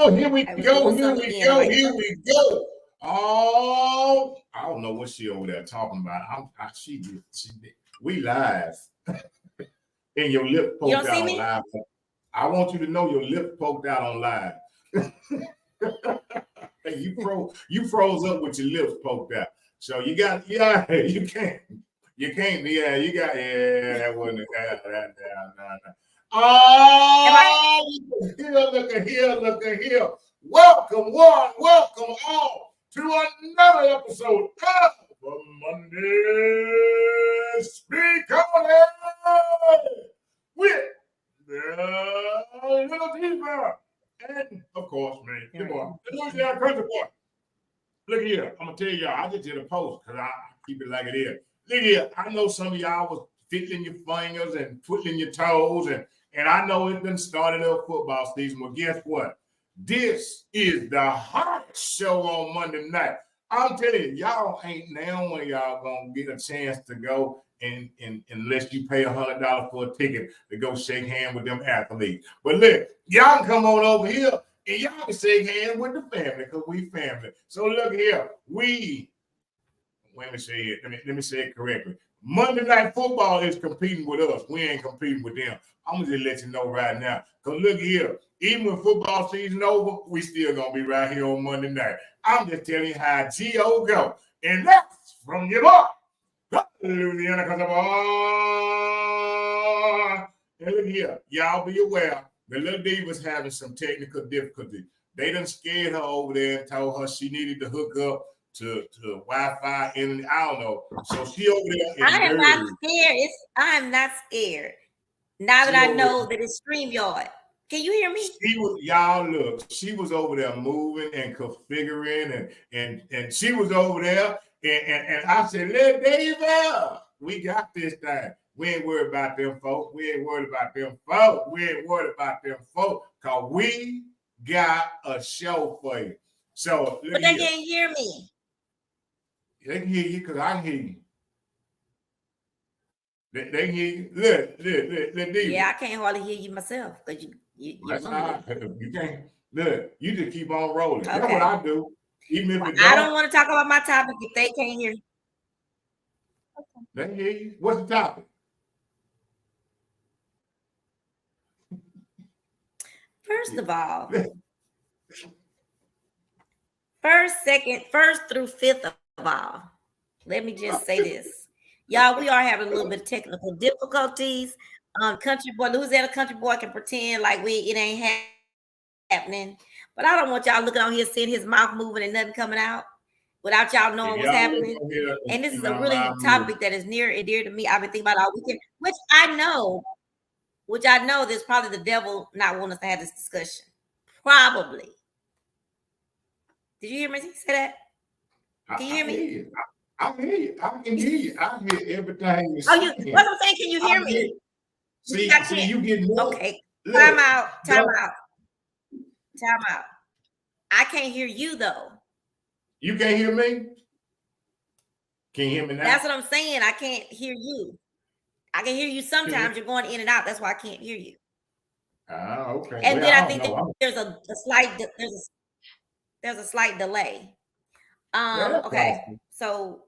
Here we go. Here we go. Here we go. Oh, I don't know what she over there talking about. We live. And your lip poked out on live. I want you to know your lip poked out on live. Hey, you froze up with your lips poked out. So you can't, that wasn't that. Oh, look at here. Welcome all to another episode of Monday Speak On It with the little Diva and, of course, me, the Louisiana country boy. Look here, I'm gonna tell y'all, I just did a post because I keep it like it is. Look here, I know some of y'all was fiddling your fingers and twiddling your toes, and I know it's been started up football season. Well, guess what? This is the hottest show on Monday night. I'm telling you, y'all ain't now when y'all gonna get a chance to go and unless you pay $100 for a ticket to go shake hands with them athletes. But look, y'all can come on over here and y'all can shake hands with the family because we family. So look here, let me say it correctly. Monday Night Football is competing with us. We ain't competing with them. I'm gonna just let you know right now. Because look here, even when football season over, we still gonna be right here on Monday night. I'm just telling you how G.O. go. And that's from your boy, Louisiana country boy. And look here, y'all be aware, the little Diva's having some technical difficulty. They done scared her over there and told her she needed to hook up to Wi-Fi and I don't know. So she over there. I am not scared. I'm not scared. Now that I know that it's StreamYard. Can you hear me? She was over there moving and configuring and she was over there and I said, "Let Diva, we got this thing. We ain't worried about them folks. We ain't worried about them folks. Because we got a show for you." So but they can't hear me. They can hear you because I can hear you. They can hear you. Look, yeah, I can't hardly hear you myself because that's not. You can't. Look, you just keep on rolling. Okay. That's what I do. Even if I don't want to talk about my topic if they can't hear. Okay. They can hear you. What's the topic? First of all, first through fifth of all, let me just say this. Y'all, we are having a little bit of technical difficulties. Louisiana country boy can pretend like it ain't happening. But I don't want y'all looking on here seeing his mouth moving and nothing coming out without y'all knowing what's happening. And this is a really topic that is near and dear to me. I've been thinking about all weekend, which I know there's probably the devil not wanting us to have this discussion. Probably. Did you hear me say that? Can you hear me? I hear you. I can hear you. I hear everything you're saying. What I'm saying, can you hear me? See, you get more. Okay. Time out. I can't hear you though. You can't hear me? Can you hear me now? That's what I'm saying. I can't hear you. I can hear you sometimes. You're going in and out. That's why I can't hear you. Okay. And then I think there's a slight delay. Okay. So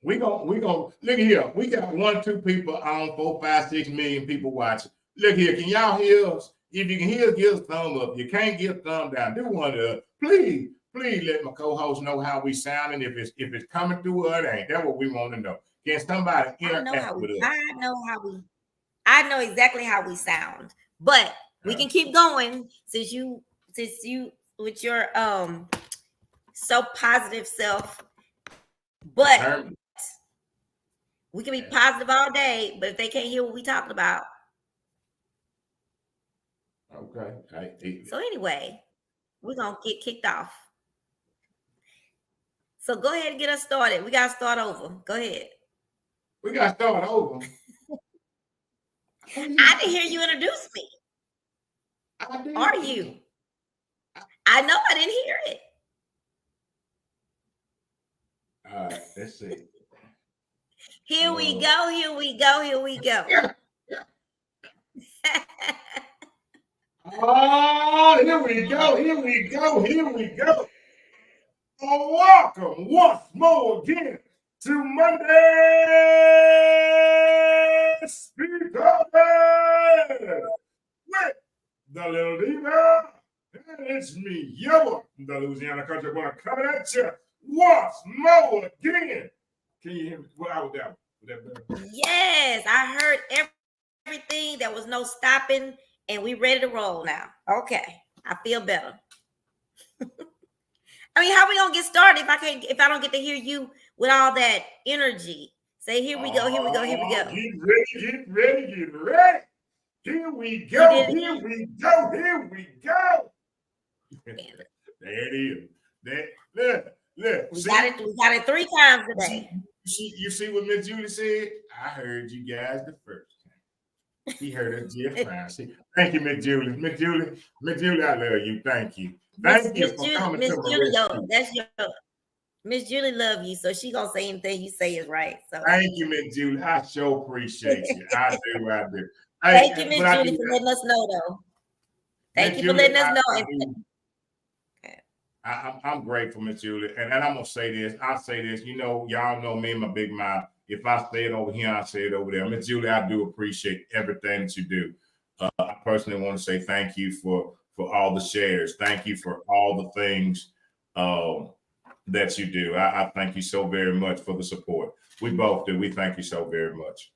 we gonna look here. We got 1, 2 people on 4, 5, 6 million people watching. Look here, can y'all hear us? If you can hear us, give us a thumb up. You can't give a thumb down. Do one of us. Please let my co-host know how we sounding. If it's coming through or it ain't. That's what we want to know. Can somebody interact with us? I know exactly how we sound, but we can keep going since you with your so positive self. But we can be positive all day, but if they can't hear what we talking about. Okay. So anyway, we're gonna get kicked off. So go ahead and get us started. We gotta start over. Go ahead. We gotta start over. I didn't hear you introduce me. I did. Are you? I know I didn't hear it. All right, let's see. Here we go. Oh, here we go. Here we go. Here we go. Welcome once more again to Monday Speaker with the Little Diva. And it's me, your the Louisiana country boy, coming at you once more again. Can you hear me? Well, I was down. Was that better? Yes, I heard everything. There was no stopping, and we ready to roll now. Okay, I feel better. I mean, how we gonna get started if I don't get to hear you with all that energy? Say, here we go, here we go, here we go. Get ready, get ready, get ready. Here we You go, did here it. we go, here we go. There it is. Look. We got it 3 times today. You see what Miss Julie said? I heard you guys the first time. He heard us just fine. Thank you, Miss Julie. Miss Julie, I love you. Thank you. Thank you for coming to my Julie, rescue. that's your Miss Julie love you, so she gonna say anything you say is right. So thank you, Miss Julie. I sure appreciate you. I do. Thank you, Miss Julie, for letting us know, though. Thank you for letting us know. I'm grateful, Miss Julie. And I'm going to say this. I'll say this. You know, y'all know me and my big mouth. If I say it over here, I say it over there. Miss Julie, I do appreciate everything that you do. I personally want to say thank you for all the shares. Thank you for all the things that you do. I thank you so very much for the support. We both do. We thank you so very much.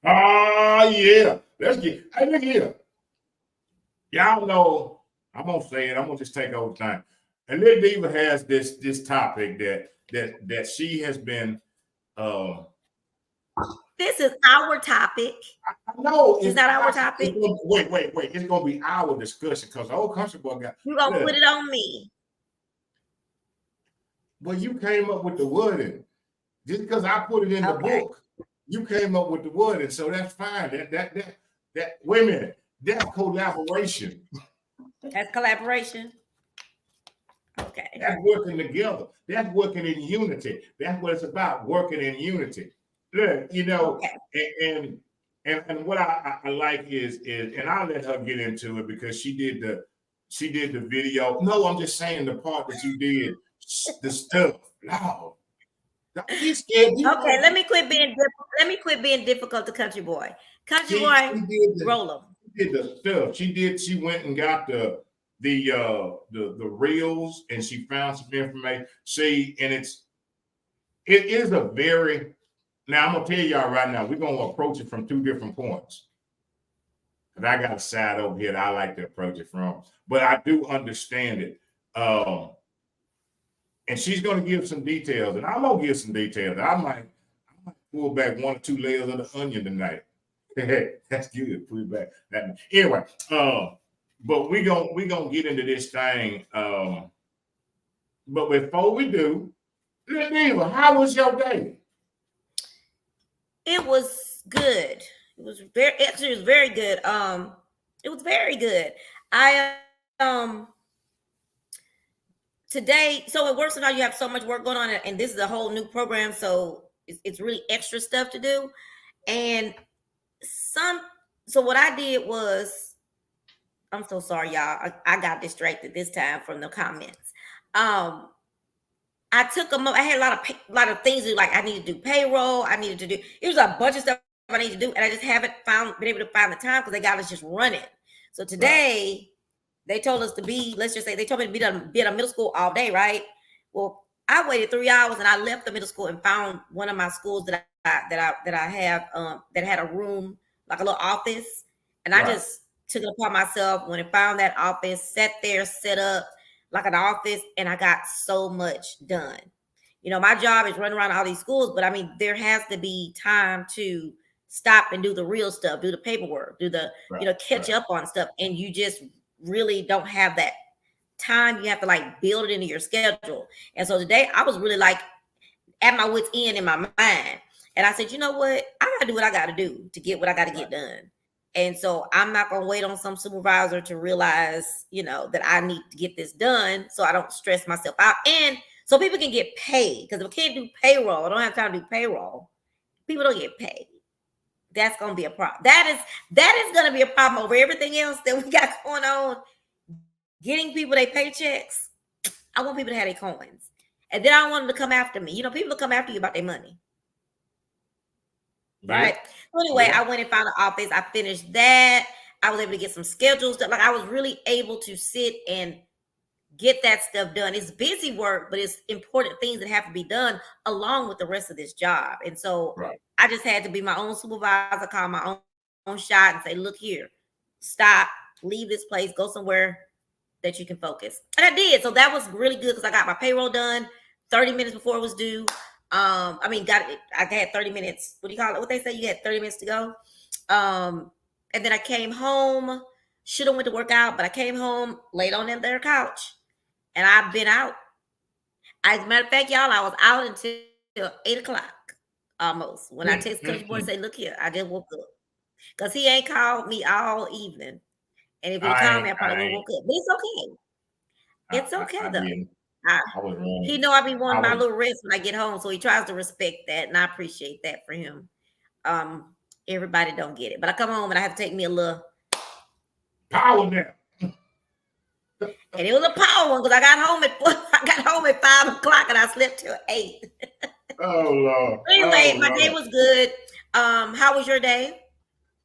Yeah. Let's get. Hey, look here. Y'all know. I'm gonna say it. I'm gonna just take over time. And Little Diva has this topic that she has been. This is our topic. No, it's not our topic. Wait. It's gonna be our discussion because the old country boy got. You gonna put it on me? Well, you came up with the wording. Just because I put it in the book, you came up with the wording, so that's fine. That wait a minute. That's collaboration. That's collaboration. Okay. That's working together. That's working in unity. That's what it's about, working in unity. Look, you know, and what I like is and I'll let her get into it because she did the video. No, I'm just saying the part that you did, the stuff. No. He's scared. Okay, let me quit being difficult to country boy. Country boy, roll them. Did the stuff. She went and got the reels and she found some information. See, and it is a very now I'm gonna tell y'all right now, we're gonna approach it from 2 different points. And I got a side over here that I like to approach it from, but I do understand it. And she's gonna give some details, and I'm gonna give some details. I might pull back 1 or 2 layers of the onion tonight. That's good. Put it back. Anyway, but we gonna get into this thing. But before we do, Diva, how was your day? It was good. It was very good. It was very good. I today, so it works out. You have so much work going on, and this is a whole new program, so it's really extra stuff to do, and so what I did was, I'm so sorry, y'all. I got distracted this time from the comments. I took them up. I had a lot of things to do. Like I needed to do payroll. I needed to do. It was a bunch of stuff I need to do, and I just haven't been able to find the time because they got us just running. So today they told us to be. Let's just say they told me to be at a middle school all day, right? Well, I waited 3 hours and I left the middle school and found one of my schools that I have that had a room, like a little office, and I just took it upon myself when I found that office, sat there, set up like an office, and I got so much done. You know, my job is running around all these schools, but I mean, there has to be time to stop and do the real stuff, do the paperwork, do the, catch up on stuff. And you just really don't have that time. You have to like build it into your schedule. And so today I was really like at my wit's end in my mind. And I said, you know what? I got to do what I got to do to get what I got to get done. And so I'm not going to wait on some supervisor to realize, that I need to get this done so I don't stress myself out. And so people can get paid. Because if I can't do payroll, I don't have time to do payroll. People don't get paid. That's gonna be a problem. That is gonna be a problem over everything else that we got going on. Getting people their paychecks. I want people to have their coins. And then I don't want them to come after me. You know, people come after you about their money. Right. So anyway, I went and found an office. I finished that. I was able to get some schedules done. Like I was really able to sit and get that stuff done. It's busy work, but it's important things that have to be done along with the rest of this job. And so I just had to be my own supervisor, call my own shot and say, look here, stop, leave this place, go somewhere that you can focus. And I did. So that was really good because I got my payroll done 30 minutes before it was due. I had 30 minutes. What do you call it? What they say? You had 30 minutes to go. And then I came home. Should have went to work out, but I came home, laid on their couch, and I've been out. As a matter of fact, y'all, I was out until 8 o'clock almost. When I text Country Boy and say, look here, I just woke up. Because he ain't called me all evening. And if he called me, I probably woke up. But it's okay. It's okay, though. He know I be wanting my little rest when I get home, so he tries to respect that, and I appreciate that for him. Everybody don't get it, but I come home and I have to take me a little power nap. And it was a power one because I got home at 5 o'clock and I slept till 8. Oh Lord. Anyway, my day was good. How was your day?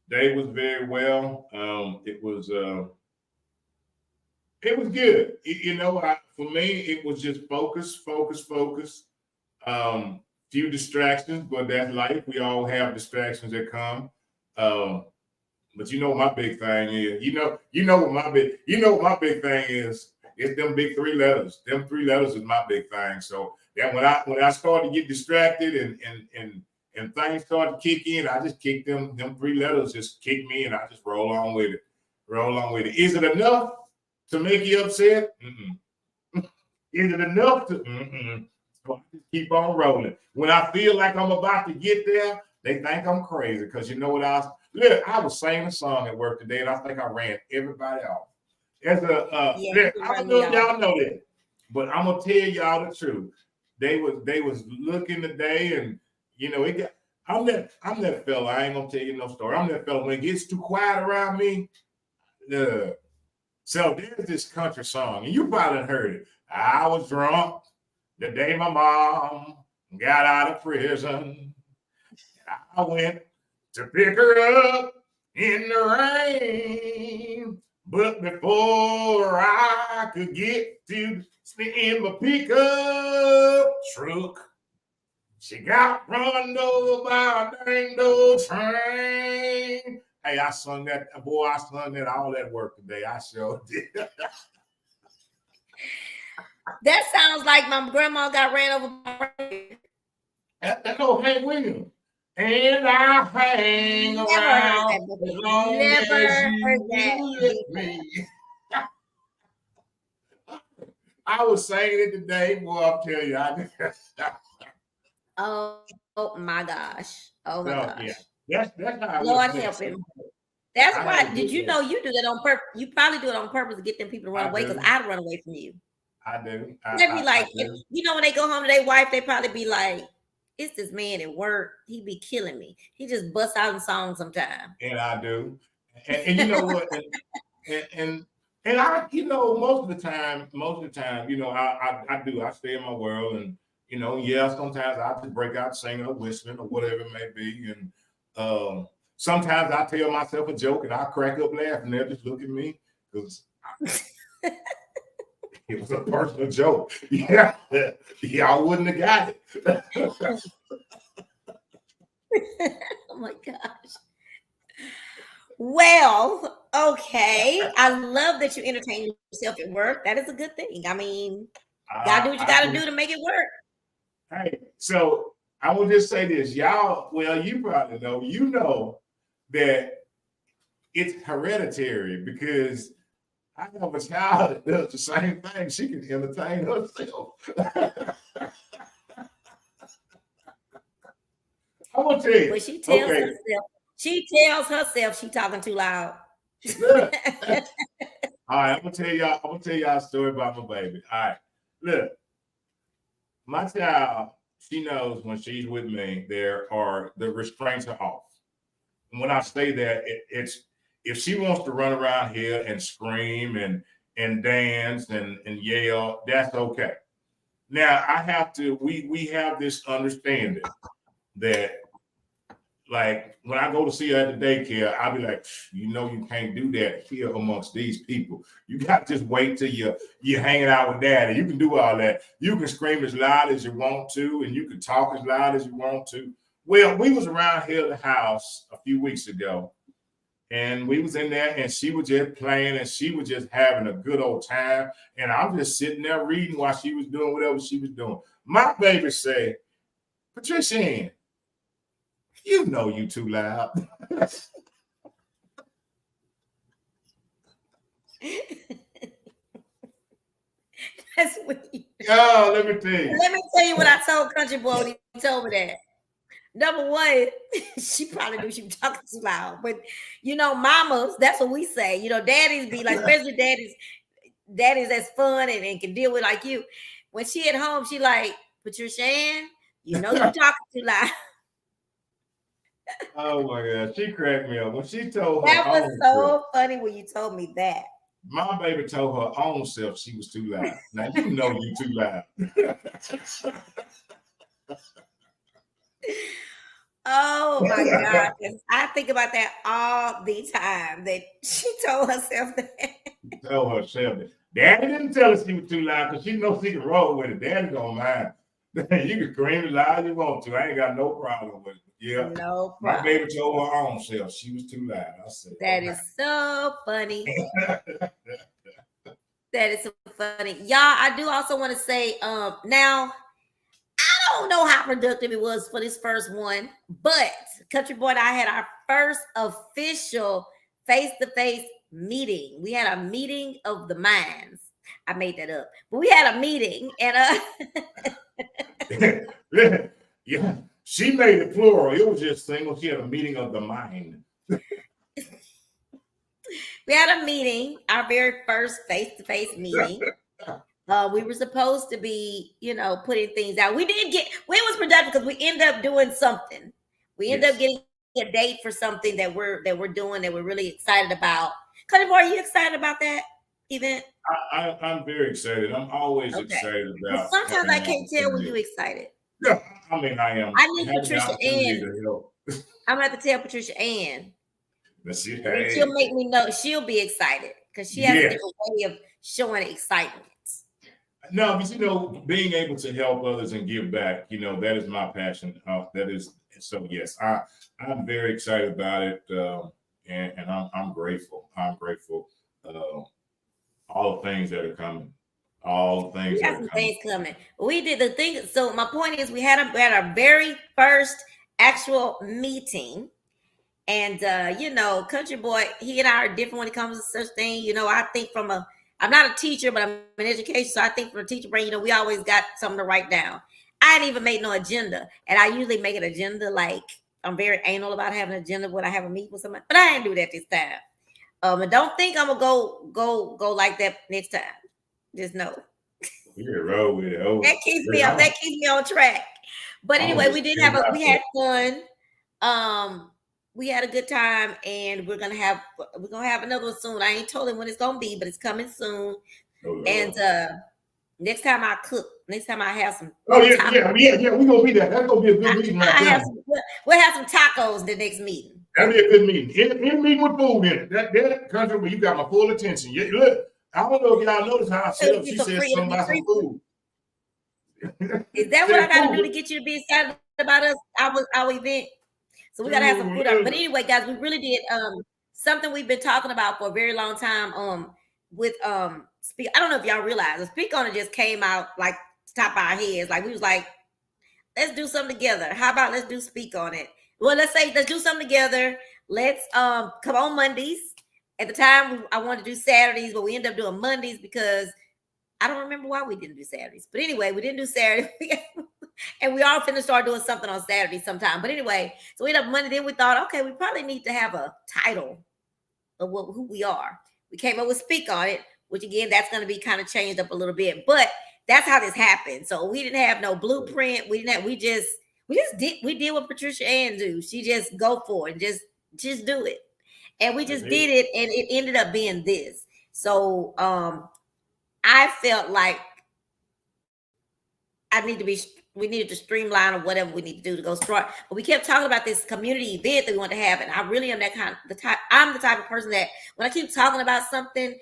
Day was very well. It was good. You know, for me, it was just focus. Few distractions, but that's life. We all have distractions that come. But you know my big thing is, you know what my big thing is. It's them big 3 letters. Them 3 letters is my big thing. So that when I started to get distracted and things started to kick in, I just kicked them 3 letters just kick me and I just roll on with it. Is it enough to make you upset? Mm-mm. Is it enough to? Mm-mm. So I just keep on rolling. When I feel like I'm about to get there, they think I'm crazy because you know what I was singing a song at work today, and I think I ran everybody off. I don't know if y'all know that, but I'm gonna tell y'all the truth. They was looking today, and you know I'm that fella. I ain't gonna tell you no story. I'm that fella when it gets too quiet around me. So there's this country song, and you probably heard it. I was drunk the day my mom got out of prison. I went to pick her up in the rain. But before I could get to in my pickup truck, she got run over by a dang old train. Hey, I sung that all that work today. I sure did. That sounds like my grandma got ran over by That's old Hank Williams. And I hang around as long as you with me. I was saying it today, boy. I'll tell you. Oh my gosh! Oh my gosh! Yeah. That's how Lord help him. That's why. Did you know you do that on purpose? You probably do it on purpose to get them people to run away. Because I'd run away from you. I do. They'd be like, you know, when they go home to their wife, they probably be like, "It's this man at work. He be killing me. He just busts out in songs sometimes." And I do. And you know what? and I, you know, most of the time, you know, I do. I stay in my world, and you know, sometimes I just break out singing or whistling or whatever it may be, and sometimes I tell myself a joke and I crack up laughing. They'll just look at me because it was a personal joke. Yeah, y'all wouldn't have got it. Oh my gosh. Well, okay. I love that you entertain yourself at work. That is a good thing. I mean, gotta do what you gotta do to make it work. Hey, so I will just say this, y'all. Well, you probably know, that it's hereditary because I have a child that does the same thing. She can entertain herself. I'm gonna tell you. Well, she tells herself she's talking too loud. All right, I'm gonna tell y'all a story about my baby. All right, look, my child, she knows when she's with me, the restraints are off. when I say that, it's if she wants to run around here and scream and dance and yell, that's okay. Now I have to. We have this understanding that, like, when I go to see her at the daycare, I'll be like, you can't do that here amongst these people. You got to just wait till you're hanging out with daddy. You can do all that. You can scream as loud as you want to, and you can talk as loud as you want to. Well, we was around here at the house a few weeks ago, and we was in there, and she was just playing, and she was just having a good old time. And I'm just sitting there reading while she was doing whatever she was doing. My baby say, Patricia Ann, you know you too loud. That's what Oh, let me tell you. Let me tell you what I told Country Boy when he told me that. Number one, she probably knew she was talking too loud. But mamas, that's what we say. Daddies be like, especially daddies that's fun and can deal with like you. When she at home, she like, Patricia Ann, you talking too loud. Oh my God, she cracked me up when she told that her. That was so funny when you told me that. My baby told her own self she was too loud. Now you know you too loud. Oh my God. I think about that all the time, that she told herself that. Tell herself that. Daddy didn't tell her she was too loud because she knows she can roll with it. Daddy don't mind. You can scream as loud as you want to. I ain't got no problem with it. Yeah. No problem. My baby told her own self she was too loud. I said, that is so funny. That is so funny. Y'all, I do also want to say, now, I don't know how productive it was for this first one, but Country Boy and I had our first official face-to-face meeting. We had a meeting of the minds. I made that up, but we had a meeting, and yeah, she made it plural. It was just single. She had a meeting of the mind. We had a meeting, our very first face-to-face meeting. We were supposed to be, putting things out. It was productive because we ended up doing something. We ended up getting a date for something that we're doing, that we're really excited about. Country Boy, are you excited about that event? I'm very excited. I'm always excited about. Well, sometimes I can't tell when you're excited. Yeah, I mean, I am. I need Patricia Ann. I'm gonna have to tell Patricia Ann. She'll make me know. She'll be excited because she has a different way of showing excitement. No, but being able to help others and give back, that is my passion. That is so. Yes, I'm very excited about it, and I'm grateful. I'm grateful. All the things that are coming. All the things. We got some things coming. We did the thing. So my point is, we had our very first actual meeting. And Country Boy, he and I are different when it comes to such thing. I think I'm not a teacher, but I'm in education. So I think from a teacher brain, we always got something to write down. I didn't even make no agenda. And I usually make an agenda, like I'm very anal about having an agenda when I have a meeting with somebody. But I didn't do that this time. And don't think I'm gonna go like that next time. Just know. Roll with it. Oh, that keeps me on track. But anyway, we had fun. We had a good time, and we're gonna have another one soon. I ain't told him when it's gonna be, but it's coming soon. Oh, and next time I cook, next time I have some. Oh yeah, we're gonna be there. That's gonna be a good meeting right there. We'll have some tacos the next meeting. That'll be a good meeting. In meeting with food in it. That Country, where you got my full attention. Yeah, look, I don't know if y'all noticed how I set up. She said something about some food. Is that what I got to do to get you to be excited about us, our event? So we gotta have some food out. But anyway, guys, we really did something we've been talking about for a very long time. With Speak. I don't know if y'all realize the Speak On It just came out like top of our heads. Like we was like, let's do something together. How about let's do Speak On It? Well, let's do something together. Let's come on Mondays. At the time, I wanted to do Saturdays, but we ended up doing Mondays because I don't remember why we didn't do Saturdays. But anyway, we didn't do Saturdays. And we all finna start doing something on Saturday sometime. But anyway, so we ended up Monday. Then we thought, okay, we probably need to have a title of who we are. We came up with Speak On It, which again, that's going to be kind of changed up a little bit. But that's how this happened. So we didn't have no blueprint. We did what Patricia Ann do. She just go for it and just Just do it. And we That's just it. did it, and it ended up being this. So I felt like I need to be we needed to streamline or whatever we need to do to go start. But we kept talking about this community event that we want to have. And I really am that kind of the type I'm the type of person that when I keep talking about something,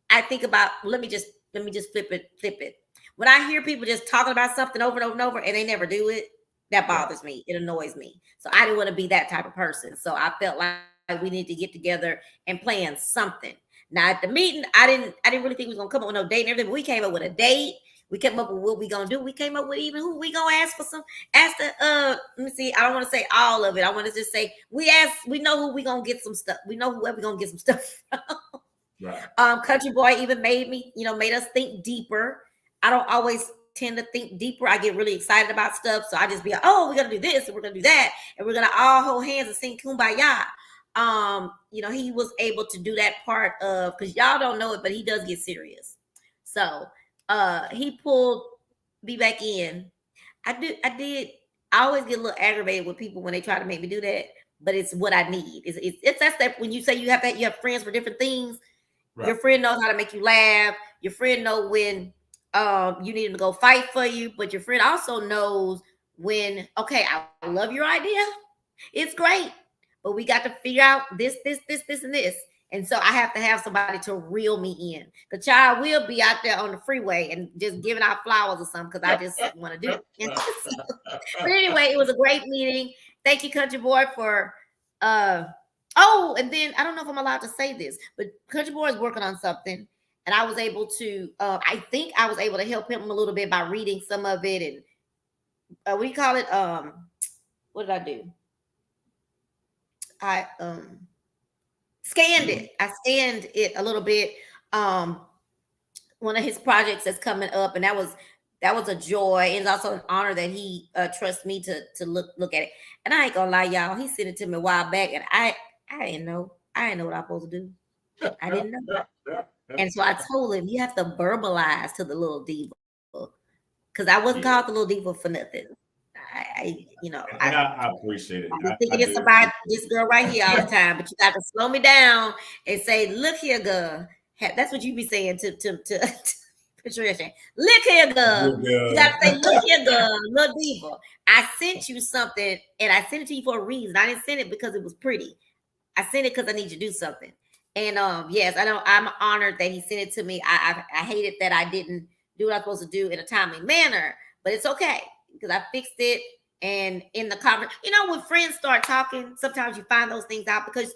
I think about let me just flip it. When I hear people just talking about something over and over and over and they never do it, that Right. bothers me. It annoys me. So I didn't want to be that type of person. So I felt like we need to get together and plan something. Now at the meeting, I didn't really think we was gonna come up with no date and everything, but we came up with a date. We came up with what we gonna do. We came up with even who we gonna ask for some ask the let me see, I don't want to say all of it. I want to just say we know who we gonna get some stuff. We know whoever gonna get some stuff. Right. Country Boy even made us think deeper. I don't always tend to think deeper. I get really excited about stuff. So I just be like, oh, we're gonna do this and we're gonna do that, and we're gonna all hold hands and sing Kumbaya. He was able to do that part of because y'all don't know it, but he does get serious. So he pulled me back in. I always get a little aggravated with people when they try to make me do that, but it's what I need. It's that step when you say you have friends for different things. Right. Your friend knows how to make you laugh. Your friend know when you need him to go fight for you, but your friend also knows when, okay, I love your idea. It's great, but we got to figure out this, and this. And so I have to have somebody to reel me in. The child will be out there on the freeway and just giving out flowers or something because I just want to do it. But anyway, it was a great meeting. Thank you, Country Boy, for oh, and then I don't know if I'm allowed to say this, but Country Boy is working on something, and I was able to I think I was able to help him a little bit by reading some of it and what do you call it? What did I do? I scanned it. I scanned it a little bit. One of his projects that's coming up, and that was a joy. It's also an honor that he trusts me to look at it. And I ain't gonna lie, y'all, he sent it to me a while back, and I didn't know. I didn't know what I was supposed to do. I didn't know. And so I told him, you have to verbalize to the little diva. Because I wasn't called the little diva for nothing. I appreciate it. I be thinking it's about this girl right here all the time, but you got to slow me down and say, "Look here, girl." That's what you be saying to Patricia. Look here, girl. You got to say, "Look here, girl, little diva." I sent you something, and I sent it to you for a reason. I didn't send it because it was pretty. I sent it because I need you to do something. And yes, I know I'm honored that he sent it to me. I hated that I didn't do what I was supposed to do in a timely manner, but it's okay because I fixed it. And in the conference, when friends start talking, sometimes you find those things out because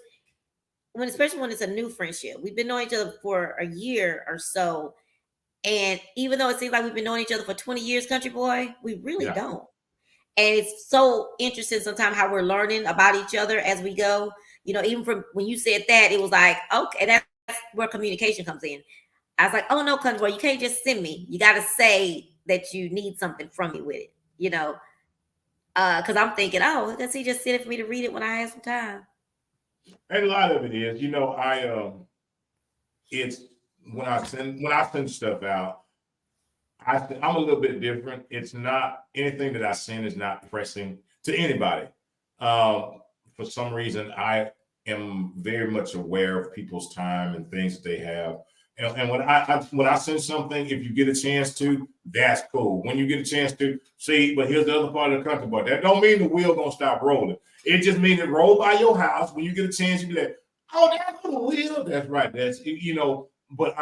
especially when it's a new friendship, we've been knowing each other for a year or so. And even though it seems like we've been knowing each other for 20 years, Country Boy, we really don't. And it's so interesting sometimes how we're learning about each other as we go. Even from when you said that, it was like, okay, that's where communication comes in. I was like, oh no, Country Boy, you can't just send me. You got to say that you need something from me with it, because I'm thinking, oh, does he just send it for me to read it when I have some time? And a lot of it is, it's when I send stuff out, I'm a little bit different. It's not anything that I send is not pressing to anybody. For some reason, I am very much aware of people's time and things that they have. And when I send something, if you get a chance to, that's cool. When you get a chance to see, but here's the other part of the country, but that don't mean the wheel gonna stop rolling. It just means it roll by your house. When you get a chance, you be like, oh, that's the wheel. That's right. That's But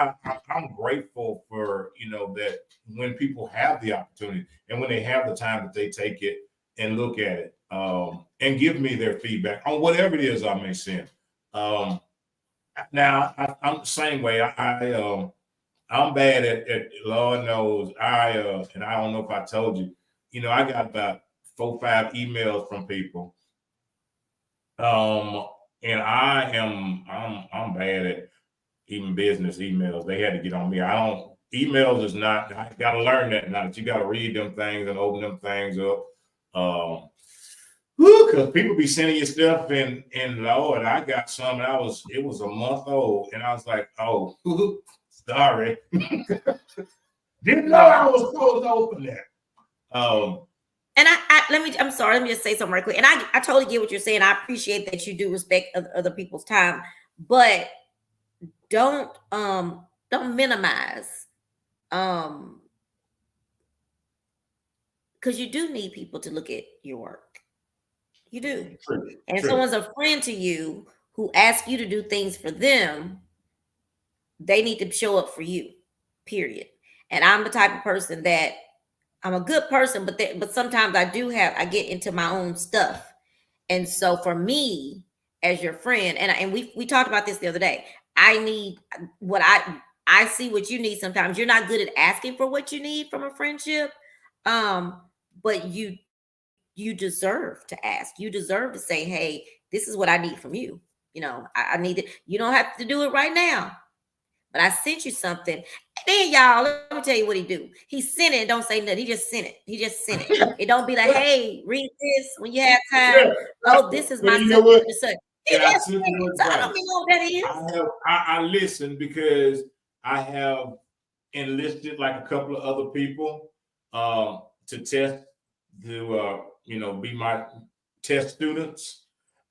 I'm grateful for that when people have the opportunity and when they have the time that they take it and look at it and give me their feedback on whatever it is I may send. Now I'm the same way. I'm bad at Lord knows and I don't know if I told you. I got about 4-5 emails from people. And I'm bad at even business emails. They had to get on me. Emails is not, I got to learn that now that you got to read them things and open them things up. Because people be sending you stuff and Lord, I got some and it was a month old and I was like, oh, sorry. Didn't know I was supposed to open that. And I'm sorry, let me just say something right quick. And I totally get what you're saying. I appreciate that you do respect other people's time, but don't minimize, um because you do need people to look at your work. You do. True, And if true. someone's a friend to you who asks you to do things for them, they need to show up for you. Period. And I'm the type of person that I'm a good person, but sometimes I get into my own stuff. And so for me, as your friend, and we talked about this the other day, I need what I see what you need sometimes. You're not good at asking for what you need from a friendship. But you deserve to ask. You deserve to say, hey, this is what I need from you. I need it. You don't have to do it right now, but I sent you something. And then y'all, let me tell you what he do. He sent it and don't say nothing. He just sent it. He just sent it. It don't be like, hey, read this when you have time. Yeah, Oh, this is but my you know what? son. He And I just took sent your it. So I don't advice. even know what that is. I listen because I have enlisted like a couple of other people to test to be my test students.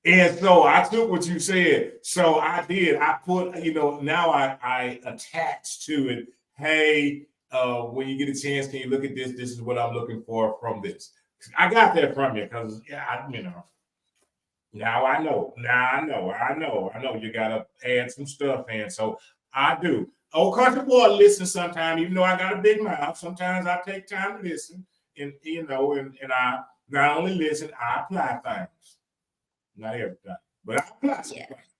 And so I took what you said. So I did. I put, now I attach to it. Hey, when you get a chance, can you look at this? This is what I'm looking for from this. I got that from you because, now I know. Now I know. You gotta add some stuff in. So I do. Old country boy listen sometimes, even though I got a big mouth. Sometimes I take time to listen, and I not only listen, I apply things. Not everything, but I apply some Yeah. things.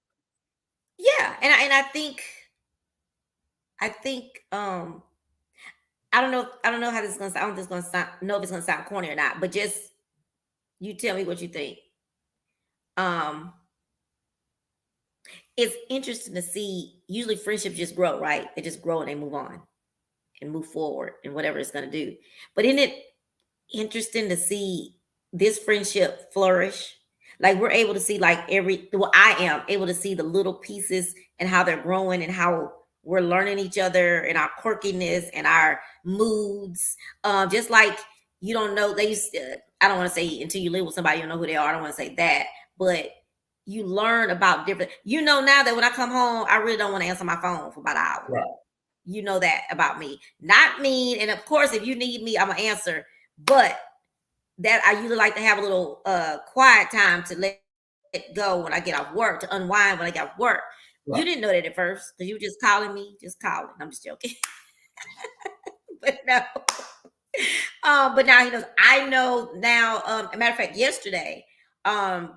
Yeah. And I think I don't know how this is gonna sound. I don't know if it's gonna know if it's gonna sound corny or not, but just you tell me what you think. Um it's interesting to see, usually friendships just grow, right? They just grow and they move on and move forward and whatever it's going to do. But isn't it interesting to see this friendship flourish? Like we're able to see like I am able to see the little pieces and how they're growing and how we're learning each other and our quirkiness and our moods. Just like you don't know, I don't want to say until you live with somebody, you don't know who they are. I don't want to say that, but you learn about different, now that when I come home, I really don't want to answer my phone for about an hour. Right. You know that about me. Not mean, and of course, if you need me, I'm gonna answer. But that I usually like to have a little quiet time to let it go when I get off work, to unwind when I get off work. Right. You didn't know that at first because you were just calling me, just calling. I'm just joking. But no. But now he knows. I know now. A matter of fact, yesterday, I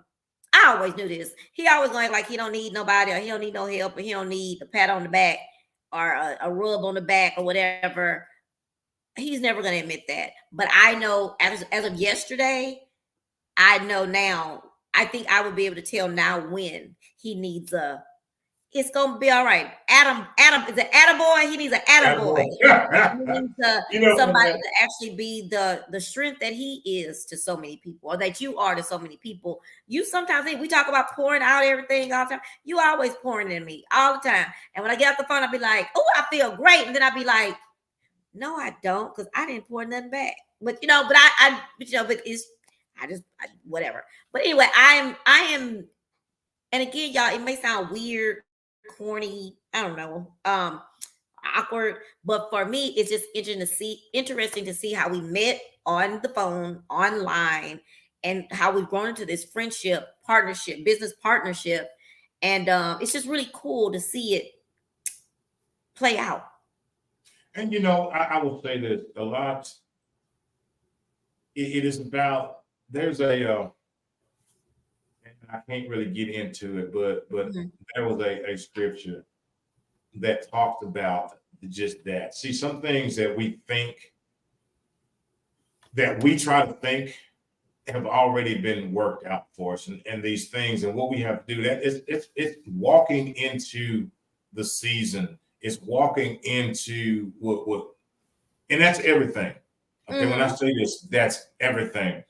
always knew this. He always going like he don't need nobody, or he don't need no help, or he don't need a pat on the back, or a rub on the back, or whatever. He's never going to admit that. But I know as of yesterday, I know now. I think I would be able to tell now when he needs a. It's gonna be all right. Adam is an attaboy. He needs an attaboy. He needs somebody to actually be the strength that he is to so many people, or that you are to so many people. You sometimes think we talk about pouring out everything all the time. You always pouring in me all the time. And when I get off the phone, I'll be like, "Oh, I feel great," and then I'll be like, "No, I don't, because I didn't pour nothing back." But but it's whatever. But anyway, I am, and again, y'all, it may sound weird, corny, I don't know, awkward, but for me, it's just interesting to see how we met on the phone, online, and how we've grown into this friendship, partnership, business partnership, and it's just really cool to see it play out. And I will say this a lot. It is about there's a I can't really get into it, but Mhm. there was a scripture that talked about just that. See, some things that we try to think have already been worked out for us, and these things, and what we have to do, that it's walking into the season. It's walking into what and that's everything. Okay, when I Mm-hmm. say this, that's everything.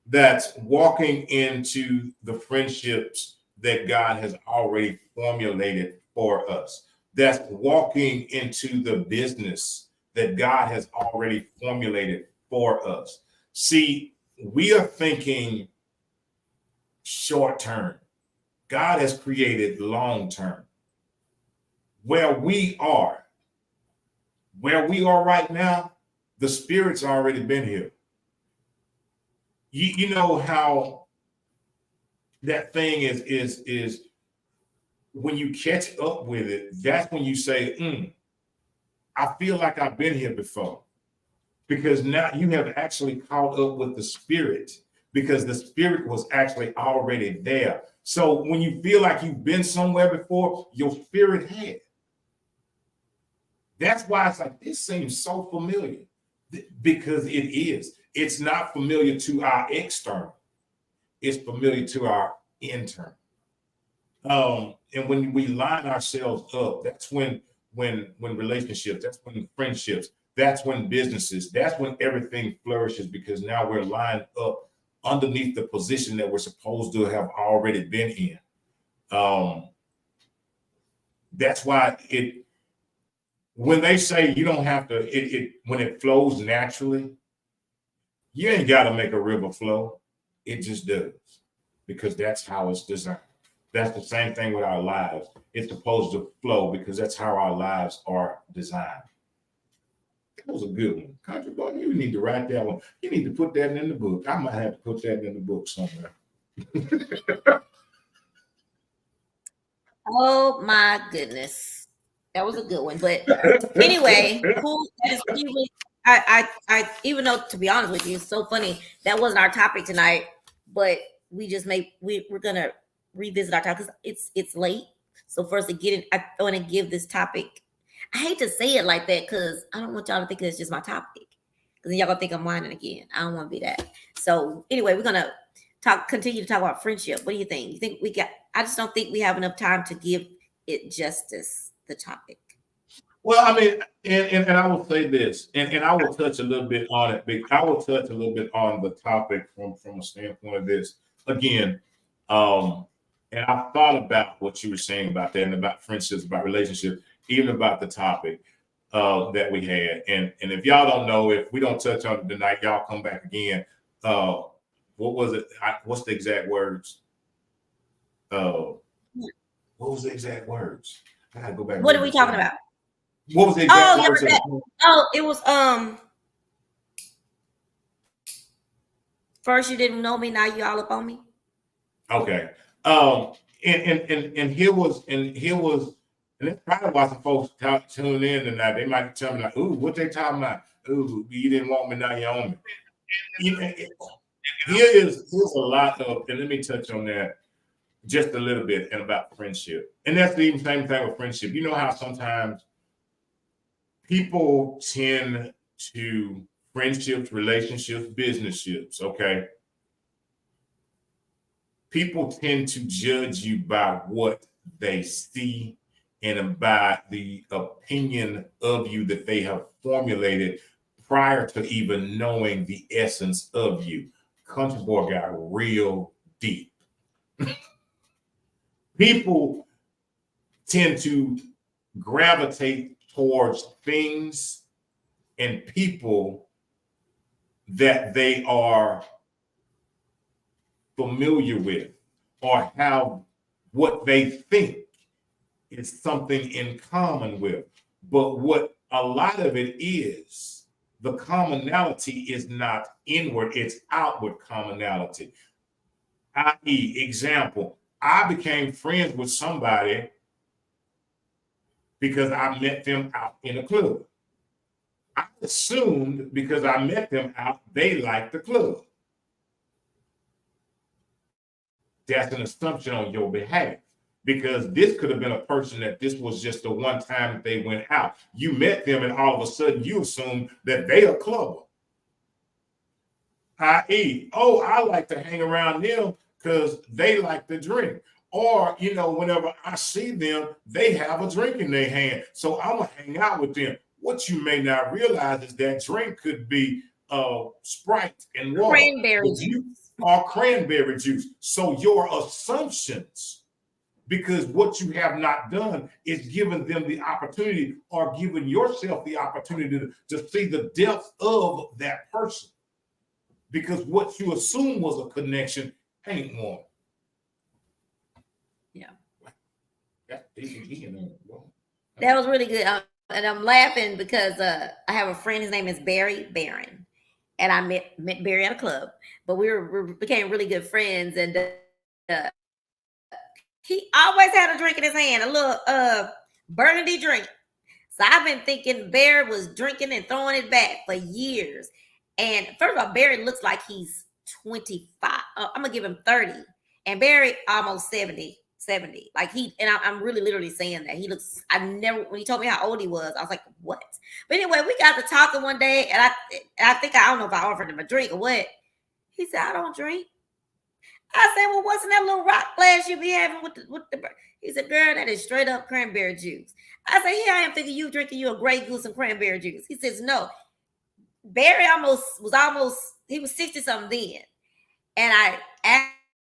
That's walking into the friendships that God has already formulated for us. That's walking into the business that God has already formulated for us. See, we are thinking short term. God has created long term. Where we are right now, the Spirit's already been here. You know how that thing is when you catch up with it, that's when you say, I feel like I've been here before. Because now you have actually caught up with the Spirit, because the Spirit was actually already there. So when you feel like you've been somewhere before, your spirit had. That's why it's like, this seems so familiar, because it is. It's not familiar to our external. It's familiar to our internal. And when we line ourselves up, that's when relationships, that's when friendships, that's when businesses, that's when everything flourishes, because now we're lined up underneath the position that we're supposed to have already been in. That's why when they say you don't have to, when it flows naturally, you ain't got to make a river flow. It just does, because that's how it's designed. That's the same thing with our lives. It's supposed to flow because that's how our lives are designed. That was a good one. Country boy, you need to write that one. You need to put that in the book. I might have to put that in the book somewhere. Oh my goodness. That was a good one. But anyway, cool. I even though, to be honest with you, it's so funny. That wasn't our topic tonight, but we just we're gonna revisit our topic because it's late. So first to get it, I want to give this topic. I hate to say it like that because I don't want y'all to think it's just my topic. Because then y'all gonna think I'm whining again. I don't want to be that. So anyway, we're gonna continue to talk about friendship. What do you think? You think I just don't think we have enough time to give it justice, the topic. Well, I mean, and I will say this, and I will touch a little bit on it. I will touch a little bit on the topic from a standpoint of this. Again, and I thought about what you were saying about that, and about friendships, about relationships, even about the topic that we had. And if y'all don't know, if we don't touch on it tonight, y'all come back again. What was it? What's the exact words? What was the exact words? I gotta go back. What are we talking about? What was the exact words? It was first you didn't know me, now you all up on me. Okay. And here was, and that's probably why some folks tune in tonight. They might tell me like, "Ooh, what they talking about? Ooh, you didn't want me, now you own me." Here's a lot of, and let me touch on that just a little bit, and about friendship. And that's the same thing with friendship. You know how sometimes people tend to, friendships, relationships, businesses, okay? People tend to judge you by what they see and by the opinion of you that they have formulated prior to even knowing the essence of you. Country boy got real deep. People tend to gravitate towards things and people that they are familiar with, or have what they think is something in common with. But what a lot of it is, the commonality is not inward, it's outward commonality. I.e., example, I became friends with somebody because I met them out in a club. I assumed because I met them out, they liked the club. That's an assumption on your behalf, because this could have been a person that this was just the one time that they went out. You met them and all of a sudden you assume that they are clubber. I.e., oh, I like to hang around them because they like to drink. Or, whenever I see them, they have a drink in their hand. So I'm going to hang out with them. What you may not realize is that drink could be Sprite and water. Cranberry juice. Or cranberry juice. So your assumptions, because what you have not done is given them the opportunity, or given yourself the opportunity to see the depth of that person. because what you assume was a connection ain't one. Yeah. That was really good. And I'm laughing because I have a friend. His name is Barry Barron, and I met Barry at a club. But we became really good friends, and he always had a drink in his hand, a little burgundy drink. So I've been thinking Barry was drinking and throwing it back for years. And first of all, Barry looks like he's 25. I'm gonna give him 30, and Barry almost 70. 70. Like I'm really literally saying that he looks. When he told me how old he was, I was like, what? But anyway, we got to talking one day, and I think I don't know if I offered him a drink or what. He said, I don't drink. I said, well, what's in that little rock glass you be having with the He said, girl, that is straight up cranberry juice. I said, here I am thinking you drinking you a Grey Goose and cranberry juice. He says, no. Barry he was 60 something then. And I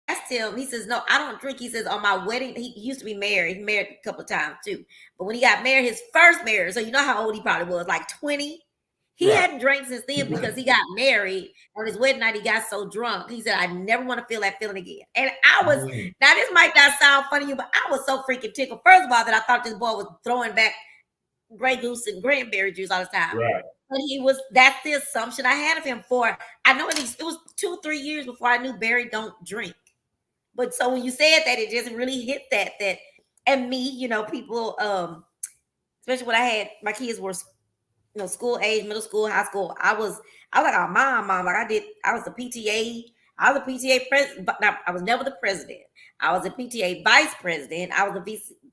asked him, he says, no, I don't drink. He says, on my wedding, he used to be married. He married a couple of times too. But when he got married, his first marriage, so you know how old he probably was, like 20. He hadn't drank since then because he got married. On his wedding night, he got so drunk. He said, I never want to feel that feeling again. And I was, now this might not sound funny to you, but I was so freaking tickled. First of all, that I thought this boy was throwing back Grey Goose and cranberry juice all the time. Right. But that's the assumption I had of him for, I know it was 2-3 years before I knew Barry don't drink. But so when you said that, it just really hit that, and me, people, especially when I had, my kids were, school age, middle school, high school. I was like a mom. Like I was the PTA. I was a PTA president, but I was never the president. I was a PTA vice president. I was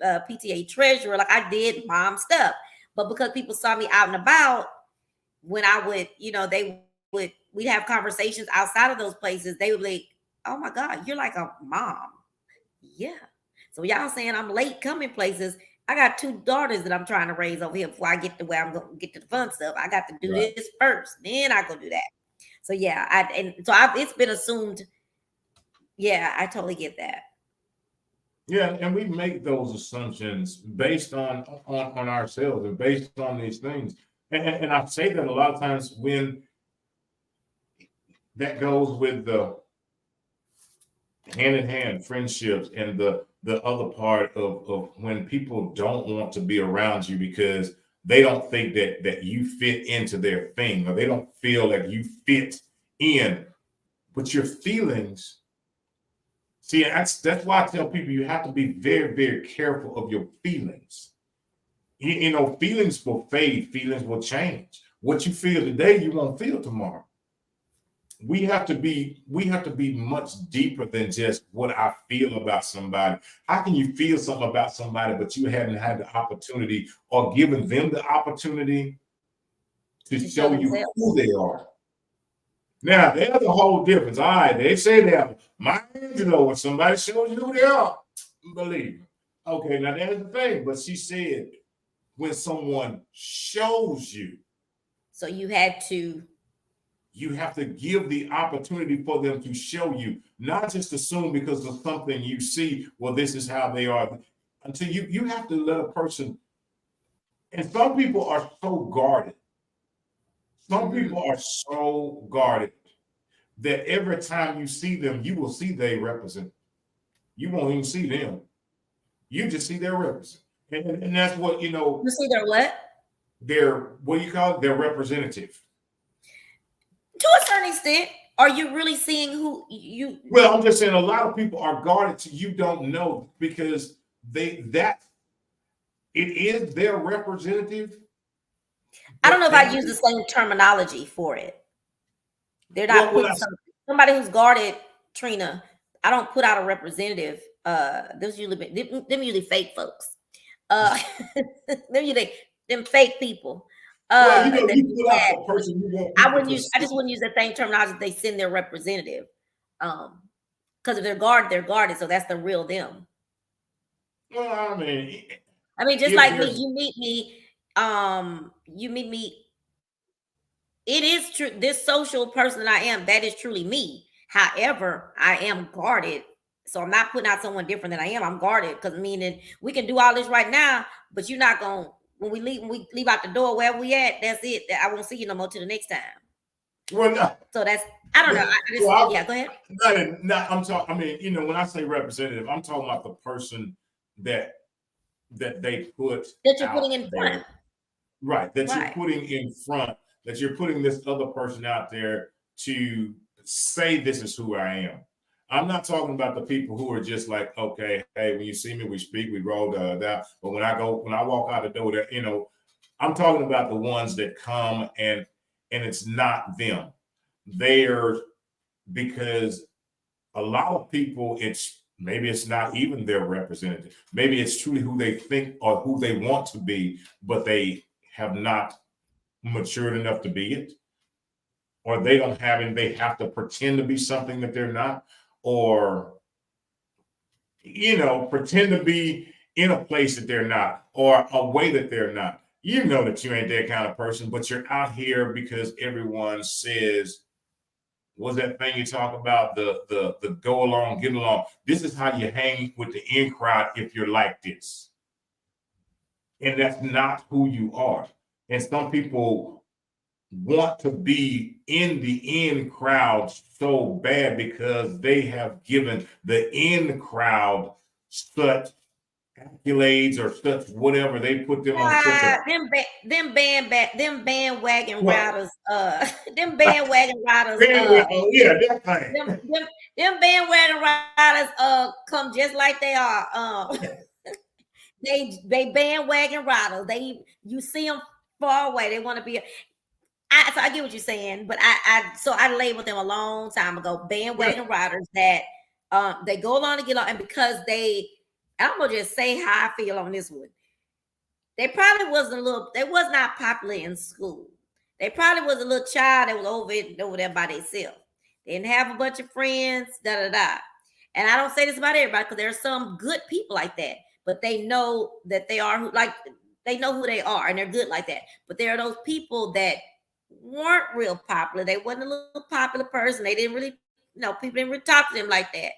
a PTA treasurer. Like I did mom stuff. But because people saw me out and about, when I would, we'd have conversations outside of those places, they would be like, oh my God, you're like a mom. Yeah. So y'all saying I'm late coming places. I got 2 daughters that I'm trying to raise over here before I get to where I'm going to get to the fun stuff. I got to do this first, then I go do that. So yeah, it's been assumed. Yeah, I totally get that. Yeah, and we make those assumptions based on ourselves and based on these things. And I say that a lot of times when that goes with the hand in hand friendships and the other part of when people don't want to be around you because they don't think that you fit into their thing, or they don't feel like you fit in. But your feelings, see, that's why I tell people you have to be very, very careful of your feelings. Feelings will fade, feelings will change. What you feel today, you won't feel tomorrow. We have to be much deeper than just what I feel about somebody. How can you feel something about somebody, but you haven't had the opportunity or given them the opportunity to show you who they are? Now, there's a whole difference. All right, they say that, when somebody shows you who they are, believe me. Okay, now there's the thing. But she said, when someone shows you. So you have to give the opportunity for them to show you, not just assume because of something you see, well, this is how they are. Until you have to let a person, and some people are so guarded. Some people are so guarded that every time you see them, you will see they represent. You won't even see them. You just see their represent. And that's what, You see their what? What do you call it? Their representative. To a certain extent, are you really seeing who you? Well, I'm just saying a lot of people are guarded to you don't know because it is their representative. I don't know if I use the same terminology for it. They're not putting somebody who's guarded, Trina. I don't put out a representative. Them usually fake folks. Them fake people. You put out a person I just wouldn't use the same terminology. They send their representative. Because if they're guarded, they're guarded. So that's the real them. Well, I mean, just like me, you meet me. It is true. This social person that I am, that is truly me. However, I am guarded. So I'm not putting out someone different than I am. I'm guarded because meaning we can do all this right now, but you're not going, when we leave out the door, wherever we at, that's it. I won't see you no more till the next time. Well, not, So that's I don't know. I just well, yeah. Go ahead. I'm talking. I mean, when I say representative, I'm talking about the person that they put That you're putting out in front. there, right? That you're Right. putting in front. That you're putting this other person out there to say this is who I am. I'm not talking about the people who are just like, okay, hey, when you see me, we speak, we roll down. But when I walk out the door, that I'm talking about the ones that come and it's not them. They're because a lot of people, maybe it's not even their representative. Maybe it's truly who they think or who they want to be, but they have not matured enough to be it, or they don't have it. They have to pretend to be something that they're not, or pretend to be in a place that they're not, or a way that they're not. You know that you ain't that kind of person, but you're out here because everyone says, what's that thing you talk about? The go along, get along. This is how you hang with the in crowd if you're like this. And that's not who you are. And some people want to be in the in crowd so bad because they have given the in crowd such accolades or such whatever. They put them on such a Them bandwagon what? riders. Them bandwagon riders. Oh yeah, that thing. Them bandwagon riders. Come just like they are. They bandwagon riders. You see them far away. They want to be. So I get what you're saying, but I labeled them a long time ago Yeah. bandwagon riders that they go along to get along, and because I'm gonna just say how I feel on this one. They probably they was not popular in school. They probably was a little child that was over there by themselves. They didn't have a bunch of friends, da da da. And I don't say this about everybody because there are some good people like that, but they know that they know who they are and they're good like that. But there are those people that weren't real popular. They wasn't a little popular person. They didn't really, people didn't really talk to them like that.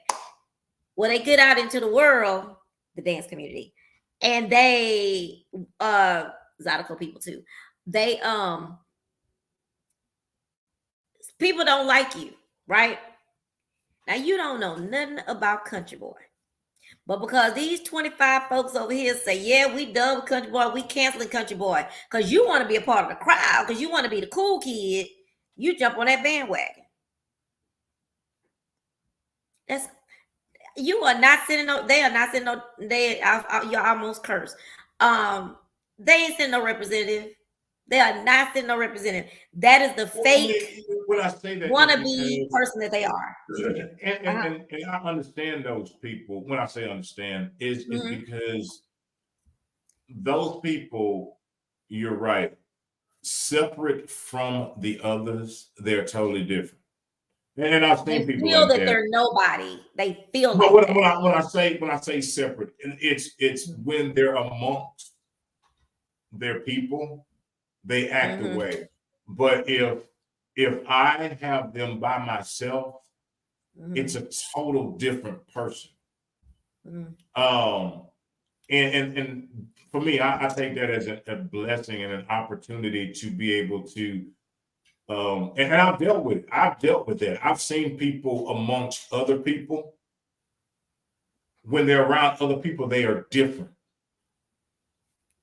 Well, they get out into the world, the dance community, and they Zydeco people too. They people don't like you, right? Now you don't know nothing about Country Boy. But because these 25 folks over here say, yeah, we done with Country Boy, we canceling Country Boy, because you want to be a part of the crowd, because you want to be the cool kid, you jump on that bandwagon. That's you are not sending no, they are not sending no, you're almost cursed. They ain't sending no representative. They are not sending no representative. That is the fake When I say that, wannabe person that they are. And I understand those people. When I say understand, is because those people, you're right, separate from the others, they're totally different. And I've They seen people feel like that that. they're nobody. They feel But like that. when I say separate, it's when they're amongst their people, they act away. But if I have them by myself, it's a total different person. And for me, I take that as a blessing and an opportunity to be able to and I've dealt with it. I've dealt with that. I've seen people amongst other people. When they're around other people, they are different.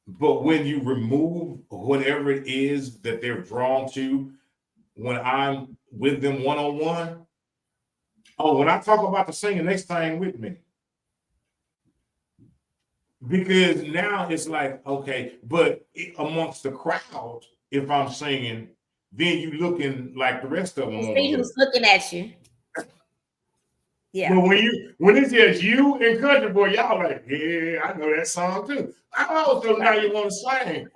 But when you remove whatever it is that they're drawn to, when I'm with them one on one, when I talk about the singing, they sing with me. Because now it's like, okay, but amongst the crowd, if I'm singing, then you looking like the rest of them You want to see who's look. looking at you. Yeah. But when it's just you and Country Boy, y'all like, yeah, I know that song too. I also now you want to sing.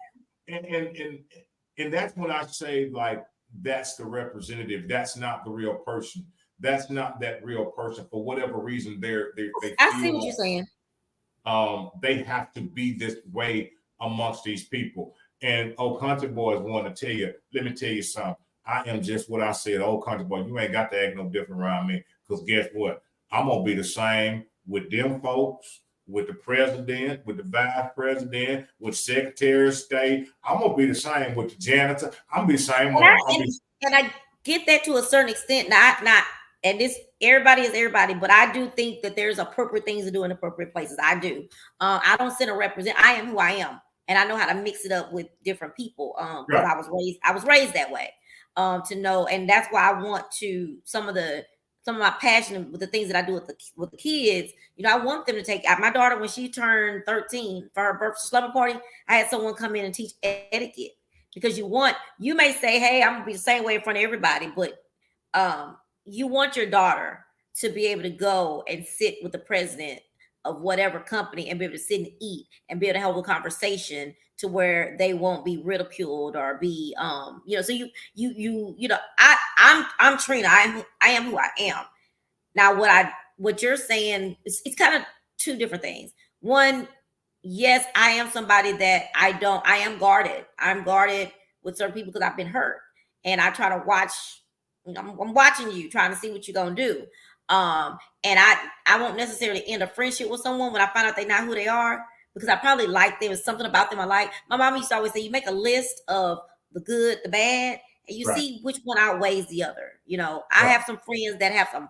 And that's when I say, like, that's the representative. That's not the real person. That's not that real person. For whatever reason, they I see what feel you're saying. they have to be this way amongst these people. And old Country Boys want to tell you, let me tell you something. I am just what I said, old Country Boy. You ain't got to act no different around me. Because guess what? I'm gonna be the same with them folks, with the president, with the vice president, with Secretary of State. I'm gonna be the same with the janitor. I'm be the same one. get that to a certain extent. Not and this everybody is everybody, but I do think that there's appropriate things to do in appropriate places. I do. I don't sit and represent. I am who I am, and I know how to mix it up with different people. Because Right. I was raised that way. To know, and that's why I want to some of my passion with the things that I do with the kids. You know, I want them to take my daughter when she turned 13 for her birthday slumber party. I had someone come in and teach etiquette because you may say, hey, I'm gonna be the same way in front of everybody, but you want your daughter to be able to go and sit with the president of whatever company and be able to sit and eat and be able to have a conversation to where they won't be ridiculed or be so I'm Trina. I am who I am. Now what you're saying is it's kind of two different things. One, yes, I am somebody that I am guarded. I'm guarded with certain people because I've been hurt. And I try to watch, I'm watching you, trying to see what you're gonna do. And I won't necessarily end a friendship with someone when I find out they're not who they are, because I probably like them. There's something about them I like. My mom used to always say, you make a list of the good, the bad, and you see which one outweighs the other. You know, I have some friends that have some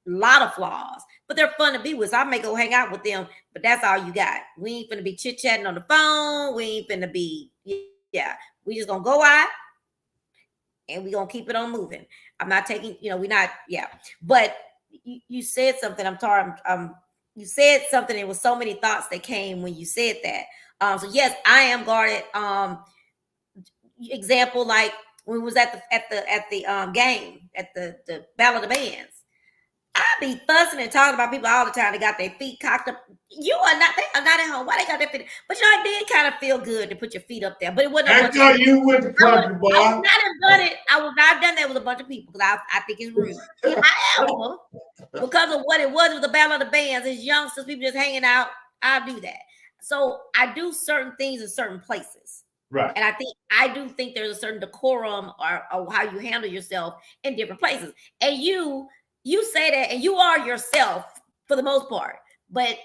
lot of flaws, but they're fun to be with. So I may go hang out with them, but that's all you got. We ain't finna be chit-chatting on the phone. We ain't finna be, we just gonna go out and we gonna keep it on moving. I'm not taking, we're not, but you said something. You said something. There was so many thoughts that came when you said that. So yes, I am guarded. Example, like when we was at the game at the Battle of the Bands. I be fussing and talking about people all the time. They got their feet cocked up. They are not at home. Why they got their feet? But it did kind of feel good to put your feet up there. But it wasn't. I thought you with the country boy. I would not have done it. I would not have done that with a bunch of people because I think it's rude. However, because of what it was the Battle of the Bands, as youngsters, people just hanging out, I'll do that. So I do certain things in certain places. Right. And I do think there's a certain decorum or how you handle yourself in different places. And you say that and you are yourself for the most part. But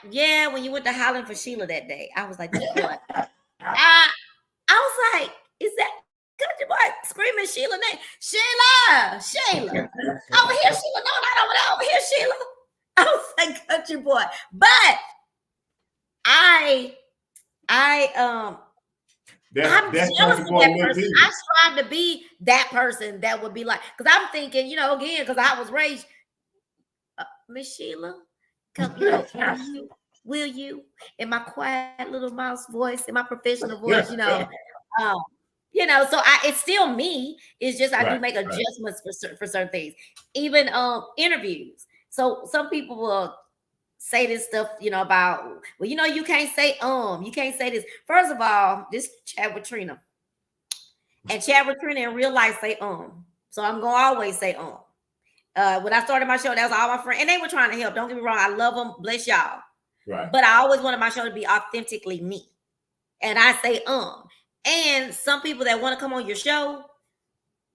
when you went to Holland for Sheila that day, I was like, what? I was like, is that country boy screaming Sheila name? Sheila. Over here, Sheila. No, not over here, Sheila. I was like, country boy. But I'm jealous of that person. I strive to be that person that would be like, because I'm thinking, again, because I was raised, Miss Sheila, come, will you, in my quiet little mouse voice, in my professional voice, so it's still me. It's just I do make adjustments for certain things, even interviews. So some people will say this stuff, about, well, you can't say you can't say this. First of all, this chat with Trina. And chat with Trina in real life say So I'm gonna always say when I started my show, that was all my friends, and they were trying to help. Don't get me wrong, I love them, bless y'all. Right. But I always wanted my show to be authentically me. And I say And some people that want to come on your show,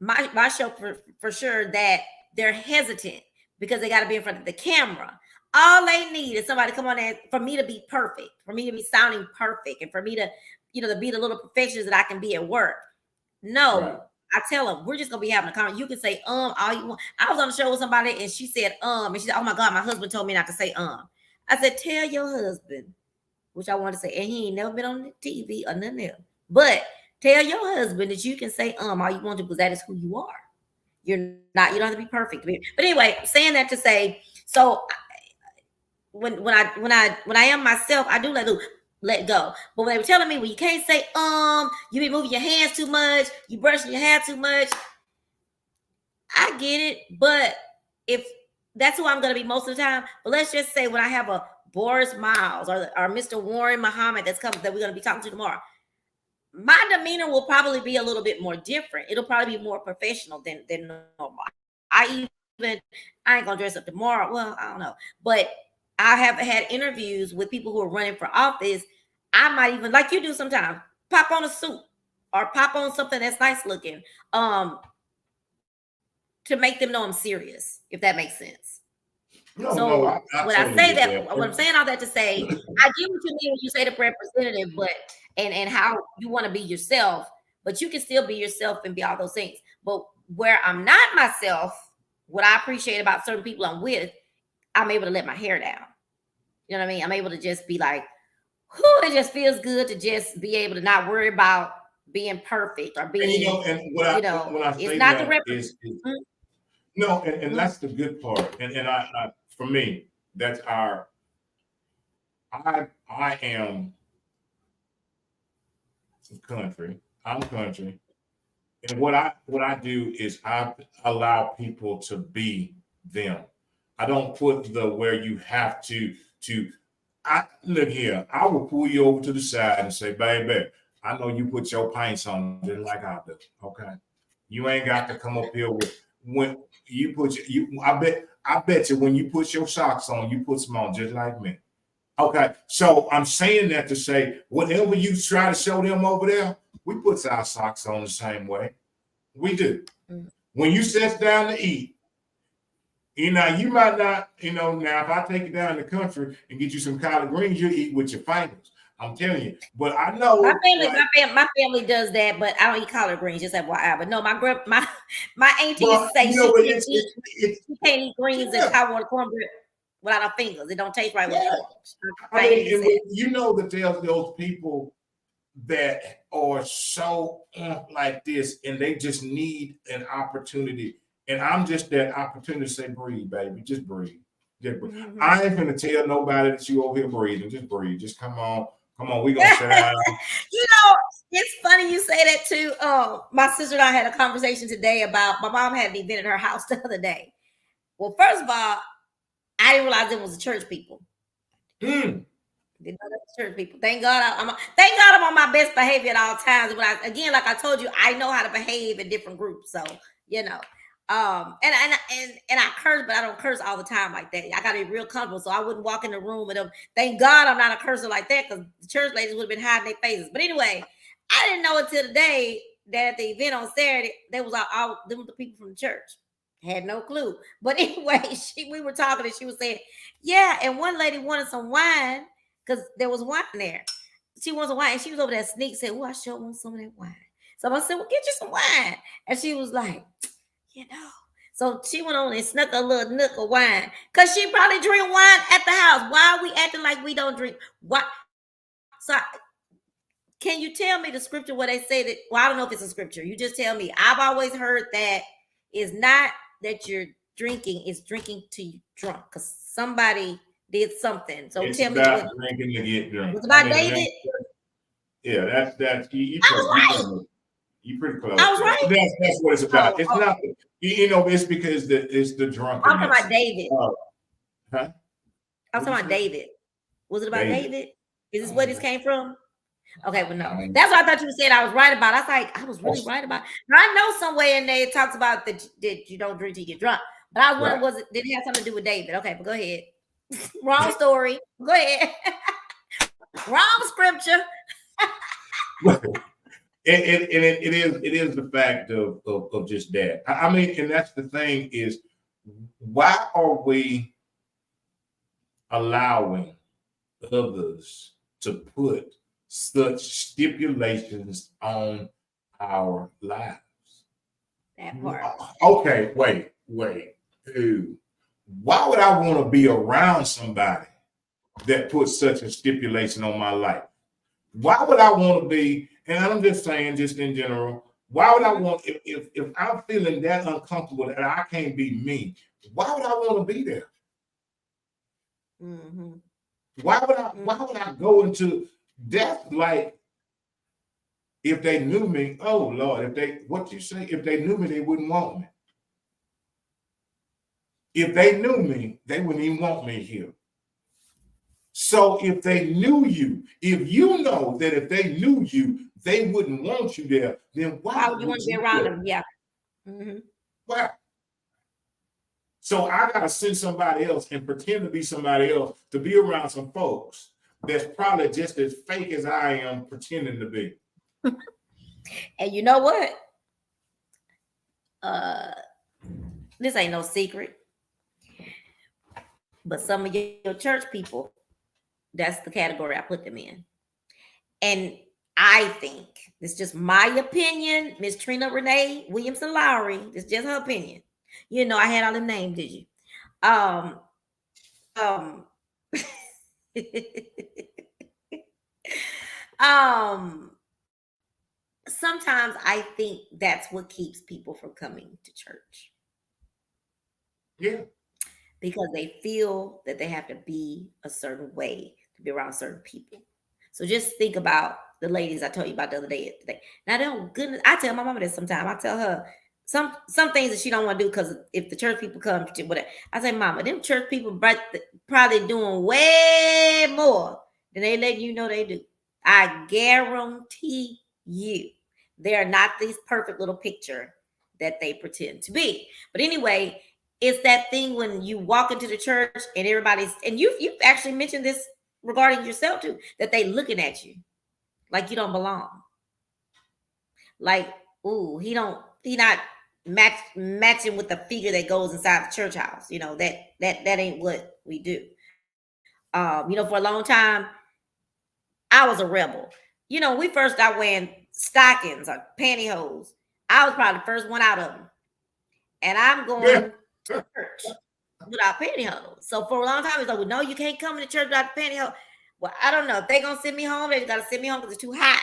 my show for sure, that they're hesitant because they got to be in front of the camera. All they need is somebody to come on there for me to be perfect, for me to be sounding perfect, and for me to, to be the little perfectionist that I can be at work. No, I tell them we're just gonna be having a conversation. You can say all you want. I was on the show with somebody and she said and she said, oh my God, my husband told me not to say I said, tell your husband, which I want to say, and he ain't never been on the TV or nothing else. But tell your husband that you can say all you want to, because that is who you are. You don't have to be perfect. But anyway, saying that to say, so when I am myself, I do let go. But when they were telling me, well, you can't say you be moving your hands too much, you brushing your hair too much, I get it. But if that's who I'm going to be most of the time, but let's just say when I have a Boris Miles or Mr. Warren Muhammad that we're going to be talking to tomorrow, my demeanor will probably be a little bit more different. It'll probably be more professional than normal. I ain't gonna dress up tomorrow. Well, I don't know, but I have had interviews with people who are running for office. I might even, like you do sometimes, pop on a suit or pop on something that's nice looking, to make them know I'm serious, if that makes sense. When I say that, when I'm saying all that to say, I get what you mean when you say the representative, but and how you want to be yourself, but you can still be yourself and be all those things. But where I'm not myself, what I appreciate about certain people I'm with, I'm able to let my hair down. You know what I mean? I'm able to just be like, whew, it just feels good to just be able to not worry about being perfect or And you being, know, and what I when I it's say not the that represent. is no, and Mhm. that's the good part. And I for me, that's our I am country. I'm country. And what I do is I allow people to be them. I don't put the where you have to I look here, I will pull you over to the side and say, baby, I know you put your pints on just like I do. Okay. You ain't got to come up here with when you put you I bet you when you put your socks on, you put some on just like me. Okay, so I'm saying that to say whatever you try to show them over there, we put our socks on the same way. We do. Mhm. When you sit down to eat, you might not, now if I take you down the country and get you some collard greens, you eat with your fingers. I'm telling you. But I My know, family, like, my family does that, but I don't eat collard greens. Just FYI. But no, my auntie used but to say but it's she can't eat greens and yeah, cornbread without her fingers. It don't taste right with yeah. fingers. I My auntie mean, used and to say when, you know that there's those people that are so like this and they just need an opportunity. And I'm just that opportunity to say, breathe, baby. Just breathe. Just breathe. that. I ain't gonna tell nobody that you over here breathing. Just breathe. Just come on. Come on. We're gonna sit down. You know, it's funny you say that too. My sister and I had a conversation today about my mom had an event at her house the other day. Well, first of all, I didn't realize it was the church people. Mm. Didn't know that was church people. Thank God I'm on my best behavior at all times. But again, like I told you, I know how to behave in different groups. So you know, and I curse, but I don't curse all the time like that. I got to be real comfortable, so I wouldn't walk in the room with them. Thank God I'm not a cursor like that because the church ladies would have been hiding their faces. But anyway, I didn't know until the day that at the event on Saturday, they was all them the people from the church. Had no clue. But anyway, we were talking and she was saying, yeah, and one lady wanted some wine because there was wine there. She wants some wine. And she was over there sneak said, oh, I sure want some of that wine. So I said, well, get you some wine. And she was like, you know. So she went on and snuck a little nook of wine. Because she probably drink wine at the house. Why are we acting like we don't drink? Why? So can you tell me the scripture where they say that? Well, I don't know if it's a scripture. You just tell me. I've always heard that it's not that you're drinking, it's drinking to you drunk. Because somebody did something. So It's tell me what about drinking to get drunk. was I about mean, David. yeah, that's I was right. you pretty close I was there. right. That's what it's Oh, about. It's oh, not it's because it's the I'm talking drunkenness. about David. Uh, huh? I'm What'd talking you about say? David. Was it about David. David? Is this I where don't this know. came from? Okay, well, I no. don't That's what I thought you said I was right about. I was like, I was really know. right about. Now, I know somewhere in there it talks about that you don't drink till you get drunk. But I was wondering, Right. did it have something to do with David? Okay, but go ahead. Wrong story. Go ahead. Wrong scripture. It is the fact of just that. I mean, and that's the thing is, why are we allowing others to put such stipulations on our lives? That part. Okay, wait. Ooh. Why would I want to be around somebody that puts such a stipulation on my life? Why would I want to be, and I'm just saying, just in general, why would I Mhm, want if I'm feeling that uncomfortable that I can't be me, why would I want to be there? mhm, Why would I go into death like if they knew me? Oh Lord, if they what you say, if they knew me, they wouldn't want me. If they knew me, they wouldn't even want me here. So if they knew you, if you know that if they knew you, they wouldn't want you there, then why why would you want would to be you around go? him? Yeah. Mhm. Why? So I gotta send somebody else and pretend to be somebody else to be around some folks that's probably just as fake as I am pretending to be. And you know what? Uh, this ain't no secret, but some of your church people, that's the category I put them in. And I think this is just my opinion. Miss Trina Renee Williamson Lowry. This is just her opinion. You know, I had all the names, did you? Um, um, um, sometimes I think that's what keeps people from coming to church. Yeah. Because they feel that they have to be a certain way to be around certain people. So just think about the ladies I told you about the other day. Now, don't goodness, I tell my mama this sometimes. I tell her some things that she don't want to do because if the church people come to whatever, I say, Mama, them church people probably doing way more than they let you know they do. I guarantee you, they are not this perfect little picture that they pretend to be. But anyway, it's that thing when you walk into the church and everybody's, and you've actually mentioned this regarding yourself too, that they looking at you like you don't belong. Like, ooh, he not matching with the figure that goes inside the church house. You know, that ain't what we do. You know, for a long time, I was a rebel. You know, we first got wearing stockings or pantyhose. I was probably the first one out of them. And I'm Yeah. going to church without pantyhose. So for a long time, it's like, well, no, you can't come to church without pantyhose. Well, I don't know. If they're gonna send me home, they gotta send me home because it's too hot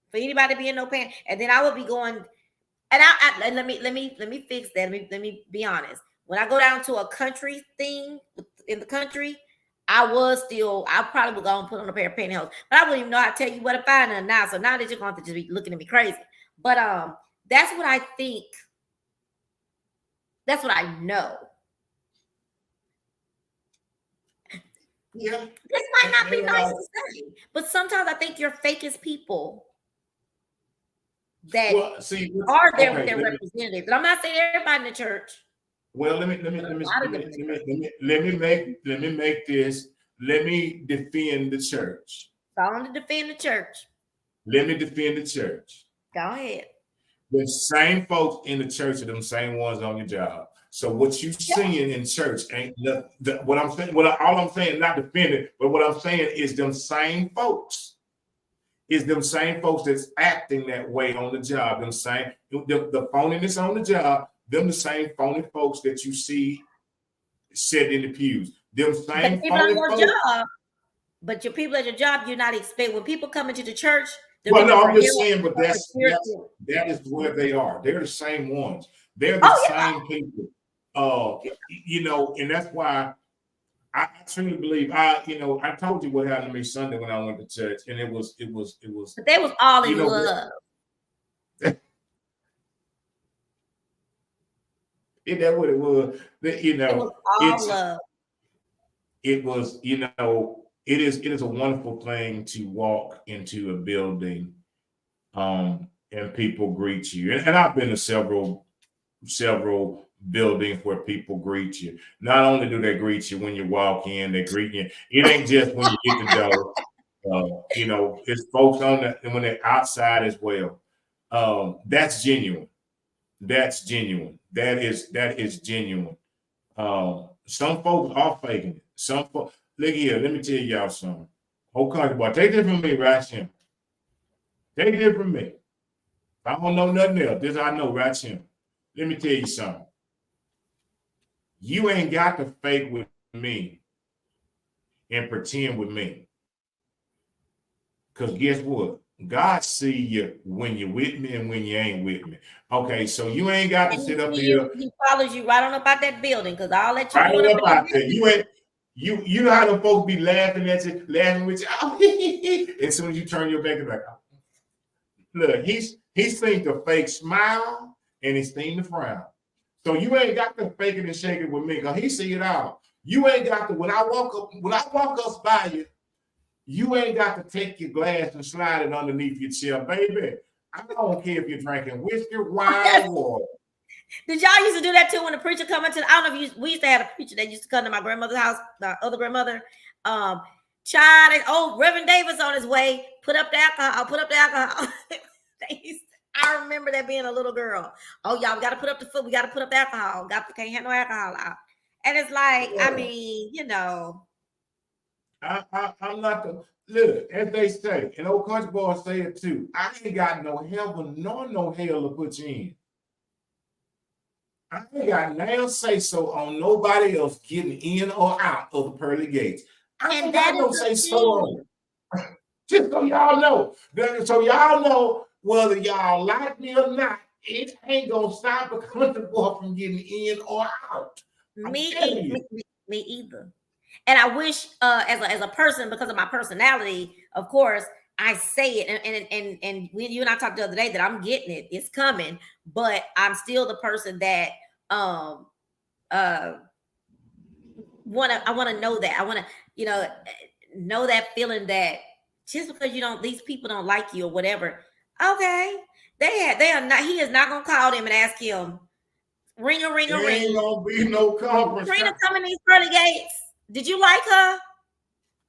for anybody to be in no pants. And then I would be going, and and let me fix that. Let me be honest. When I go down to a country thing in the country, I probably would go and put on a pair of pantyhose, but I wouldn't even know how to tell you what to find them now. So now that you're going to just be looking at me crazy, but that's what I think. That's what I know. Yeah. This might not be And, nice to say, but sometimes I think you're fakest people that well, see, are there with okay. their representatives. And I'm not saying everybody in the church, Well, but a lot of them in the church. let me make this. Let me defend the church. So I want to defend the church. Let me defend the church. Go ahead. The same folks in the church are them same ones on your job. So what you Yeah. seeing in church ain't what I'm saying. All I'm saying, not defending, but what I'm saying is them same folks. Is them same folks that's acting that way on the job. Them same the phoniness on the job. Them the same phony folks that you see sitting in the pews. Them But the same people on phony your folks. job, but your people at your job, you're not expect when people come into the church, they're Well, looking no, for I'm help, just saying, but for spiritual. that is where they are. They're the same ones. They're the Oh same people. You know, and that's why I truly believe I told you what happened to me Sunday when I went to church, and it was but they was all you in know love. isn't that what it was? It was all It's love. it was it is a wonderful thing to walk into a building and people greet you, and I've been to several buildings where people greet you. Not only do they greet you when you walk in, they greet you. It ain't just when you get the door. It's folks on when they're outside as well. That's genuine. That's genuine. That is genuine. Some folks are faking it. Some folks, look here. Let me tell y'all something. Oh, country boy, take this from me, right here. Take this from me. I don't know nothing else. This I know right here. Let me tell you something. You ain't got to fake with me and pretend with me. Because guess what? God see you when you're with me and when you ain't with me. Okay, so you ain't got to And sit up he see here you, he follows you right on up out that building because all that you right doing up up in that out there. building. You ain't you know how them folks be laughing at you, laughing with you. Oh, as soon as you turn your back, it's like, oh. Look, he's seen the fake smile and he's seen the frown. So you ain't got to fake it and shake it with me because he see it all. You ain't got to when I walk us by you, you ain't got to take your glass and slide it underneath your chair, baby. I don't care if you're drinking whiskey, wine, or water. Did y'all used to do that too when the preacher come into? I don't know if we used to have a preacher that used to come to my grandmother's house, the other grandmother. Child, Reverend Davis on his way. Put up the alcohol. Put up the alcohol. I remember that being a little girl. Oh, y'all, we got to put up the foot. We got to put up the alcohol. Can't have no alcohol out. And it's like, I Yeah. mean, I'm not the look, as they say, and old country boys say it too. I ain't got no heaven nor no hell to put you in. I ain't got now say so on nobody else getting in or out of the pearly gates. I And ain't that got is no the say so thing. on it. Just so y'all know. So y'all know whether y'all like me or not, it ain't gonna stop a country boy from getting in or out. I'm telling you. Me either. And I wish, as a person, because of my personality, of course, I say it. And when you and I talked the other day that I'm getting it, it's coming. But I'm still the person that um uh I want to know that. I want to, know that feeling that just because these people don't like you or whatever. Okay, they are not. He is not gonna call them and ask him, ring a ring a There ain't ring. gonna be no conference. Trina coming these pearly gates. Did you like her?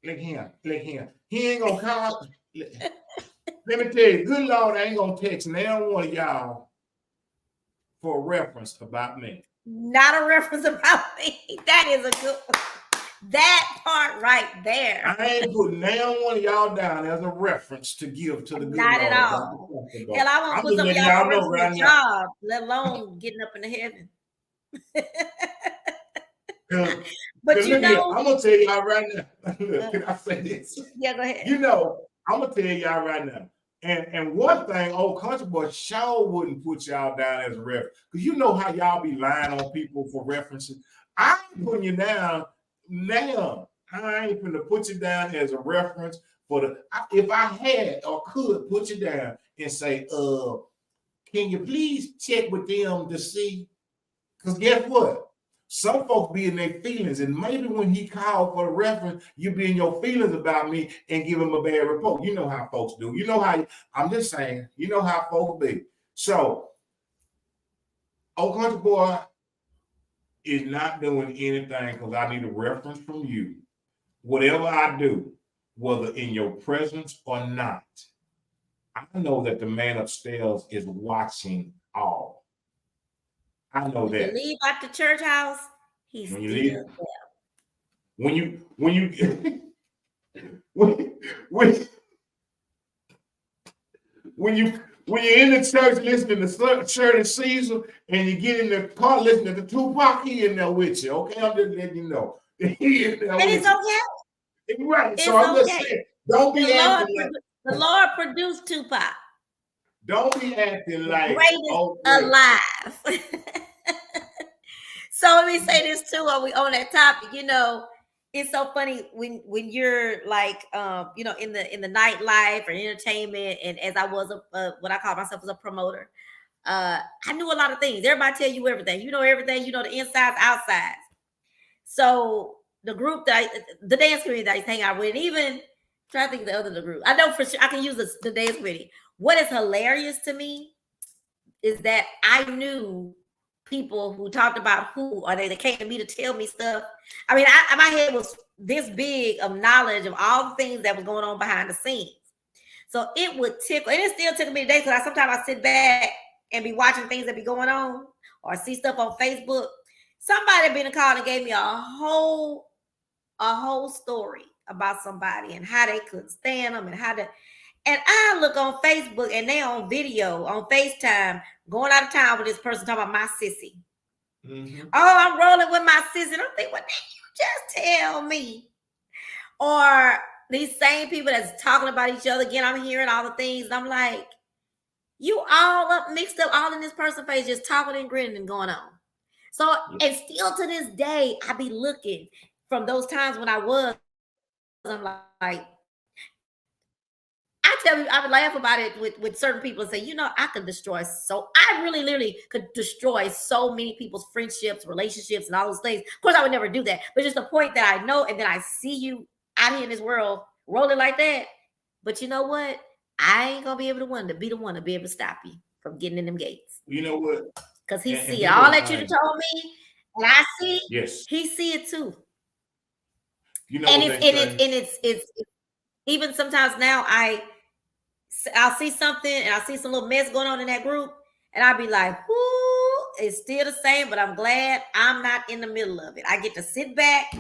Look here. He ain't gonna call. Let me tell you, good Lord, I ain't gonna text now one of y'all for a reference about me. Not a reference about me. That is a good one. That part right there. I ain't putting now one of y'all down as a reference to give to the good Not at Lord about all. the country boy. Hell, I won't I'm put just some of letting y'all y'all for know reference in right a now. job, let alone getting up into heaven. But Cause look here, I'm gonna tell y'all right now. Look, can I say this? Yeah, go ahead. I'm gonna tell y'all right now. And one thing, old country boy sure wouldn't put y'all down as a reference. Because you know how y'all be lying on people for references. I ain't putting you down now. I ain't gonna put you down as a reference for if I had or could put you down and say, can you please check with them to see? Because guess what? Some folks be in their feelings, and maybe when he called for the reference, you be in your feelings about me and give him a bad report. You know how folks do. You know how I'm just saying. You know how folks be. So, old country boy is not doing anything because I need a reference from you. Whatever I do, whether in your presence or not, I know that the man upstairs is watching all. I know When you that. leave out the church house, he's When you still leave, there. when you when, when when you're in the church listening to Shirley Caesar and you get in the car listening to Tupac, he in there with you. Okay, I'm just letting you know. He in there And with it's you. okay. Right. So It's I'm just okay. saying, don't The be Lord, acting like the Lord produced Tupac, don't be acting the like greatest okay. alive. So let me say this too while we on that topic. It's so funny when you're like in the nightlife or entertainment, and as I was what I call myself as a promoter, I knew a lot of things. Everybody tell you everything. You know everything. You know the insides, outsides. So the group the dance community that I used to hang out with, and even trying to think of the other group. I know for sure I can use the dance community. What is hilarious to me is that I knew people who talked about who or they came to me to tell me stuff. I mean, my head was this big of knowledge of all the things that was going on behind the scenes. So it would tickle, and it still tickle me today because sometimes I sit back and be watching things that be going on or see stuff on Facebook. Somebody been a call and gave me a whole story about somebody and how they couldn't stand them and how to. And I look on Facebook and they on video on FaceTime going out of town with this person talking about my sissy. Mm-hmm. Oh, I'm rolling with my sissy. And I'm thinking, what did you just tell me? Or these same people that's talking about each other again. I'm hearing all the things. And I'm like, you all up mixed up all in this person's face, just talking and grinning and going on. So, and still to this day, I be looking from those times when I'm like, I tell you, I would laugh about it with certain people and say, I could I really literally could destroy so many people's friendships, relationships, and all those things. Of course, I would never do that. But just the point that I know, and then I see you out here in this world rolling like that. But you know what? I ain't gonna be able to be the one to be able to stop you from getting in them gates. You know what? Because he see it. here's All the that you thing. told me, and I see, Yes. he see it too. You know And what it's they and say? it's even sometimes now I'll see something and I'll see some little mess going on in that group, and I'll be like, whoo, it's still the same, but I'm glad I'm not in the middle of it. I get to sit back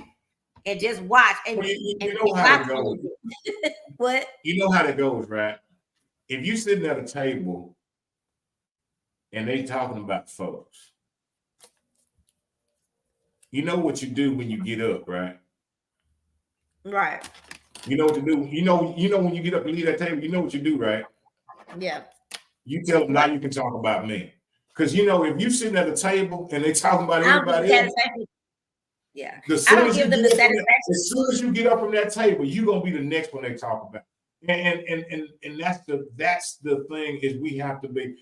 and just watch and, well, you and know how not it goes. what? You know how that goes, right? If you sitting at a table and they talking about folks, you know what you do when you get up, right? Right. You know what to do. You know when you get up and leave that table, you know what you do, right? Yeah. You tell them now you can talk about me. Because you know, if you sitting at a table and they talking about I don't give everybody else, satisfaction. Yeah. as I soon don't as you give them get the up from that, satisfaction. as soon as you get up from that table, you're gonna be the next one they talk about. And that's the thing is we have to be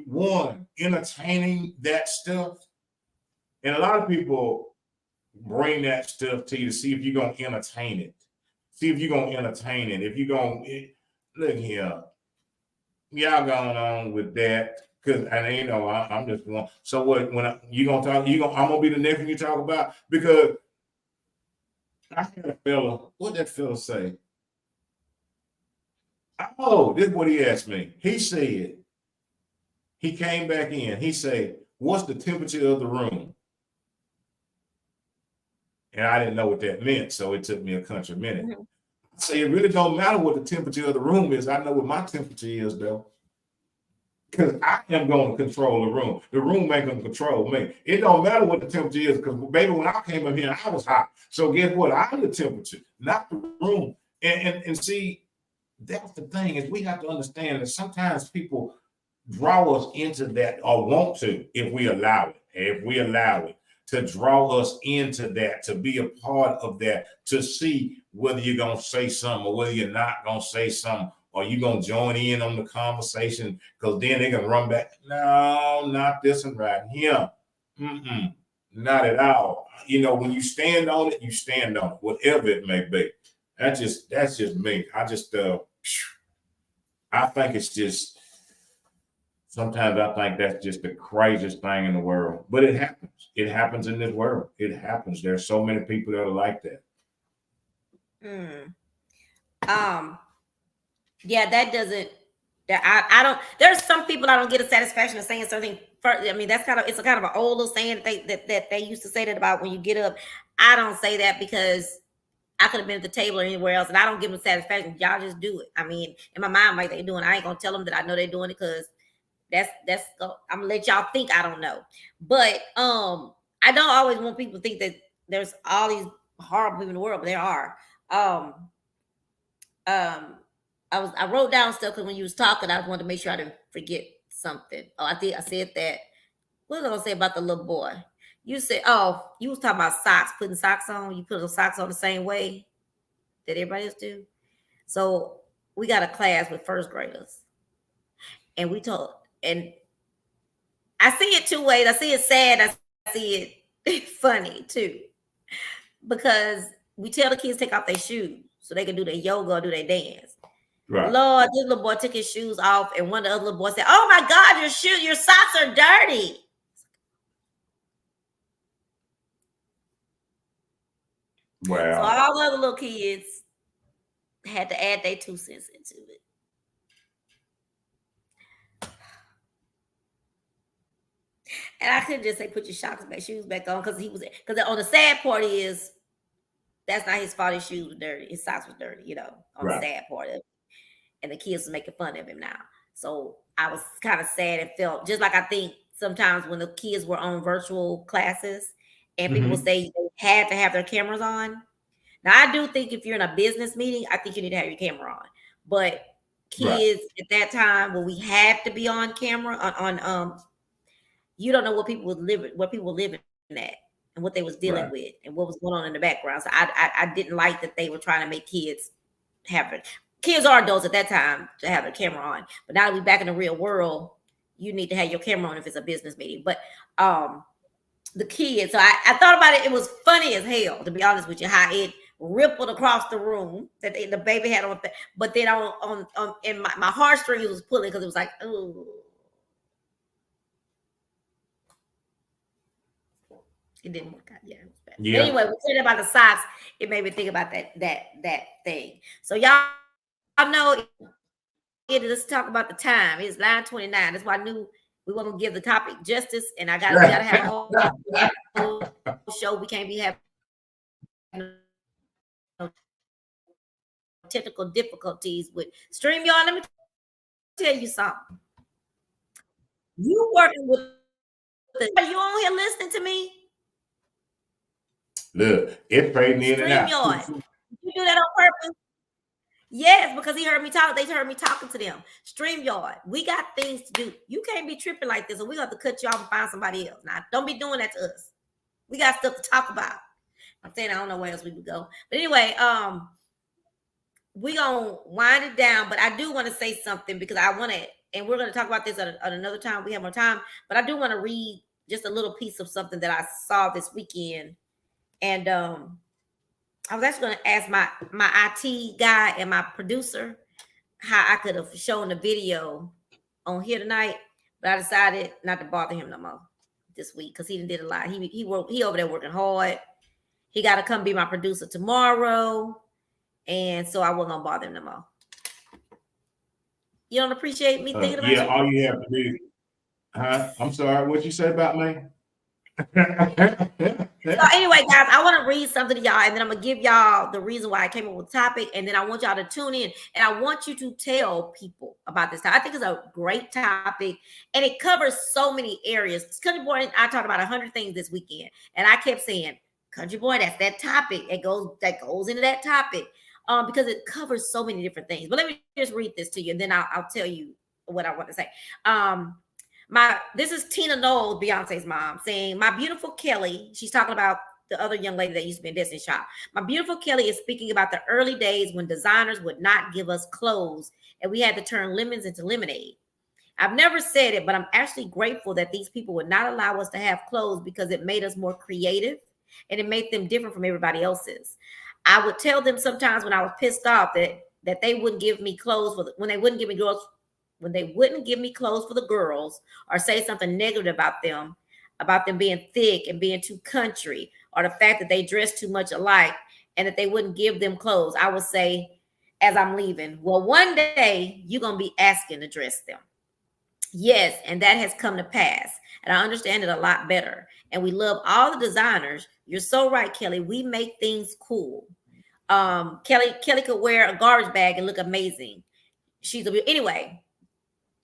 one entertaining that stuff. And a lot of people bring that stuff to you to see if you're gonna entertain it. See if you're gonna entertain it. If you're gonna look here, y'all going on with that. Cause and you know I'm just one. So what when you gonna talk, I'm gonna be the next one you talk about because I had a fella. What that fella say? Oh, this is what he asked me. He said he came back in. He said, "What's the temperature of the room?" And I didn't know what that meant, so it took me a country minute. Mhm. I say it really don't matter what the temperature of the room is. I know what my temperature is though. Because I am going to control the room. The room ain't going to control me. It don't matter what the temperature is, because baby, when I came up here, I was hot. So guess what? I'm the temperature, not the room. And see, that's the thing is we have to understand that sometimes people draw us into that or want to if we allow it. If we allow it to draw us into that, to be a part of that, to see whether you're going to say something or whether you're not going to say something or you're going to join in on the conversation because then they're going to run back. No, not this one right here. Mm-mm, not at all. You know, when you stand on it, you stand on it, whatever it may be. That's just me. I think it's just sometimes I think that's just the craziest thing in the world. But it happens. It happens in this world. It happens. There's so many people that are like that. Mm. Yeah, that doesn't. I don't. There's some people I don't get a satisfaction of saying something. I mean, that's it's a kind of an old little saying that they used to say that about when you get up. I don't say that because I could have been at the table or anywhere else, and I don't give them satisfaction. Y'all just do it. I mean, in my mind, like they doing, I ain't gonna tell them that I know they're doing it because that's. I'm gonna let y'all think I don't know. But I don't always want people to think that there's all these horrible people in the world, but there are. Um, I wrote down stuff because when you was talking, I wanted to make sure I didn't forget something. Oh, I think I said that. What was I gonna say about the little boy? You said, oh, you was talking about socks, putting socks on. You put those socks on the same way that everybody else do. So we got a class with first graders, and we told, and I see it two ways. I see it sad. I see it funny too, because we tell the kids to take off their shoes so they can do their yoga or do their dance. Right. Lord, this little boy took his shoes off, and one of the other little boys said, "Oh my God, your socks are dirty." Wow. So all the other little kids had to add their 2 cents into it. And I couldn't just say, "Put your shoes back on," because on the sad part is that's not his fault. His shoes were dirty. His socks were dirty. On the sad part of it. And the kids was making fun of him now. So I was kind of sad and felt just like I think sometimes when the kids were on virtual classes and people say they had to have their cameras on. Now I do think if you're in a business meeting, I think you need to have your camera on. But kids at that time when we had to be on camera on you don't know what people were living at and what they was dealing with and what was going on in the background. So I didn't like that they were trying to make kids have it. Kids are adults at that time to have a camera on, but now that we're back in the real world, you need to have your camera on if it's a business meeting. But the kids, so I thought about it. It was funny as hell, to be honest with you, how it rippled across the room that the baby had on, but then on in my heartstrings was pulling because it was like, oh, it didn't work out. Yeah, it was bad. Yeah. But anyway, we said about the socks. It made me think about that thing. So y'all know. Let's talk about the time. It's 9:29. That's why I knew we were gonna give the topic justice, and we gotta have a whole show. We can't be having technical difficulties with StreamYard. Let me tell you something. You working with the are you on here listening to me? Look, it's fading in and out. StreamYard. Did you do that on purpose? Yes, because he heard me talk. They heard me talking to them. StreamYard. We got things to do. You can't be tripping like this, or we got to cut you off and find somebody else. Now, don't be doing that to us. We got stuff to talk about. I'm saying I don't know where else we would go. But anyway, we gonna wind it down. But I do want to say something because I want to, and we're gonna talk about this at another time. We have more time, but I do want to read just a little piece of something that I saw this weekend. And I was actually going to ask my IT guy and my producer how I could have shown the video on here tonight, but I decided not to bother him no more this week because he did a lot. He over there working hard. He got to come be my producer tomorrow, and so I wasn't gonna bother him no more. You don't appreciate me thinking about you? Yeah, all you have to do. I'm sorry. What you say about me? So anyway, guys, I want to read something to y'all, and then I'm gonna give y'all the reason why I came up with the topic, and then I want y'all to tune in, and I want you to tell people about this topic. I think it's a great topic, and it covers so many areas. Country Boy and I talked about 100 things this weekend, and I kept saying, "Country Boy, that's that topic. It goes into that topic, because it covers so many different things." But let me just read this to you, and then I'll tell you what I want to say. This is Tina Knowles, Beyonce's mom, saying, "My beautiful Kelly," she's talking about the other young lady that used to be in Destiny Shop. "My beautiful Kelly is speaking about the early days when designers would not give us clothes and we had to turn lemons into lemonade. I've never said it, but I'm actually grateful that these people would not allow us to have clothes because it made us more creative and it made them different from everybody else's. I would tell them sometimes when I was pissed off that they wouldn't give me clothes when they wouldn't give me clothes for the girls or say something negative about them being thick and being too country or the fact that they dress too much alike and that they wouldn't give them clothes, I would say as I'm leaving, well, one day you're going to be asking to dress them. Yes, and that has come to pass. And I understand it a lot better. And we love all the designers. You're so right, Kelly. We make things cool. Kelly could wear a garbage bag and look amazing. Anyway,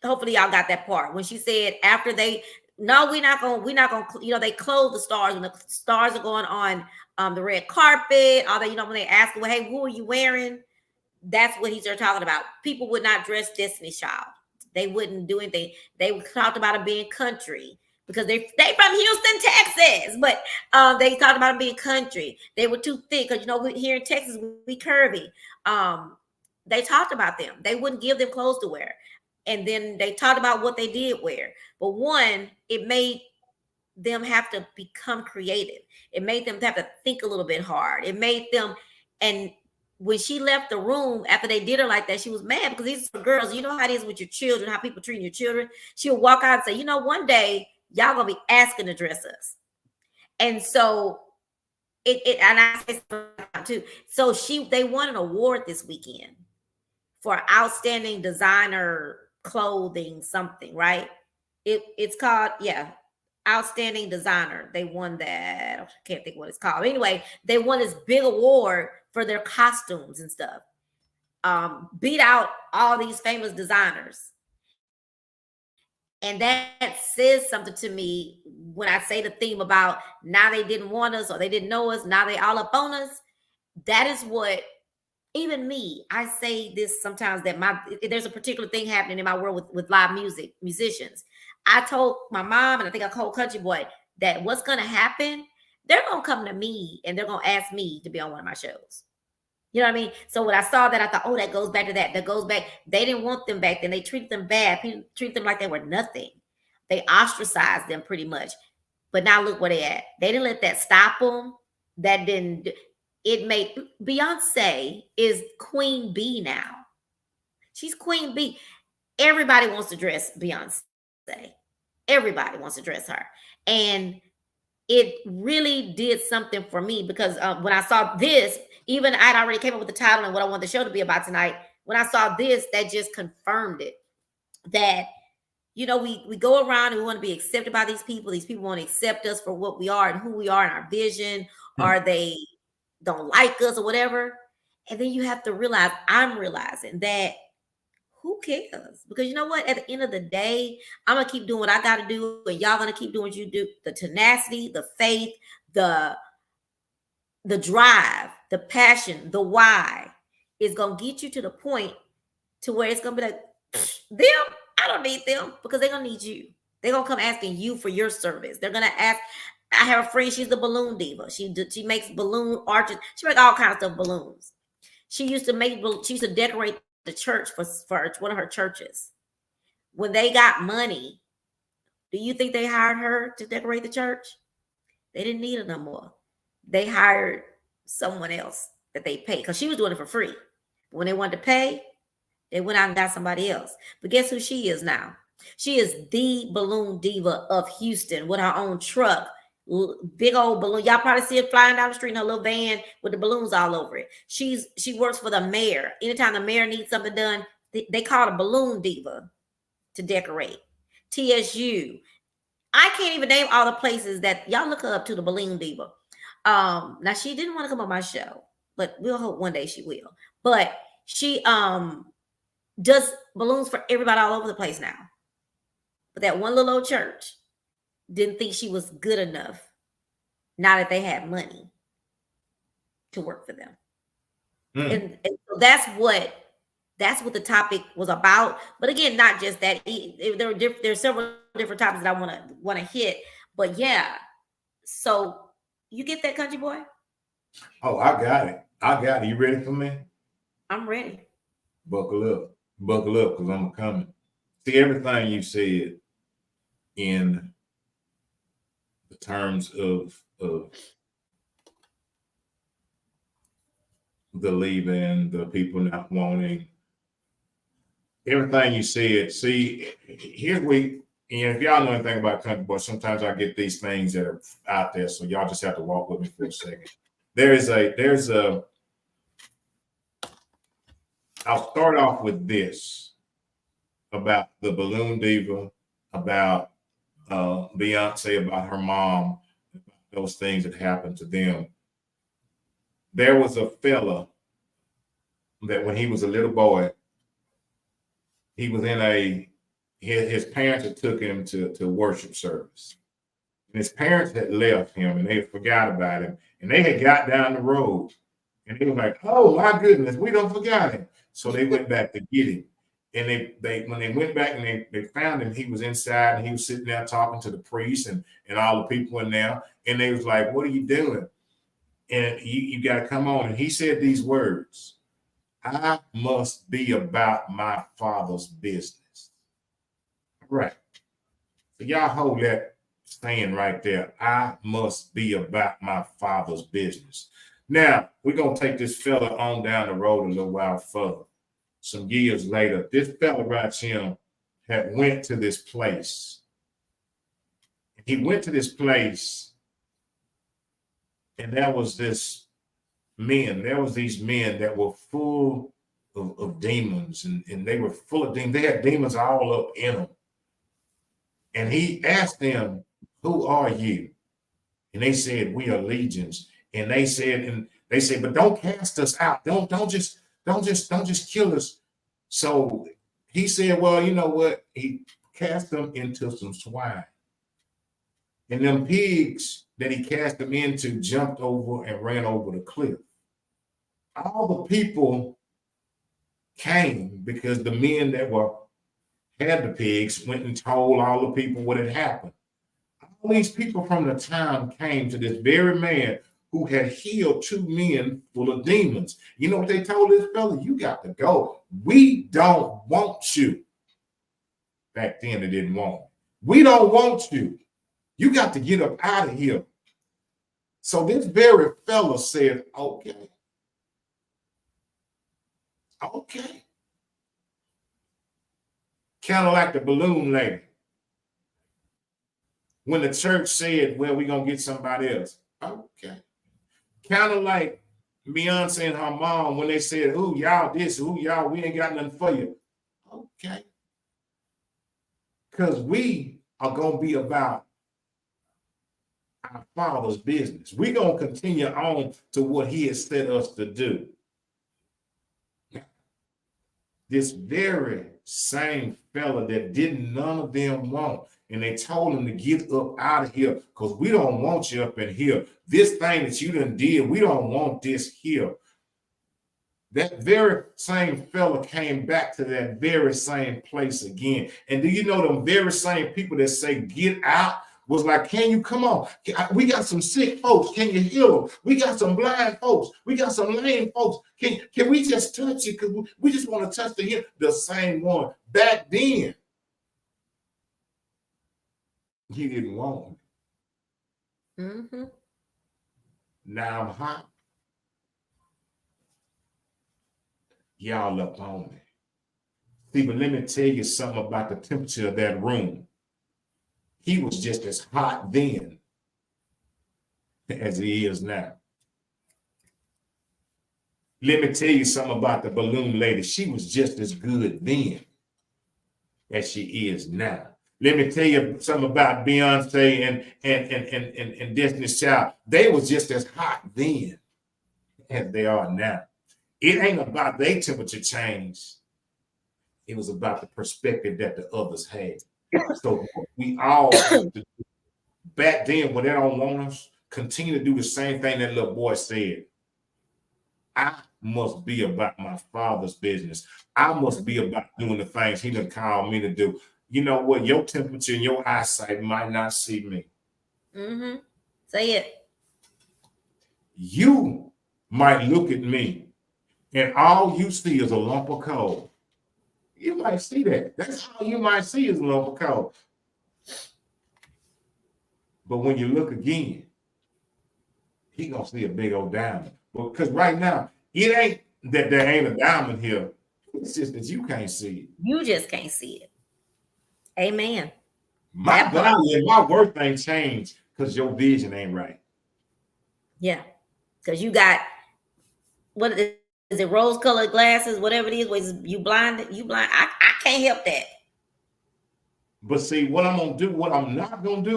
hopefully y'all got that part when she said after we're not gonna they clothe the stars and the stars are going on the red carpet, all that, when they ask, well, hey, who are you wearing? That's what he's talking about. People would not dress Destiny Child. They wouldn't do anything. They talked about it being country because they from Houston, Texas, but they talked about it being country. They were too thick because here in Texas we curvy. They talked about them. They wouldn't give them clothes to wear. And then they talked about what they did wear. But one, it made them have to become creative. It made them have to think a little bit hard. It made them, and when she left the room after they did her like that, she was mad because these are girls. You know how it is with your children, how people treat your children. She'll walk out and say, one day y'all gonna be asking to dress us. And so and I say too. So they won an award this weekend for outstanding designer clothing something, right? It's called, outstanding designer. They won that. I can't think what it's called. Anyway, they won this big award for their costumes and stuff. Beat out all these famous designers. And that says something to me when I say the theme about now they didn't want us or they didn't know us, now they all up on us. That is what, even me, I say this sometimes that there's a particular thing happening in my world with live musicians. I told my mom, and I think I told Country Boy, that what's going to happen, they're going to come to me and they're going to ask me to be on one of my shows. You know what I mean? So when I saw that, I thought, oh, that goes back to that. That goes back. They didn't want them back then. They treated them bad. People treat them like they were nothing. They ostracized them pretty much. But now look where they at. They didn't let that stop them. That didn't. It made Beyonce is Queen Bee now. She's Queen Bee. Everybody wants to dress Beyonce. Everybody wants to dress her. And it really did something for me because when I saw this, even I'd already came up with the title and what I wanted the show to be about tonight. When I saw this, that just confirmed it. That, we go around and we want to be accepted by these people. These people want to accept us for what we are and who we are and our vision. Are they don't like us or whatever. And then you have to realize, I'm realizing that who cares? Because you know what? At the end of the day, I'm gonna keep doing what I gotta do, and y'all gonna keep doing what you do. The tenacity, the faith, the drive, the passion, the why is gonna get you to the point to where it's gonna be like, them, I don't need them, because they're gonna need you. They're gonna come asking you for your service. They're gonna ask. I have a friend, she's the balloon diva. She makes balloon arches, she makes all kinds of stuff, balloons. She used to decorate the church for one of her churches. When they got money, do you think they hired her to decorate the church? They didn't need her no more. They hired someone else that they paid, because she was doing it for free. When they wanted to pay, they went out and got somebody else. But guess who she is now? She is the balloon diva of Houston with her own truck, big old balloon. Y'all probably see it flying down the street in her little van with the balloons all over it. She works for the mayor. Anytime the mayor needs something done, they call a balloon diva to decorate. TSU. I can't even name all the places that y'all look her up to, the balloon diva. Now she didn't want to come on my show, but we'll hope one day she will. But she does balloons for everybody all over the place now. But that one little old church didn't think she was good enough now that they had money to work for them. And so that's what the topic was about. But again, not just that. There's several different topics that I want to hit. But yeah, so you get that, country boy? Oh, I got it. You ready for me? I'm ready. Buckle up, because I'm coming. See, everything you said in the terms of the leaving, the people not wanting, everything you said. See, here if y'all know anything about country boy, sometimes I get these things that are out there, so y'all just have to walk with me for a second. I'll start off with this about the balloon diva, about Beyonce, about her mom, those things that happened to them. There was a fella that when he was a little boy, he was in his parents had took him to worship service. And his parents had left him and they forgot about him. And they had got down the road and they were like, oh my goodness, we don't forgot him. So they went back to get him. And they when they went back and they found him, he was inside and he was sitting there talking to the priest and all the people in there. And they was like, what are you doing? And you got to come on. And he said these words, I must be about my father's business. Right. So y'all hold that saying right there. I must be about my father's business. Now, we're going to take this fella on down the road a little while further. Some years later, this fella right here had went to this place. He went to this place and there was these men that were full of demons and they were full of demons. They had demons all up in them. And he asked them, who are you? And they said, we are legions. And they said, but don't cast us out. Don't just kill us. So he said, well, you know what? He cast them into some swine. And them pigs that he cast them into jumped over and ran over the cliff. All the people came because the men that had the pigs went and told all the people what had happened. All these people from the town came to this very man who had healed two men full of demons. You know what they told this fella? You got to go. We don't want you. Back then they didn't want him. We don't want you. You got to get up out of here. So this very fella said, okay. Okay. Kind of like the balloon lady. When the church said, well, we're going to get somebody else. Okay. Kind of like Beyonce and her mom when they said, who y'all this, who y'all, we ain't got nothing for you. Okay. Because we are going to be about our Father's business. We're going to continue on to what he has set us to do. This very same fella that didn't none of them want, and they told him to get up out of here because we don't want you up in here. This thing that you done did, we don't want this here. That very same fella came back to that very same place again. And do you know them very same people that say get out was like, can you come on? We got some sick folks. Can you heal them? We got some blind folks. We got some lame folks. Can we just touch it? Because we just want to touch the heel. The same one. Back then, he didn't want me. Mm-hmm. Now I'm hot. Y'all up on me. See, but let me tell you something about the temperature of that room. He was just as hot then as he is now. Let me tell you something about the balloon lady. She was just as good then as she is now. Let me tell you something about Beyonce and Destiny's Child. They was just as hot then as they are now. It ain't about their temperature change. It was about the perspective that the others had. So we all have to, back then when they don't want us, continue to do the same thing that little boy said. I must be about my Father's business. I must be about doing the things he done called me to do. You know what? Your temperature and your eyesight might not see me. Mm-hmm. Say it. You might look at me and all you see is a lump of coal. You might see that. That's all you might see is a lump of coal. But when you look again, he gonna see a big old diamond. Because right now, it ain't that there ain't a diamond here. It's just that you can't see it. You just can't see it. Amen. My value and my worth ain't changed because your vision ain't right. Yeah. Because you got, what is it, rose-colored glasses, whatever it is, where you blind. I can't help that. But see, what I'm going to do, what I'm not going to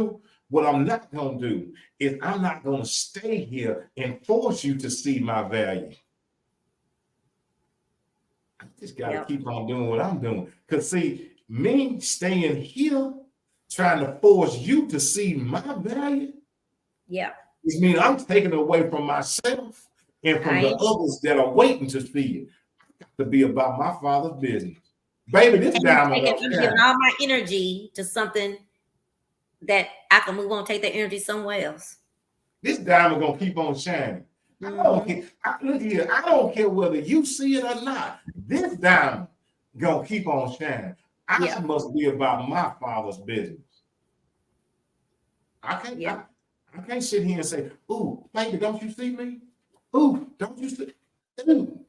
do is I'm not going to stay here and force you to see my value. I just got to keep on doing what I'm doing. Because see, me staying here, trying to force you to see my value, it means I'm taking away from myself and from the others that are waiting to see it. I got to be about my Father's business. Baby, this diamond. I'm giving all my energy to something that I can move on, take that energy somewhere else. This diamond gonna keep on shining. I don't care. Look here, I don't care whether you see it or not. This diamond gonna keep on shining. I must be about my Father's business. I can't sit here and say, "Ooh, baby, don't you see me? Ooh, don't you see?" Ooh,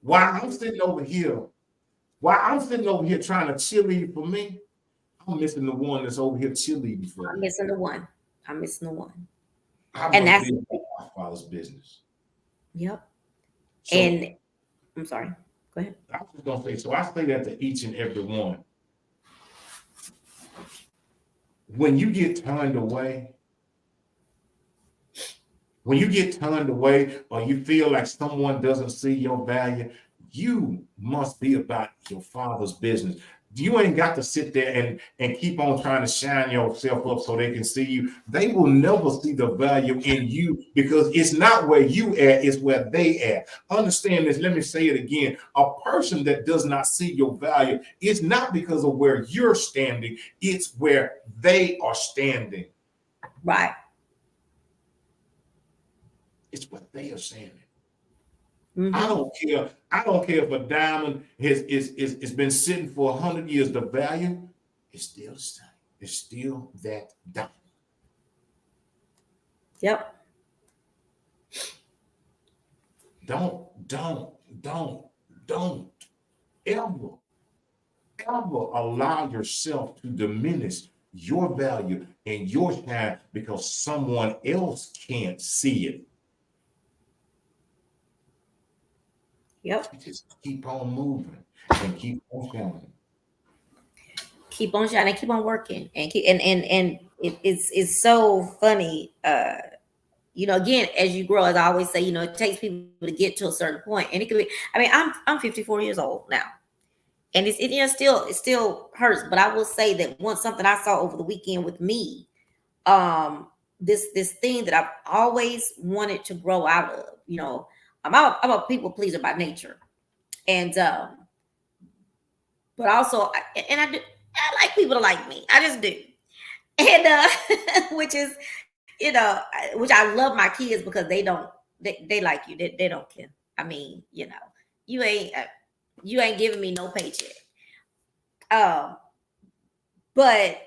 While I'm sitting over here trying to cheerlead for me, I'm missing the one that's over here cheerleading for me. I'm missing the one. And that's my Father's business. Yep. So, and I'm sorry. Go ahead. I was just gonna say, so I say that to each and every one. When you get turned away, or you feel like someone doesn't see your value, you must be about your Father's business. You ain't got to sit there and keep on trying to shine yourself up so they can see you. They will never see the value in you because it's not where you at, it's where they at. Understand this. Let me say it again. A person that does not see your value is not because of where you're standing, it's where they are standing. Right. It's what they are standing. Mm-hmm. I don't care if a diamond has been sitting for 100 years. The value is still the same. It's still that diamond. Yep. Don't ever allow yourself to diminish your value and your shine because someone else can't see it. Yep. Just keep on moving and keep on going. keep on shining, keep on working, and keep and it's so funny. Again, as you grow, as I always say, it takes people to get to a certain point, and it could be. I mean, I'm 54 years old now, and it still hurts. But I will say that once something I saw over the weekend with me, this thing that I've always wanted to grow out of. I'm a people pleaser by nature, and but also, I like people to like me. I just do, and which is which I love my kids because they like you. They don't care. I mean, you ain't giving me no paycheck. Um, but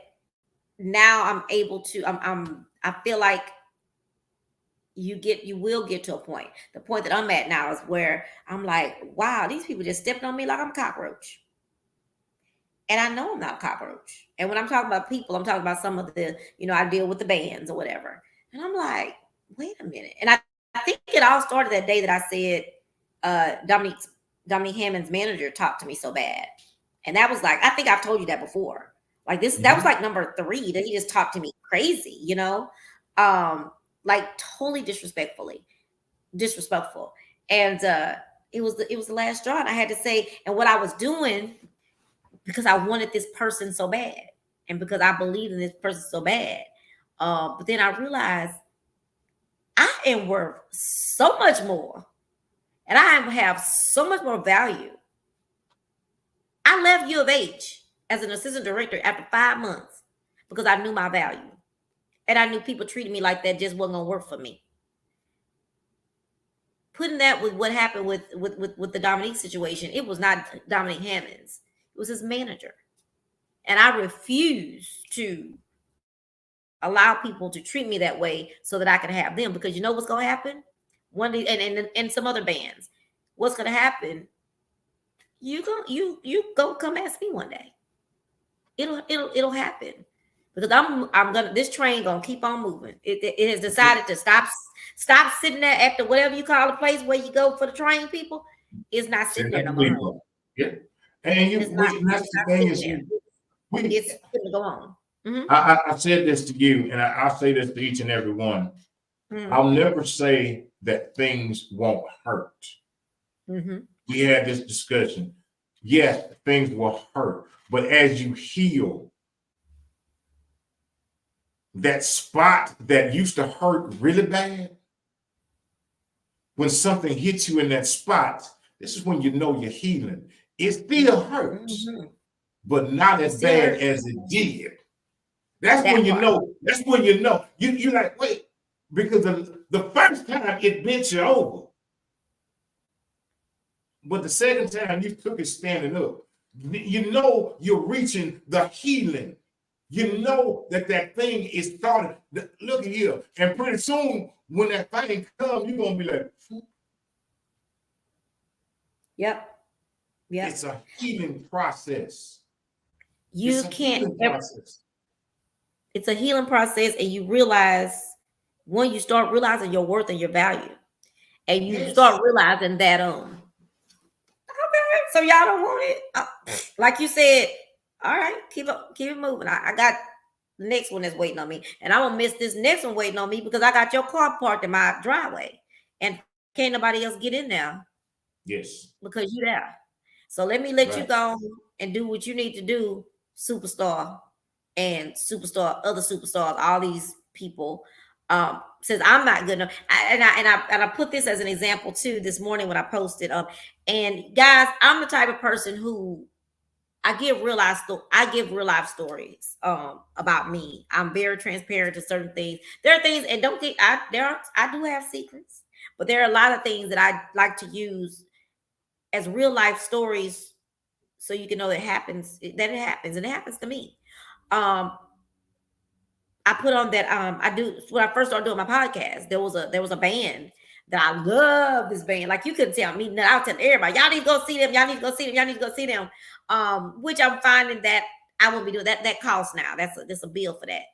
now I'm able to. I feel like you will get to a point. The point that I'm at now is where I'm like, wow, these people just stepping on me like I'm a cockroach. And I know I'm not a cockroach. And when I'm talking about people, I'm talking about some of the, I deal with the bands or whatever. And I'm like, wait a minute. And I think it all started that day that I said Dominique Hammond's manager talked to me so bad. And that was like, I think I've told you that before. Like that was like number 3 that he just talked to me crazy, like totally disrespectful. And it was the last straw. And I had to say, and what I was doing, because I wanted this person so bad, and because I believed in this person so bad. But then I realized I am worth so much more, and I have so much more value. I left U of H as an assistant director after 5 months because I knew my value, and I knew people treating me like that just wasn't gonna work for me. Putting that with what happened with the Dominique situation, it was not Dominique Hammond's; it was his manager. And I refuse to allow people to treat me that way so that I can have them. Because you know what's going to happen? One day, and some other bands, what's going to happen? You go come ask me one day. It'll happen because I'm gonna this train gonna keep on moving. It has decided to stop sitting there at the whatever you call the place where you go for the train. People, it's not sitting there no more. Yeah, and that's the thing is it's going to go on. Mm-hmm. I said this to you, and I'll say this to each and every one. Mm-hmm. I'll never say that things won't hurt. Mm-hmm. We had this discussion. Yes, things will hurt, but as you heal, that spot that used to hurt really bad, when something hits you in that spot, this is when you know you're healing. It still hurts, but not as bad as it did. That's when you know. That's when you know. You're like, wait, because the first time it bent you over, but the second time you took it standing up. You know you're reaching the healing. You know that thing is starting. Look at here, and pretty soon when that thing comes, you're gonna be like, yep. It's a healing process. You can't. It's a healing process, and you realize when you start realizing your worth and your value, and you start realizing that okay, so y'all don't want it, like you said. All right, keep it moving. I got the next one that's waiting on me, and I'm gonna miss this next one waiting on me because I got your car parked in my driveway, and can't nobody else get in there. Yes, because you there. So let me let you go and do what you need to do, superstar and other superstars, all these people. Says I'm not good enough, and I put this as an example too this morning when I posted up. And guys, I'm the type of person who I give real life stories about me. I'm very transparent to certain things. There are things, and I do have secrets, but there are a lot of things that I like to use as real life stories, so you can know it happens, and it happens to me. I put on that I do when I first started doing my podcast. There was a band that I love. This band, like you couldn't tell me. I'll tell everybody, y'all need to go see them. Y'all need to go see them. Y'all need to go see them. Which I'm finding that I won't be doing that. That costs now. That's a bill for that.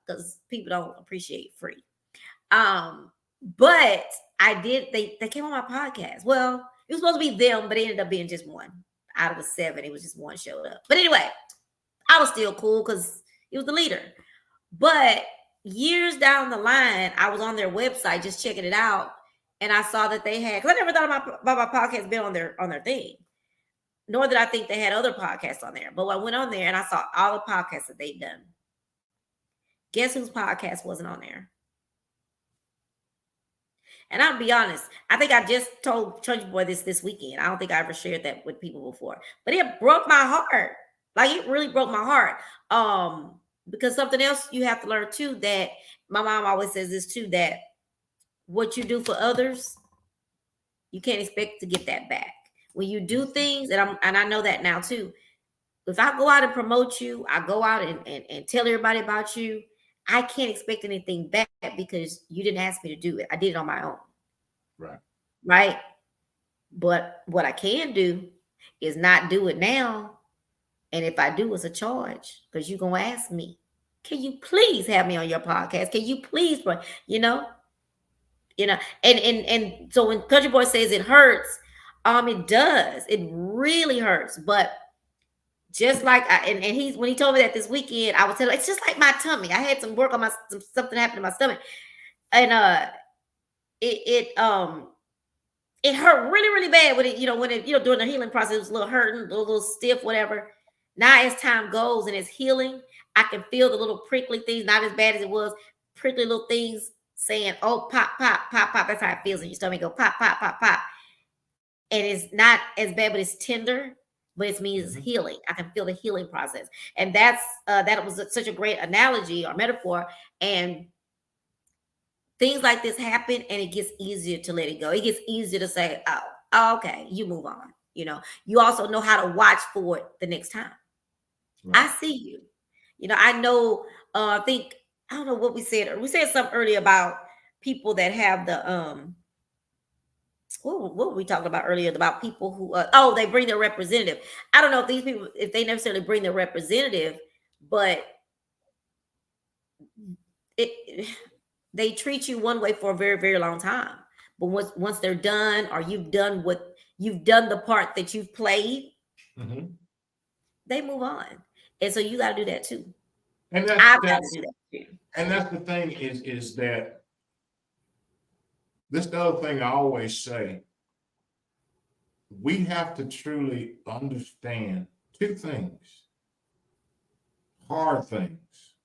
Because people don't appreciate free. But I did. They came on my podcast. Well, it was supposed to be them, but it ended up being just one out of the 7. It was just one showed up. But anyway, I was still cool because he was the leader. But years down the line, I was on their website just checking it out, and I saw that they had, because I never thought about my podcast being on their thing, nor did I think they had other podcasts on there. But I went on there and I saw all the podcasts that they've done. Guess whose podcast wasn't on there? And I'll be honest, I think I just told Chunky Boy this weekend. I don't think I ever shared that with people before, but it broke my heart. Like, it really broke my heart. Because something else you have to learn too, that my mom always says this too, that what you do for others, you can't expect to get that back. When you do things, and I know that now too. If I go out and promote you, I go out and tell everybody about you, I can't expect anything back because you didn't ask me to do it. I did it on my own. Right. Right. But what I can do is not do it now. And if I do, it's a charge, because you're going to ask me, can you please have me on your podcast? Can you please, and so when Country Boy says it hurts, it does. It really hurts. But just like when he told me that this weekend, I was telling him, it's just like my tummy. I had some work on something happened in my stomach, and it hurt really, really bad when it during the healing process, it was a little hurting, a little stiff, whatever. Now as time goes and it's healing, I can feel the little prickly things, not as bad as it was, prickly little things saying, oh, pop, pop, pop, pop. That's how it feels in your stomach. Go pop, pop, pop, pop. And it's not as bad, but it's tender. But it means it's healing. I can feel the healing process. And that was such a great analogy or metaphor. And things like this happen, and it gets easier to let it go. It gets easier to say, oh, okay, you move on. You also know how to watch for it the next time. Right. I see you. I know, I don't know what we said. We said something earlier about people that have the, what were we talking about earlier about people who they bring their representative. I don't know if these people, if they necessarily bring their representative, but they treat you one way for a very, very long time. But once they're done, or you've done the part that you've played, they move on. And so you got to do that too. And I've got to do that too. And that's the thing is that this is the other thing I always say. We have to truly understand two things, hard things.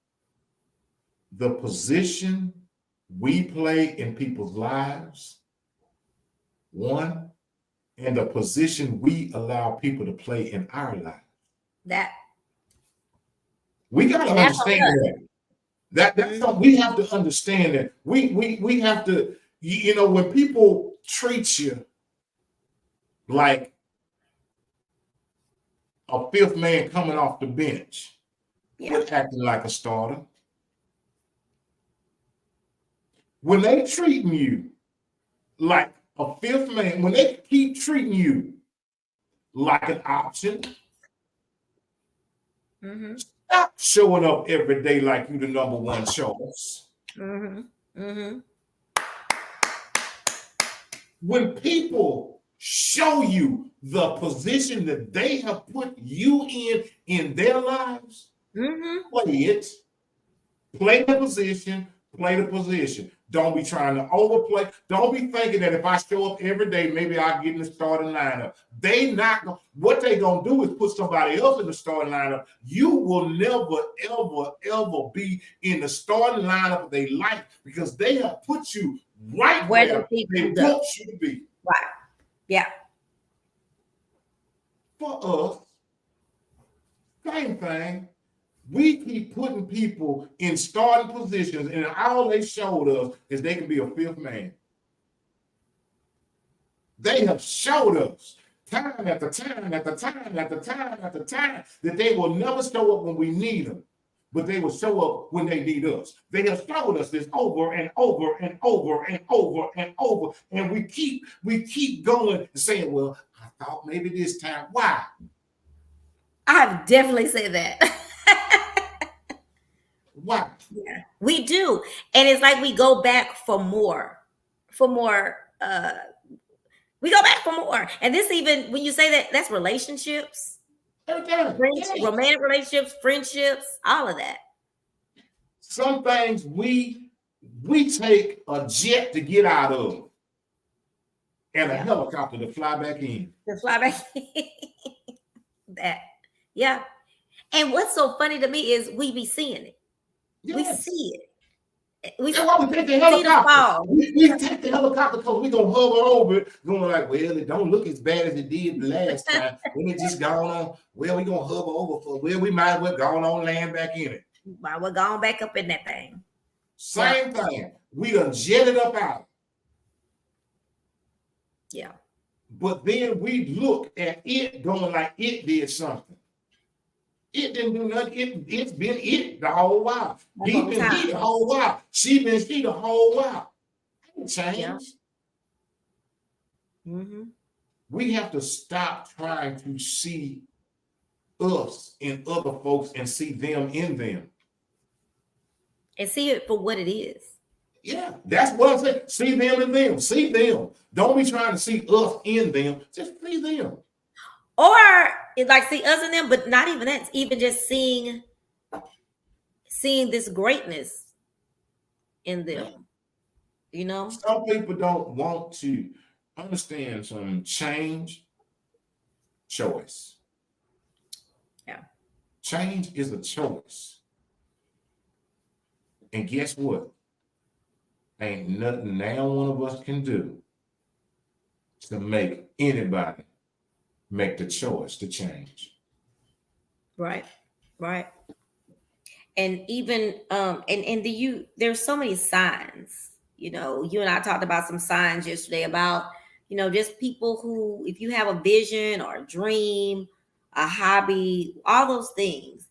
The position we play in people's lives, one, and the position we allow people to play in our lives. That we got to understand that. That's something we have to understand, that we have to, when people treat you like a fifth man coming off the bench, you're acting like a starter. When they treating you like a fifth man, when they keep treating you like an option, stop showing up every day like you the number one choice. When people show you the position that they have put you in their lives, play it. Play the position. Play the position. Don't be trying to overplay. Don't be thinking that if I show up every day, maybe I'll get in the starting lineup. What they gonna do is put somebody else in the starting lineup. You will never, ever, ever be in the starting lineup of their life, because they have put you right where they want you to be. Right. Yeah. For us, same thing. We keep putting people in starting positions, and all they showed us is they can be a fifth man. They have showed us time after time after time after time after time that they will never show up when we need them, but they will show up when they need us. They have showed us this over and over and over and over and over, and we keep going and saying, well, I thought maybe this time. Why? I've definitely said that. Why? Yeah, we do. And it's like we go back for more. We go back for more. And this, even when you say that, that's relationships. Everything. Romantic relationships, friendships, all of that. Some things we take a jet to get out of and a helicopter to fly back in. To fly back that. Yeah. And what's so funny to me is we be seeing it. Yes. We see it. We take the helicopter. We take the helicopter because we're gonna hover over it, going like, well, it don't look as bad as it did the last time. When it just gone on, well, we gonna hover over for we might as well go on land back in it. Might as well go back up in that thing. Same thing. We done jetted up out. Yeah. But then we look at it going like it did something. It didn't do nothing. It's been it the whole while. He been he the whole while. She been she the whole while. Change. Yeah. Mm-hmm. We have to stop trying to see us in other folks and see them in them. And see it for what it is. Yeah, that's what I'm saying. See them in them. See them. Don't be trying to see us in them. Just see them. Or it's like see us in them, but not even that. It's even just seeing this greatness in them. You know? Some people don't want to understand some change, choice. Yeah. Change is a choice. And guess what? Ain't nothing now one of us can do to make anybody make the choice to change. Right. And even there's so many signs. You know, you and I talked about some signs yesterday about, you know, just people who, if you have a vision or a dream, a hobby, all those things,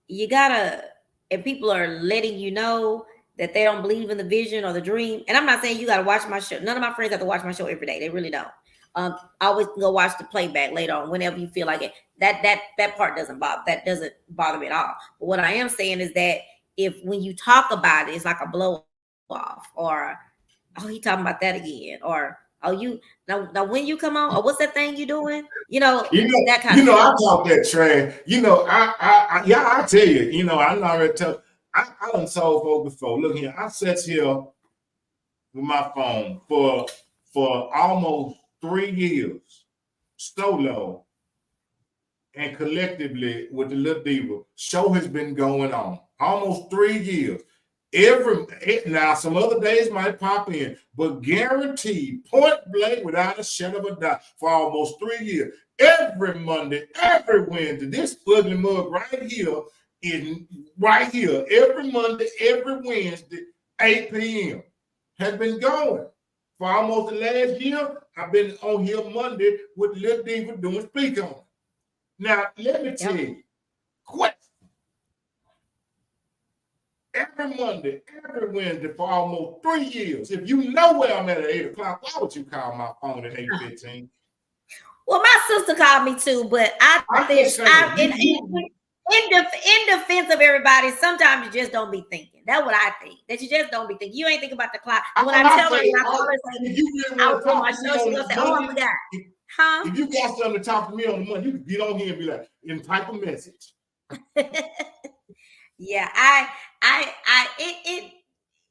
you gotta, and people are letting you know that they don't believe in the vision or the dream. And I'm not saying you got to watch my show. None of my friends have to watch my show every day. They really don't. I always go watch the playback later on whenever you feel like it. That part doesn't bother me at all. But what I am saying is that when you talk about it, it's like a blow off, or oh, he talking about that again, or oh, you now when you come on, or what's that thing you doing? That kind of. I talk that trash. I tell you, I already tell. I done told folks before. Look here, I sat here with my phone for almost 3 years, solo and collectively with the Little Diva. Show has been going on almost 3 years. Now some other days might pop in, but guaranteed, point blank, without a shadow of a doubt, for almost 3 years, every Monday, every Wednesday, this ugly mug right here. Every Monday, every Wednesday, 8 p.m. has been going for almost the last year. I've been on here Monday with Little Diva doing speak on. Now, let me tell you, question. Every Monday, every Wednesday for almost 3 years. If you know where I'm at 8 o'clock, why would you call my phone at 8:15? Well, my sister called me too, but in defense of everybody, sometimes you just don't be thinking. That's what I think. That you just don't be thinking. You ain't thinking about the clock. When I tell her, I call her and say, I was on my show, she's gonna say, oh, I forgot. Huh? If you got something to talk to me on the Monday, you can get on here and be like, and type a message. Yeah,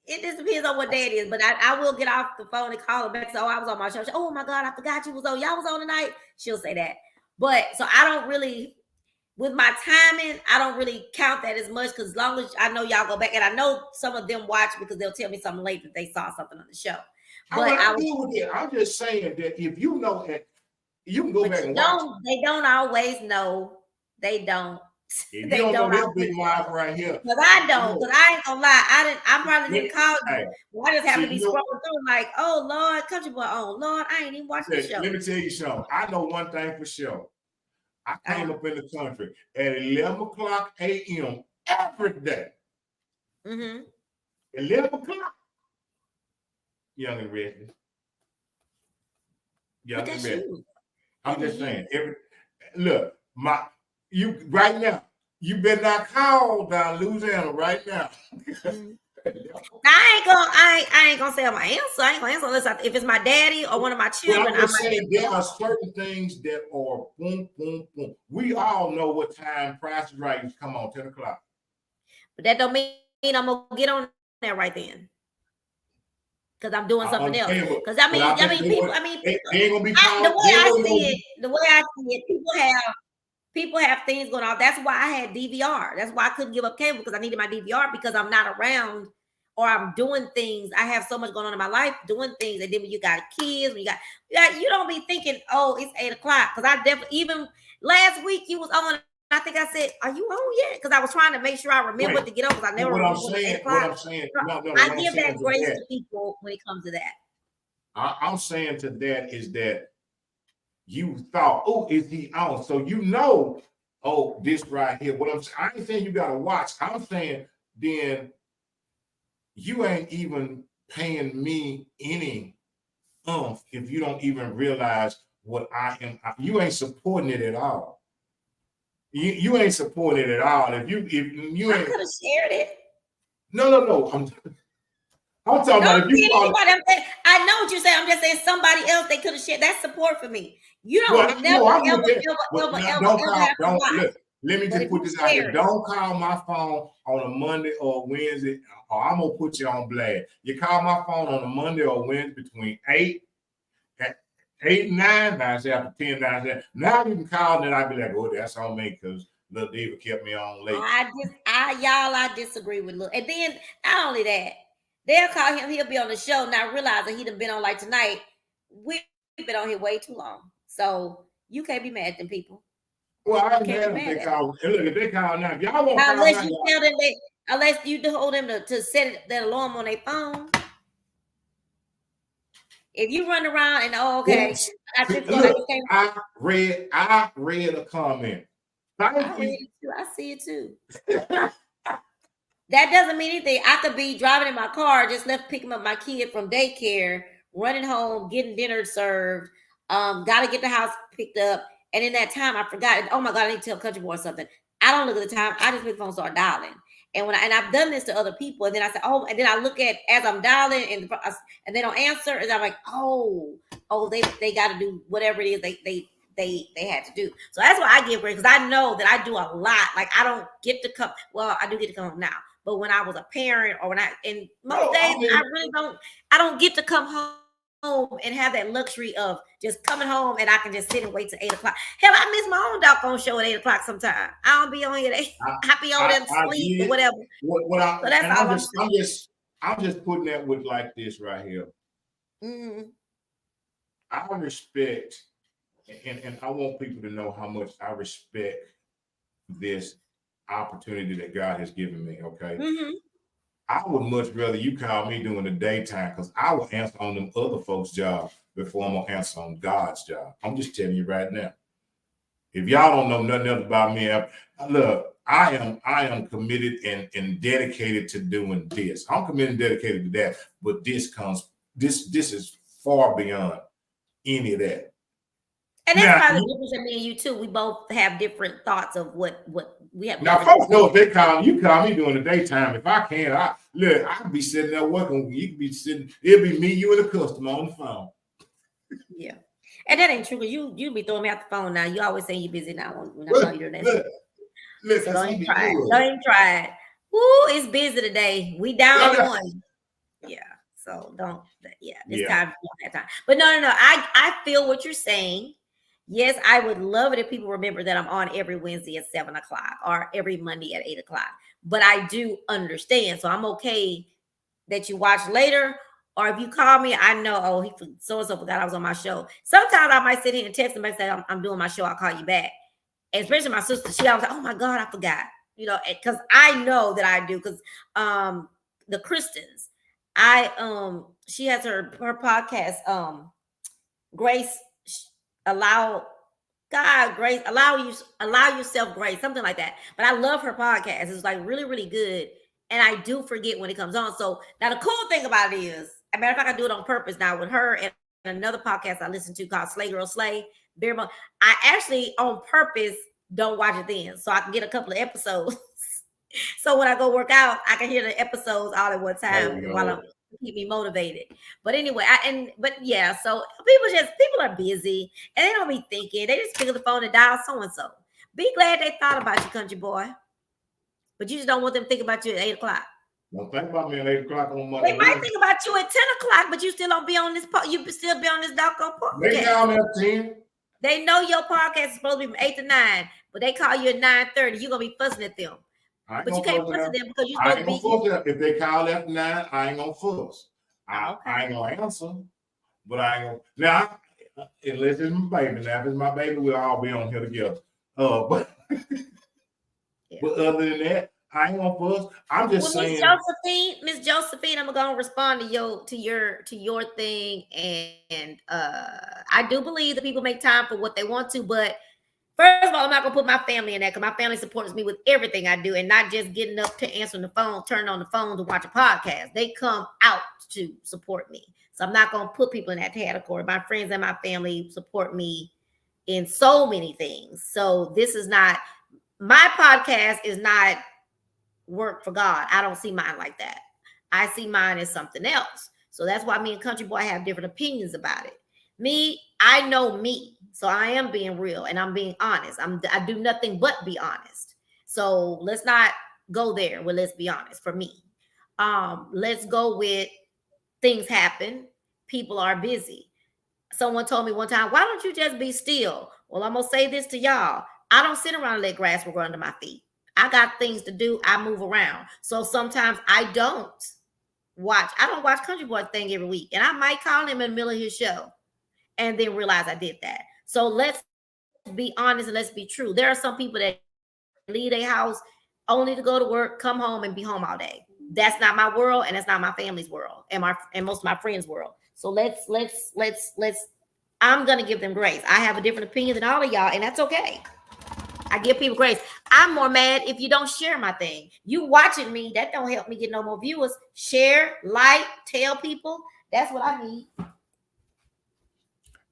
it just depends on what day it is, but I will get off the phone and call her back. So I was on my show. Oh my God, I forgot you was on. Y'all was on tonight. She'll say that. But so I don't really, with my timing, I don't really count that as much, because as long as I know y'all go back, and I know some of them watch because they'll tell me something late that they saw something on the show. But I'm just saying that if you know it, you can go back and watch. They don't always know. They don't. If you don't know this big wife right here. But I don't, because I ain't gonna lie. I probably didn't call you. I just happen to be scrolling through like, oh Lord, Country Boy, oh Lord, I ain't even watching the show. Let me tell you something. I know one thing for sure. I came up in the country at 11 o'clock a.m. every day. 11 o'clock. Young and ready. Young and ready. I'm just saying. Look, you right now, you better not call down Louisiana right now. I ain't gonna say my answer. I ain't gonna answer unless if it's my daddy or one of my children. I'm I just might saying there answer. are certain things that are boom, boom, boom. We all know what time Price is Right used to come on 10 o'clock. But that don't mean I'm gonna get on there right then. Because I'm doing I something else. understand, Because but I bet people, they ain't gonna be the called. way They I ain't gonna see it, people have things going on. That's why I had DVR. That's why I couldn't give up cable because I needed my DVR because I'm not around or I'm doing things. I have so much going on in my life, doing things. And then when you got kids, when you don't be thinking, oh, it's 8 o'clock. Because I definitely, even last week you was on. I think I said, "Are you on yet?" Because I was trying to make sure I remembered to get on because I never what I'm remember when it's 8 saying, o'clock. no, I what I'm give saying that to grace that, to people when it comes to that. I'm saying to that is that you thought, oh, is he on? So you know, oh, this right here. I ain't saying you gotta watch. I'm saying then you ain't even paying me any if you don't even realize what I am. You ain't supporting it at all. You ain't supporting it at all. If you I ain't could have shared it. no. I'm talking No, about I'm if you saying call anybody. I'm saying, I know what you're saying. I'm just saying somebody else they could have shared. That's support for me. You well, don't I never, know I'm ever, with that, ever, but ever, now ever, don't ever call, have to don't watch. look. Let me But just if put you this out share here. it, Don't call my phone on a Monday or Wednesday, or I'm gonna put you on blast. You call my phone on a Monday or Wednesday between 8 and 9, now it's after 10, now you can call, and then I'll be like, oh, that's on me because little Diva kept me on late. I disagree with look. And then not only that, they'll call him. He'll be on the show, not realizing he done been on like tonight. We've been on here way too long, so you can't be mad at them people. Well, I You ain't can't mad be if mad they at them. call. Look, if they call now, if y'all won't call Unless now, you y'all. tell them unless you told them to set that alarm on their phone. If you run around and okay, Oops. I just go. I Look, just came. I read a comment. I Thank read you. it too. I see it too. That doesn't mean anything. I could be driving in my car, just left picking up my kid from daycare, running home, getting dinner served, gotta get the house picked up. And in that time, I forgot. Oh my God, I need to tell Country Boy something. I don't look at the time. I just pick the phone, start dialing. And I've done this to other people, and then I say, oh, and then I look at as I'm dialing, and they don't answer, and I'm like, oh, they got to do whatever it is they had to do. So that's why I give grace because I know that I do a lot. Like I don't get to come. Well, I do get to come home now, but when I was a parent or and most No, days I mean, I really don't. I don't get to come home and have that luxury of just coming home and I can just sit and wait till 8 o'clock. Hell, I miss my own doggone show at 8 o'clock sometime. I don't be on here at 8. I, I be over there to I sleep get or it. whatever. What So that's all I'm saying. I'm just putting that with like this right here. Mm-hmm. I respect, and I want people to know how much I respect this opportunity that God has given me. Okay. Mm-hmm. I would much rather you call me during the daytime because I will answer on them other folks' job before I'm gonna answer on God's job. I'm just telling you right now. If y'all don't know nothing else about me, look, I am committed and dedicated to doing this. I'm committed and dedicated to that, but this is far beyond any of that. And that's Now, probably the difference in me and you too. We both have different thoughts of what we have now, different. folks know if they call you call me during the daytime. If I can't, I'll be sitting there working. You can be sitting. It'll be me, you, and the customer on the phone. Yeah. And that ain't true because you be throwing me out the phone now. You always say you're busy now when I call Look, you during that. look, So cause don't I even be try it. good. Don't even try it. Ooh, it's busy today. We down one. Yeah. So don't. Yeah. This Yeah. time we don't have time. But no. I feel what you're saying. Yes, I would love it if people remember that I'm on every Wednesday at 7 o'clock or every Monday at 8 o'clock. But I do understand. So I'm okay that you watch later. Or if you call me, I know, oh, he so and so forgot I was on my show. Sometimes I might sit here and text him and say, I'm doing my show. I'll call you back. And especially my sister, she always like, oh my God, I forgot. You know, because I know that I do. Because the Christians, she has her podcast, Grace allow God grace, allow yourself grace, something like that. But I love her podcast. It's like really, really good. And I do forget when it comes on. So now the cool thing about it is, a matter of fact, I do it on purpose now with her and another podcast I listen to called Slay Girl Slay. Very much. I actually on purpose don't watch it then. So I can get a couple of episodes So when I go work out, I can hear the episodes all at one time while I'm go. keep me motivated. But anyway, yeah, so people are busy and they don't be thinking. They just pick up the phone and dial so and so. Be glad they thought about you, country boy. But you just don't want them to think about you at 8 o'clock. Don't think about me at 8 o'clock on Monday. They might think about you at 10 o'clock, but you still don't be on this. You still be on this doggone podcast. Maybe down at 10. They know your podcast is supposed to be from 8 to 9, but they call you at 9:30. You're gonna be fussing at them. But you can't fuss at them because you're supposed to be. If they call after 9, I ain't gonna fuss. I ain't gonna answer, but I ain't gonna. Now, unless it's my baby. Now, if it's my baby, we'll all be on here together. But other than that, I ain't gonna fuss. I'm just saying. Miss Josephine, I'm gonna respond to your thing, and I do believe that people make time for what they want to, but first of all, I'm not gonna put my family in that because my family supports me with everything I do, and not just getting up to answering the phone, turning on the phone to watch a podcast. They come out to support me, so I'm not gonna put people in that category. My friends and my family support me in so many things. So this is not my podcast. Is not work for God. I don't see mine like that. I see mine as something else. So that's why me and Country Boy have different opinions about it. Me, I know me. So I am being real and I'm being honest. I do nothing but be honest. So let's not go there. Well, let's be honest for me. Let's go with things happen. People are busy. Someone told me one time, why don't you just be still? Well, I'm going to say this to y'all. I don't sit around and let grass grow under my feet. I got things to do. I move around. So sometimes I don't watch Country Boy thing every week. And I might call him in the middle of his show and then realize I did that. So let's be honest and let's be true. There are some people that leave their house only to go to work, come home, and be home all day. That's not my world, and that's not my family's world, and most of my friends' world. So let's. I'm gonna give them grace. I have a different opinion than all of y'all, and that's okay. I give people grace. I'm more mad if you don't share my thing. You watching me, that don't help me get no more viewers. Share, like, tell people. That's what I need.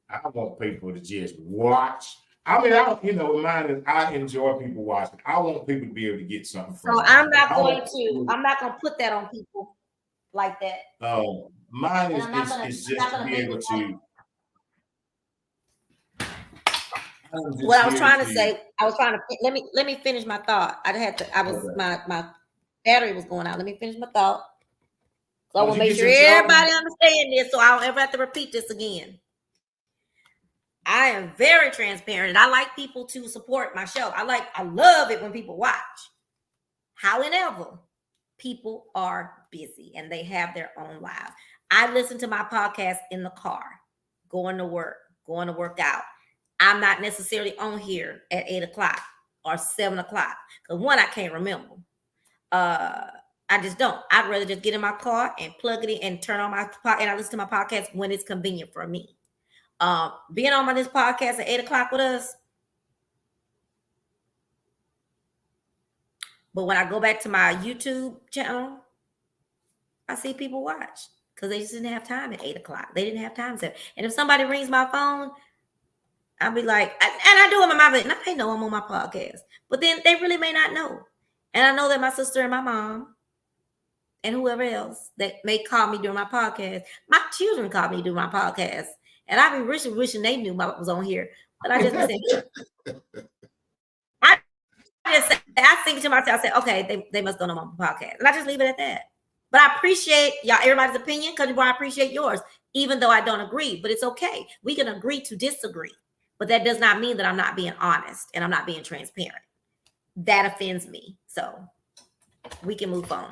I want people to just watch. I mean, mine is I enjoy people watching. I want people to be able to get something from it. I'm not going to put that on people like that. Mine is just to be able to. What I was trying to say, let me finish my thought. My battery was going out. Let me finish my thought. So I want to make sure everybody understand this so I don't ever have to repeat this again. I am very transparent and I like people to support my show. I love it when people watch. However, people are busy and they have their own lives. I listen to my podcast in the car, going to work, going to work out. I'm not necessarily on here at 8 o'clock or 7 o'clock. Because one, I can't remember. I just don't. I'd rather just get in my car and plug it in and turn on and I listen to my podcast when it's convenient for me. Being on this podcast at 8 o'clock with us. But when I go back to my YouTube channel, I see people watch because they just didn't have time at 8 o'clock. They didn't have time to. And if somebody rings my phone, I'll be like, and I do it in my business, and I know I'm on my podcast. But then they really may not know. And I know that my sister and my mom and whoever else that may call me during my podcast, my children call me during my podcast. And I be wishing they knew I was on here. But I just be saying, I think to myself, I said, okay, they must don't know my podcast. And I just leave it at that. But I appreciate everybody's opinion, because I appreciate yours, even though I don't agree. But it's okay. We can agree to disagree. But that does not mean that I'm not being honest and I'm not being transparent. That offends me. So we can move on.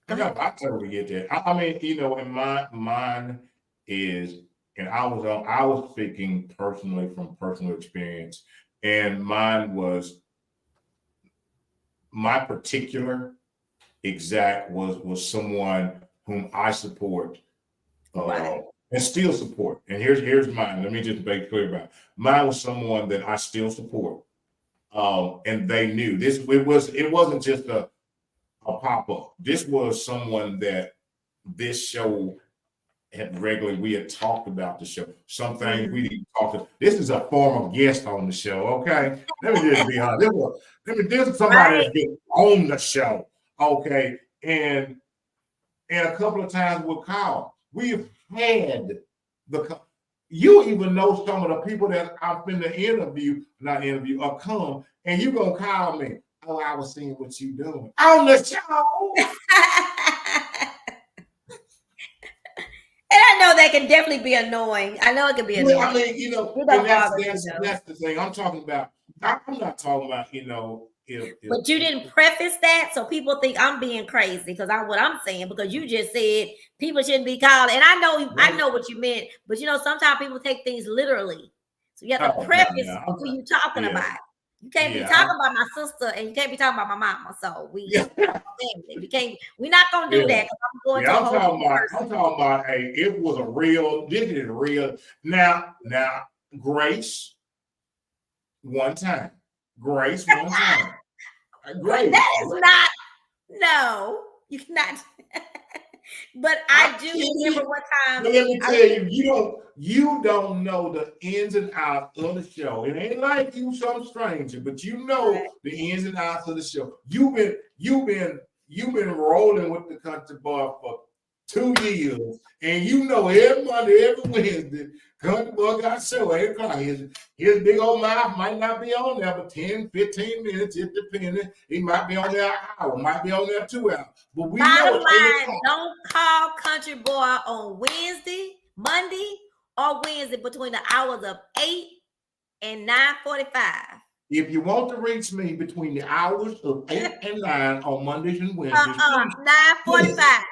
Yeah, I totally get that. I mean, and mine is, and I was speaking personally from personal experience, and mine was my particular exec was someone whom I support. Right. And still support. And here's mine. Let me just be clear about it. Mine was someone that I still support. And they knew this. It wasn't just a pop-up. This was someone that this show had regularly, we had talked about the show. Some things we didn't talk to. This is a former guest on the show, okay? Let me just be honest. This is somebody Right. that's been on the show, okay? And a couple of times we'll call. We've had you even know some of the people that I've been to or come, and you gonna call me. Oh, I was seeing what you doing on the show. And I know that can definitely be annoying. I know it can be annoying. I mean, you know, and that's the thing I'm talking about. I'm not talking about, you know, but you didn't preface that, so people think I'm being crazy because what I'm saying, because you just said people shouldn't be calling, and I know what you meant, but you know, sometimes people take things literally, so you have to preface who you talking about. You can't be talking about my sister, and you can't be talking about my mama. So we can't. We're not gonna do that. I'm going to. I'm talking about. Hey, it was a real. This is real. Now, Grace. One time. Grace. One time. Grace. That is not. No, you cannot. But I do remember one time. Let me tell you, you don't know the ins and outs of the show. It ain't like you some stranger, but you know the ins and outs of the show. You've been rolling with the country boy for 2 years, and you know every Monday, every Wednesday, country boy got a show 8 o'clock. His big old mouth might not be on there, but 10, 15 minutes, it depends. He might be on there an hour, might be on there 2 hours. But we Bottom know line, don't call country boy on Monday or Wednesday between the hours of 8 and 9:45. If you want to reach me between the hours of 8 and 9 on Mondays and Wednesdays, 9:45.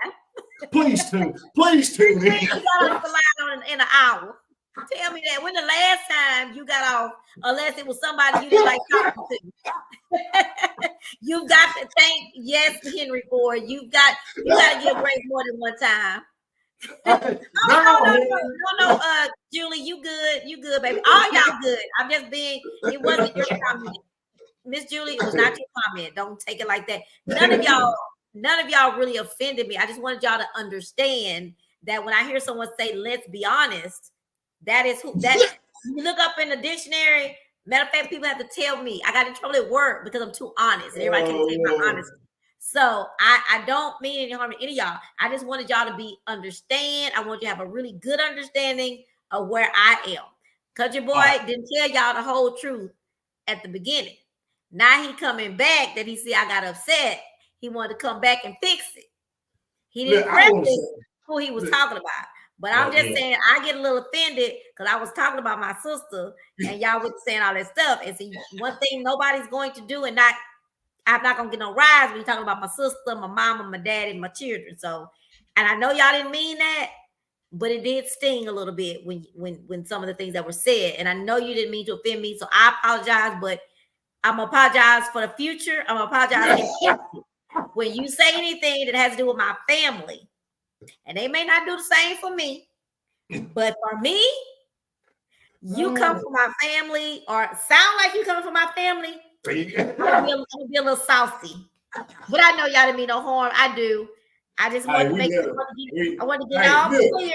Please tune in. You got off the line in an hour. Tell me that. When the last time you got off, unless it was somebody you didn't like talking to. You've got to thank Henry for it. You got to give Grace more than one time. No, Julie, you good, baby. All y'all good. I'm just being. It wasn't your comment, Miss Julie. It was not your comment. Don't take it like that. None of y'all really offended me. I just wanted y'all to understand that when I hear someone say, "Let's be honest," that is who that. You look up in the dictionary. Matter of fact, people have to tell me. I got in trouble at work because I'm too honest, and everybody can take my honesty. So I don't mean any harm to any of y'all. I just wanted y'all to understand. I want you to have a really good understanding of where I am. Country boy didn't tell y'all the whole truth at the beginning. Now he coming back that he see I got upset. He wanted to come back and fix it. He didn't preface who he was talking about. But I'm just saying I get a little offended because I was talking about my sister and y'all was saying all that stuff. And see, one thing nobody's going to do, and I'm not gonna get no rise when you're talking about my sister, my mama, my daddy, and my children. So, and I know y'all didn't mean that, but it did sting a little bit when some of the things that were said. And I know you didn't mean to offend me, so I apologize. But I'm gonna apologize for the future. I'm gonna apologize when you say anything that has to do with my family, and they may not do the same for me, but for me, you come from my family or sound like you coming from my family. I'm gonna be a little saucy, but I know y'all didn't mean no harm. I do. I just wanted to make sure. I want to get all clear.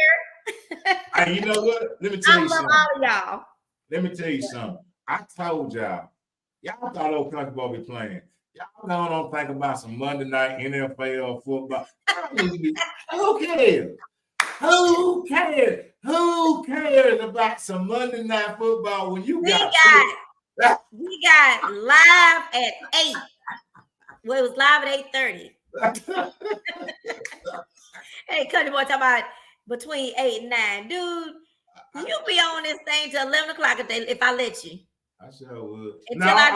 Hey, you know what? Let me tell you something. All of y'all. Let me tell you something. I told y'all thought old country boy be playing. Y'all don't think about some Monday night NFL football. Who cares? Who cares? Who cares about some Monday night football when you got we got live at 8. Well, it was live at 8:30. Hey, country boy, talking about between 8 and 9. Dude, you be on this thing till 11 o'clock a day if I let you. I sure would. Until I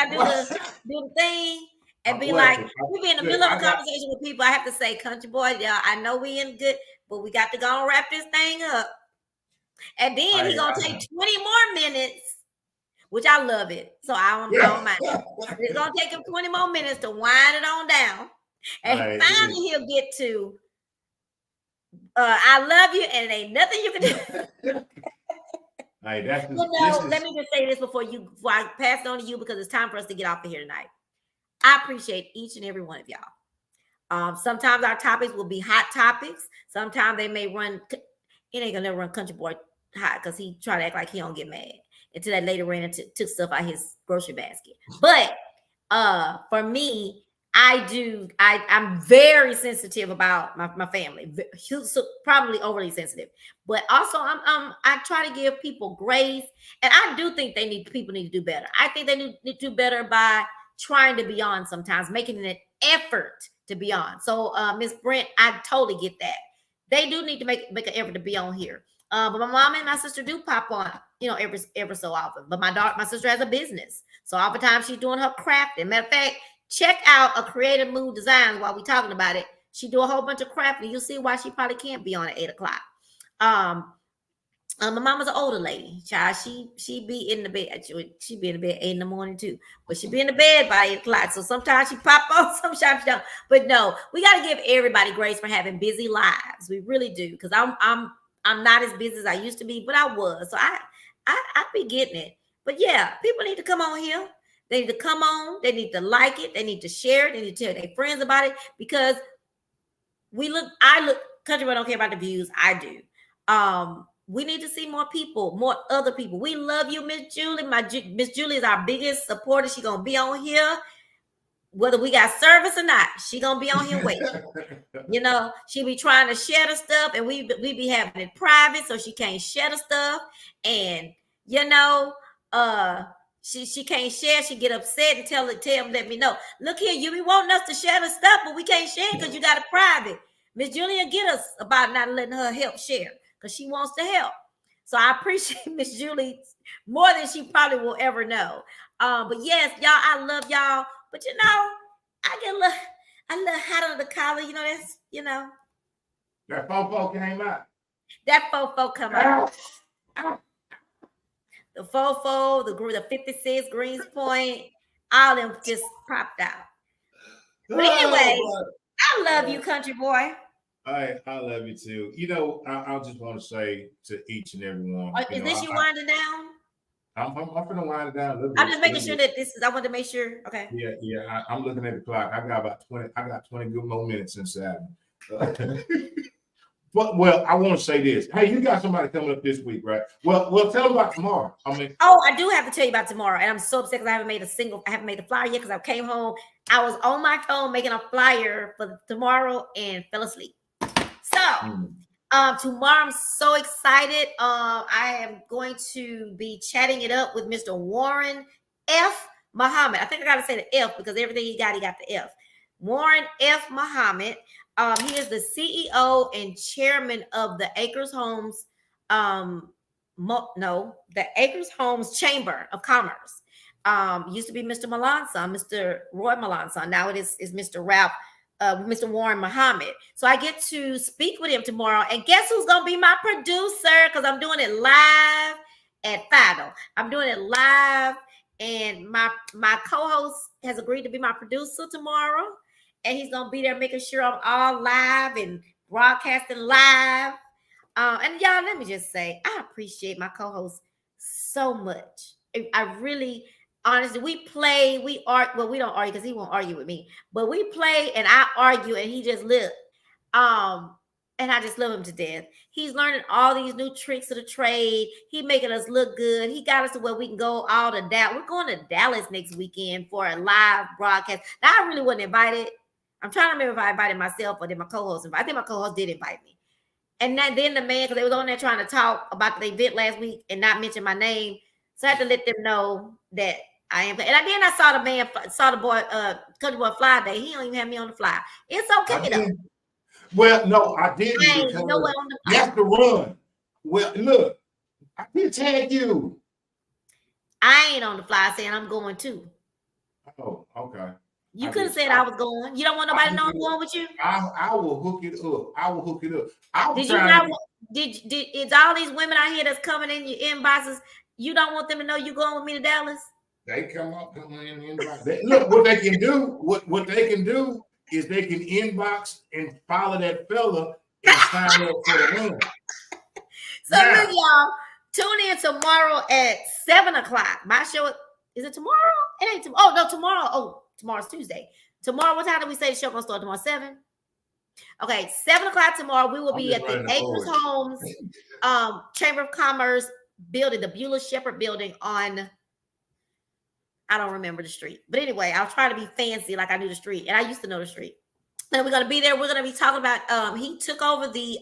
do the thing and be like, we be in the middle of a conversation with people. I have to say, country boy, y'all, I know we in good, but we got to go and wrap this thing up. And then he's gonna take 20 more minutes, which I love it. So I don't mind. It's gonna take him 20 more minutes to wind it on down. And finally he'll get to I love you, and ain't nothing you can do. Let me just say this before I pass it on to you, because it's time for us to get off of here tonight. I appreciate each and every one of y'all. Sometimes our topics will be hot topics. Sometimes they may run. It ain't gonna never run Country Boy hot because he try to act like he don't get mad until that lady ran and took stuff out his grocery basket. But for me, I'm very sensitive about my family. So probably overly sensitive, but also I try to give people grace, and I do think people need to do better. I think they need to do better by trying to be on sometimes, making an effort to be on. So Miss Brent, I totally get that. They do need to make an effort to be on here. But my mom and my sister do pop on, every so often. But my sister has a business, so oftentimes she's doing her crafting. Matter of fact, check out a Creative Mood Designs while we're talking about it. She do a whole bunch of crafting. You'll see why she probably can't be on at 8:00. My mama's an older lady, child. She be in the bed. She be in the bed 8 in the morning too, but she be in the bed by 8:00. So sometimes she pop on, sometimes she don't. But no, we got to give everybody grace for having busy lives. We really do, because I'm not as busy as I used to be, but I was. So I be getting it. But yeah, people need to come on here. They need to come on. They need to like it. They need to share it. They need to tell their friends about it, because I look, Country Boy don't care about the views. I do. We need to see more people, more other people. We love you, Miss Julie. Miss Julie is our biggest supporter. She gonna be on here, whether we got service or not. She gonna be on here waiting. She be trying to share the stuff, and we be having it private, so she can't share the stuff. And she can't share. She get upset and tell them, let me know. Look here, you be wanting us to share the stuff, but we can't share because you got it private. Miss Julia get us about not letting her help share, because she wants to help. So I appreciate Miss Julie more than she probably will ever know. But yes, y'all, I love y'all. But I get a little hot under the collar. That fofo came out. That fofo come out. The fofo, the 56, Greens Point, all them just popped out. But anyway, I love you, Country Boy. I love you too. I just want to say to each and every one. Is this you winding down? I'm gonna wind it down a little bit. I'm just making sure that this is. I want to make sure. Okay. Yeah. I'm looking at the clock. I got about 20. I got 20 good more minutes inside. But I want to say this. Hey, you got somebody coming up this week, right? Well, tell them about tomorrow. I do have to tell you about tomorrow, and I'm so upset because I haven't made the flyer yet, because I came home. I was on my phone making a flyer for tomorrow and fell asleep. So tomorrow I'm so excited. I am going to be chatting it up with Mr. Warren F. Muhammad. I think I gotta say the F, because everything he got the F. Warren F. Muhammad. He is the CEO and chairman of the Acres Homes, the Acres Homes Chamber of Commerce. Used to be Mr. Milan's son, Mr. Roy Milan's son. Now it is Mr. Ralph, Mr. Warren Muhammad. So I get to speak with him tomorrow. And guess who's going to be my producer? Because I'm doing it live at Fido. I'm doing it live. And my co-host has agreed to be my producer tomorrow. And he's going to be there making sure I'm all live and broadcasting live. And y'all, let me just say, I appreciate my co-host so much. I really, honestly, we argue. Well, we don't argue because he won't argue with me. But we play and I argue and he just look. And I just love him to death. He's learning all these new tricks of the trade. He making us look good. He got us to where we can go all to Dallas. We're going to Dallas next weekend for a live broadcast. Now, I really wasn't invited. I'm trying to remember if I invited myself or did my co-host invite. I think my co-host did invite me. And then the man, because they was on there trying to talk about the event last week and not mention my name. So I had to let them know that I am. And then I saw the boy, Country Boy Fly Day. He don't even have me on the fly. It's okay though. Well, no, I didn't. That's the run. Well, look, I did tag you. I ain't on the fly saying I'm going too. Oh, okay. You could have said I was going. You don't want nobody to know I'm going with you? I will hook it up. Is all these women out here that's coming in your inboxes, you don't want them to know you going with me to Dallas? They come in the inbox. Look, what they can do, what they can do is they can inbox and follow that fella and sign up for the run. So look, y'all, tune in tomorrow at 7:00. My show is it tomorrow? It ain't tomorrow. Oh no, tomorrow. Oh, tomorrow's Tuesday. Tomorrow, what time do we say the show gonna start tomorrow? 7? Okay, 7 o'clock tomorrow. We will I'm be just at the running the Acres boys. Homes Chamber of Commerce building, the Beulah Shepherd building on, I don't remember the street. But anyway, I'll try to be fancy like I knew the street. And I used to know the street. And we're gonna be there. We're gonna be talking about he took over the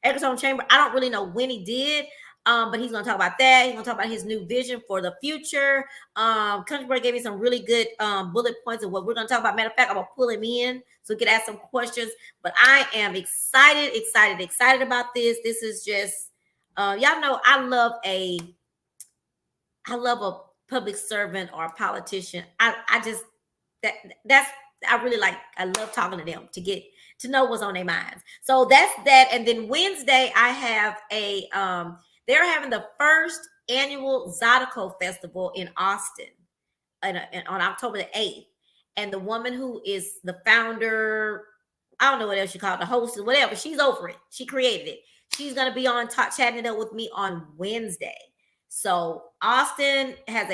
Acres Home Chamber. I don't really know when he did. But he's gonna talk about that. He's gonna talk about his new vision for the future. Country Boy gave me some really good bullet points of what we're gonna talk about. Matter of fact, I'm gonna pull him in so we can ask some questions. But I am excited about this. This is just y'all know I love a public servant or a politician. I just that's I really like. I love talking to them to get to know what's on their minds. So that's that. And then Wednesday I have a they're having the first annual Zydeco Festival in Austin on October the 8th. And the woman who is the founder, I don't know what else you call it, the host or whatever, she's over it. She created it. She's going to be on top chatting it up with me on Wednesday. So Austin has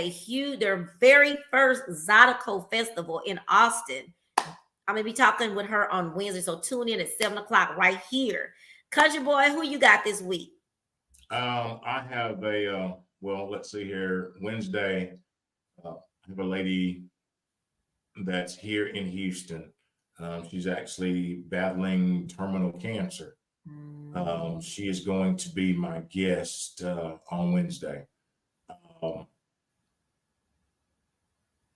their very first Zydeco Festival in Austin. I'm going to be talking with her on Wednesday. So tune in at 7 o'clock right here. Country Boy, who you got this week? I have let's see here. Wednesday, I have a lady that's here in Houston. She's actually battling terminal cancer. She is going to be my guest on Wednesday.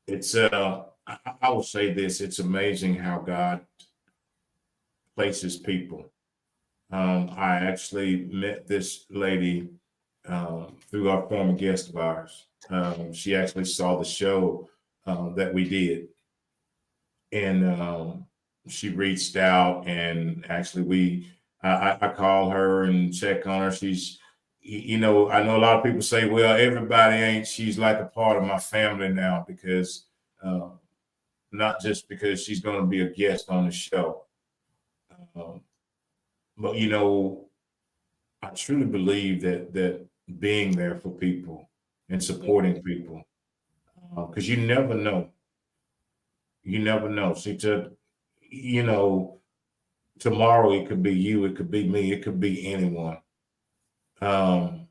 It's I will say this: it's amazing how God places people. I actually met this lady through our former guest of ours. She actually saw the show that we did, and she reached out, and actually I call her and check on her. She's, I know a lot of people say, well, everybody ain't. She's like a part of my family now because not just because she's going to be a guest on the show, but I truly believe that being there for people and supporting people, because you never know. You never know. See, tomorrow it could be you, it could be me, it could be anyone. I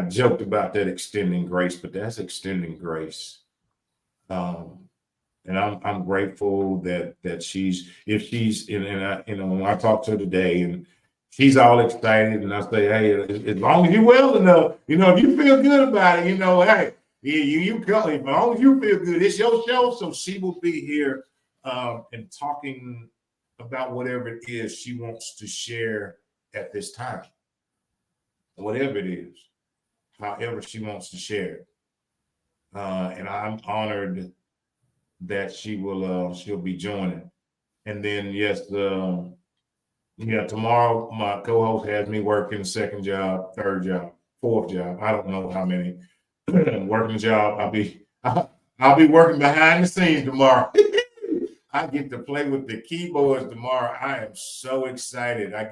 joked about that extending grace, but that's extending grace. And I'm grateful that she's if she's and I, when I talked to her today and she's all excited and I say, hey, as long as you well enough, if you feel good about it, hey, you come. As long as you feel good, it's your show. So she will be here and talking about whatever it is she wants to share at this time. Whatever it is, however she wants to share it. And I'm honored that she'll be joining. And then yes, tomorrow my co-host has me working second job, third job, fourth job. I don't know how many working job. I'll be working behind the scenes tomorrow. I get to play with the keyboards tomorrow. I am so excited. I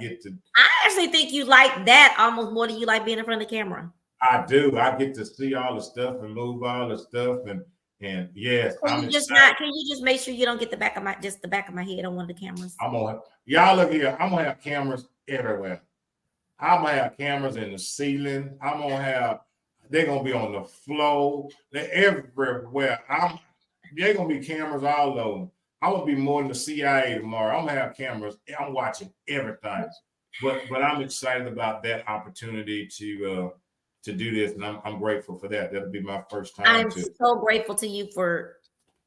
actually think you like that almost more than you like being in front of the camera. I do. I get to see all the stuff and move all the stuff and yes, Can you just make sure you don't get the back of my head on one of the cameras? Y'all look here. I'm gonna have cameras everywhere. I'm gonna have cameras in the ceiling. They're gonna be on the floor. They're everywhere. They're gonna be cameras all over. I'm gonna be more than the CIA tomorrow. I'm gonna have cameras. I'm watching everything. But I'm excited about that opportunity to do this, and I'm grateful for that. That'll be my first time. I'm so grateful to you for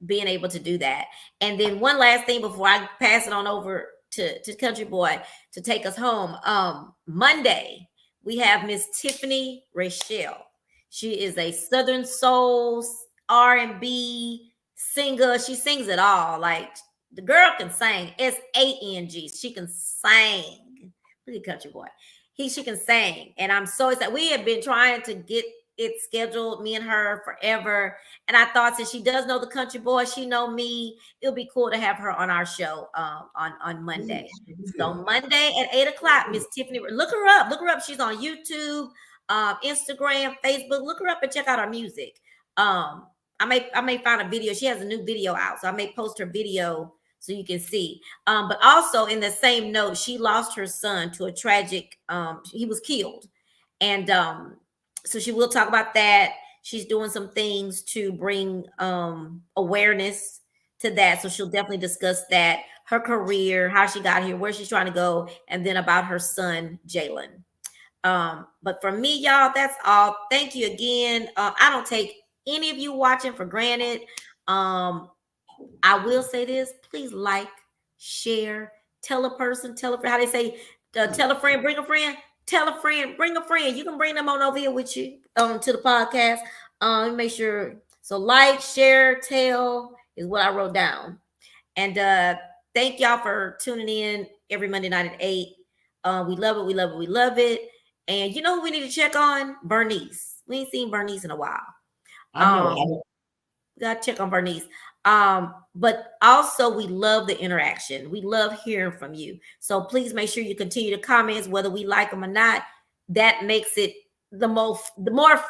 being able to do that. And then one last thing before I pass it on over to Country Boy to take us home. Monday we have Miss Tiffany Rachelle. She is a Southern soul R&B singer. She sings it all. Like the girl can sing. SANG. She can sing. Look at Country Boy. She can sing, and I'm so excited. We have been trying to get it scheduled, me and her, forever. And I thought since she does know the Country Boy, she know me, it'll be cool to have her on our show on Monday. So Monday at 8 o'clock, Miss Tiffany, look her up. She's on YouTube, Instagram, Facebook. Look her up and check out her music. I'm I may find a video. She has a new video out, so I may post her video so you can see. But also in the same note, she lost her son to a tragic. He was killed, and so she will talk about that. She's doing some things to bring awareness to that. So she'll definitely discuss that, her career, how she got here, where she's trying to go, and then about her son, Jalen. But for me, y'all, that's all. Thank you again. I don't take any of you watching for granted. I will say this: please like, share, tell a person, tell a friend. How they say, tell a friend, bring a friend. Tell a friend, bring a friend. You can bring them on over here with you to the podcast. Make sure. So like, share, tell is what I wrote down. And thank y'all for tuning in every Monday night at 8. We love it. We love it. We love it. And you know who we need to check on? Bernice. We ain't seen Bernice in a while. We gotta check on Bernice. But also we love the interaction. We love hearing from you. So please make sure you continue to comment, whether we like them or not. That makes it the more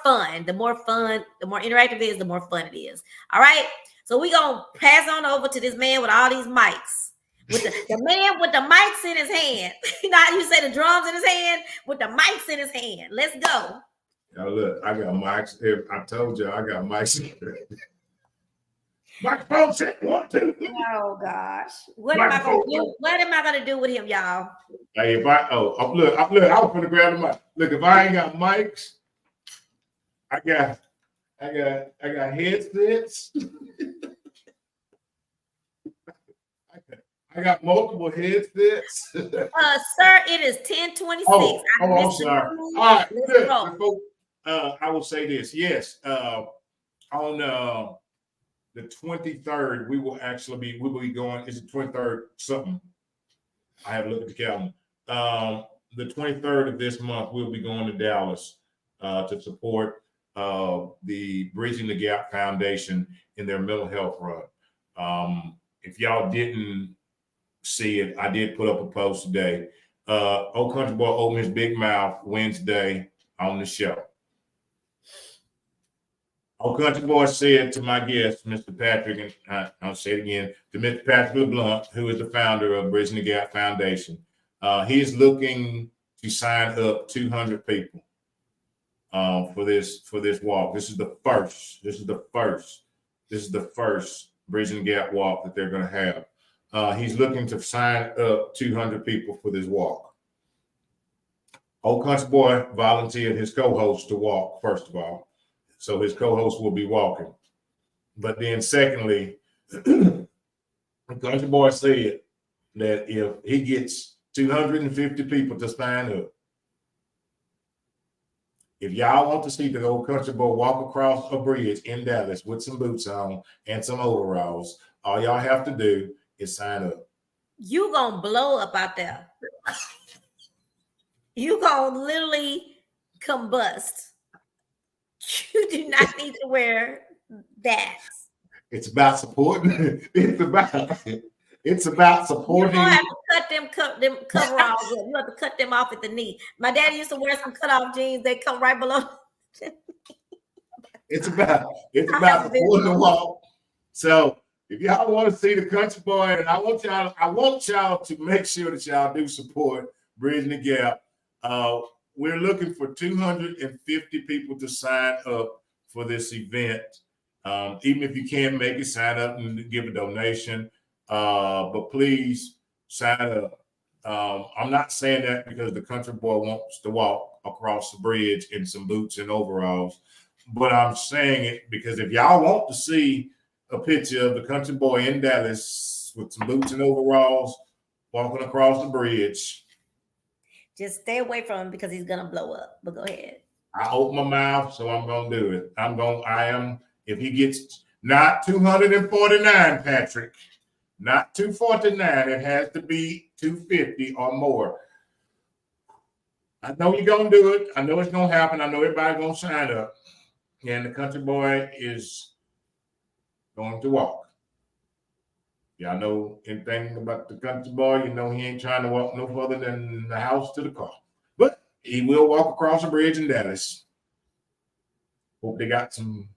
fun. The more interactive it is, the more fun it is. All right. So we gonna pass on over to this man with all these mics. With the man with the mics in his hand. You know how you say the drums in his hand? With the mics in his hand. Let's go. Now look, I got mics. I told you I got mics. Microphone check 1, 2. Oh gosh. What am I gonna do? What am I gonna do with him, y'all? Hey, if I look, I was gonna grab the mic. Look, if I ain't got mics, I got headsets. I got multiple headsets. Sir, it is 10:26. I'm sorry. All right, good. Before, I will say this. Yes, on the 23rd, we will be going. Is it 23rd something? I have looked at the calendar. The 23rd of this month, we'll be going to Dallas to support the Bridging the Gap Foundation in their mental health run. If y'all didn't see it, I did put up a post today. Old Country Boy opened his big mouth Wednesday on the show. Old Country Boy said to my guest, Mr. Patrick, and I'll say it again, to Mr. Patrick LeBlanc, who is the founder of Bridging the Gap Foundation, he is looking to sign up 200 people for this walk. This is the first Bridging the Gap walk that they're going to have. He's looking to sign up 200 people for this walk. Old Country Boy volunteered his co-host to walk, first of all. So his co-host will be walking. But then secondly, Country Boy said that if he gets 250 people to sign up, if y'all want to see the Old Country Boy walk across a bridge in Dallas with some boots on and some overalls, all y'all have to do is sign up. You gonna blow up out there. You gonna literally combust. You do not need to wear that. It's about supporting. It's about supporting. You don't have to cut them coveralls up. You have to cut them off at the knee. My daddy used to wear some cutoff jeans. They come right below. It's about supporting the walk. So if y'all want to see the Country Boy, and I want y'all to make sure that y'all do support Bridging the Gap. We're looking for 250 people to sign up for this event. Even if you can't make it, sign up and give a donation. But please sign up. I'm not saying that because the Country Boy wants to walk across the bridge in some boots and overalls, but I'm saying it because if y'all want to see a picture of the Country Boy in Dallas with some boots and overalls walking across the bridge, just stay away from him because he's gonna blow up. But go ahead. I open my mouth, so I'm gonna do it. If he gets not 249, Patrick, not 249, it has to be 250 or more. I know you're gonna do it. I know it's gonna happen. I know everybody's gonna sign up. And the Country Boy is going to walk. Y'all know anything about the Country Boy, you know he ain't trying to walk no further than the house to the car. But he will walk across the bridge in Dallas. Hope they got some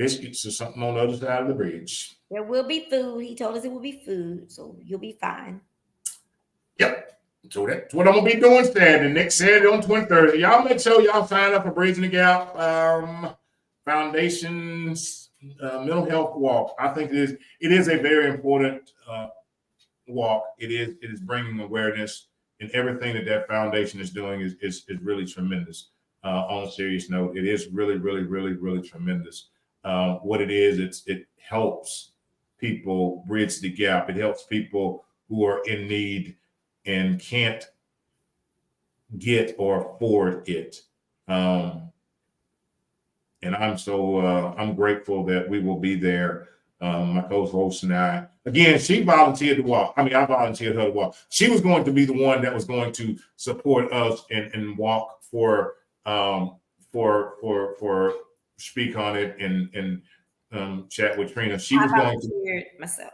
biscuits or something on the other side of the bridge. There will be food. He told us it will be food, so you'll be fine. Yep. So that's what I'm gonna be doing Saturday, next Saturday on 23rd. Y'all make sure y'all sign up for Bridging the Gap Foundation's mental health walk. I think it is a very important walk. It is bringing awareness, and everything that foundation is doing is really tremendous. On a serious note, it is really, really, really, really tremendous. What it is, it helps people bridge the gap. It helps people who are in need and can't get or afford it. And I'm grateful that we will be there. My co-host and I, again, she volunteered to walk. I mean, I volunteered her to walk. She was going to be the one that was going to support us and walk for speak on it and chat with Trina. She was going to myself.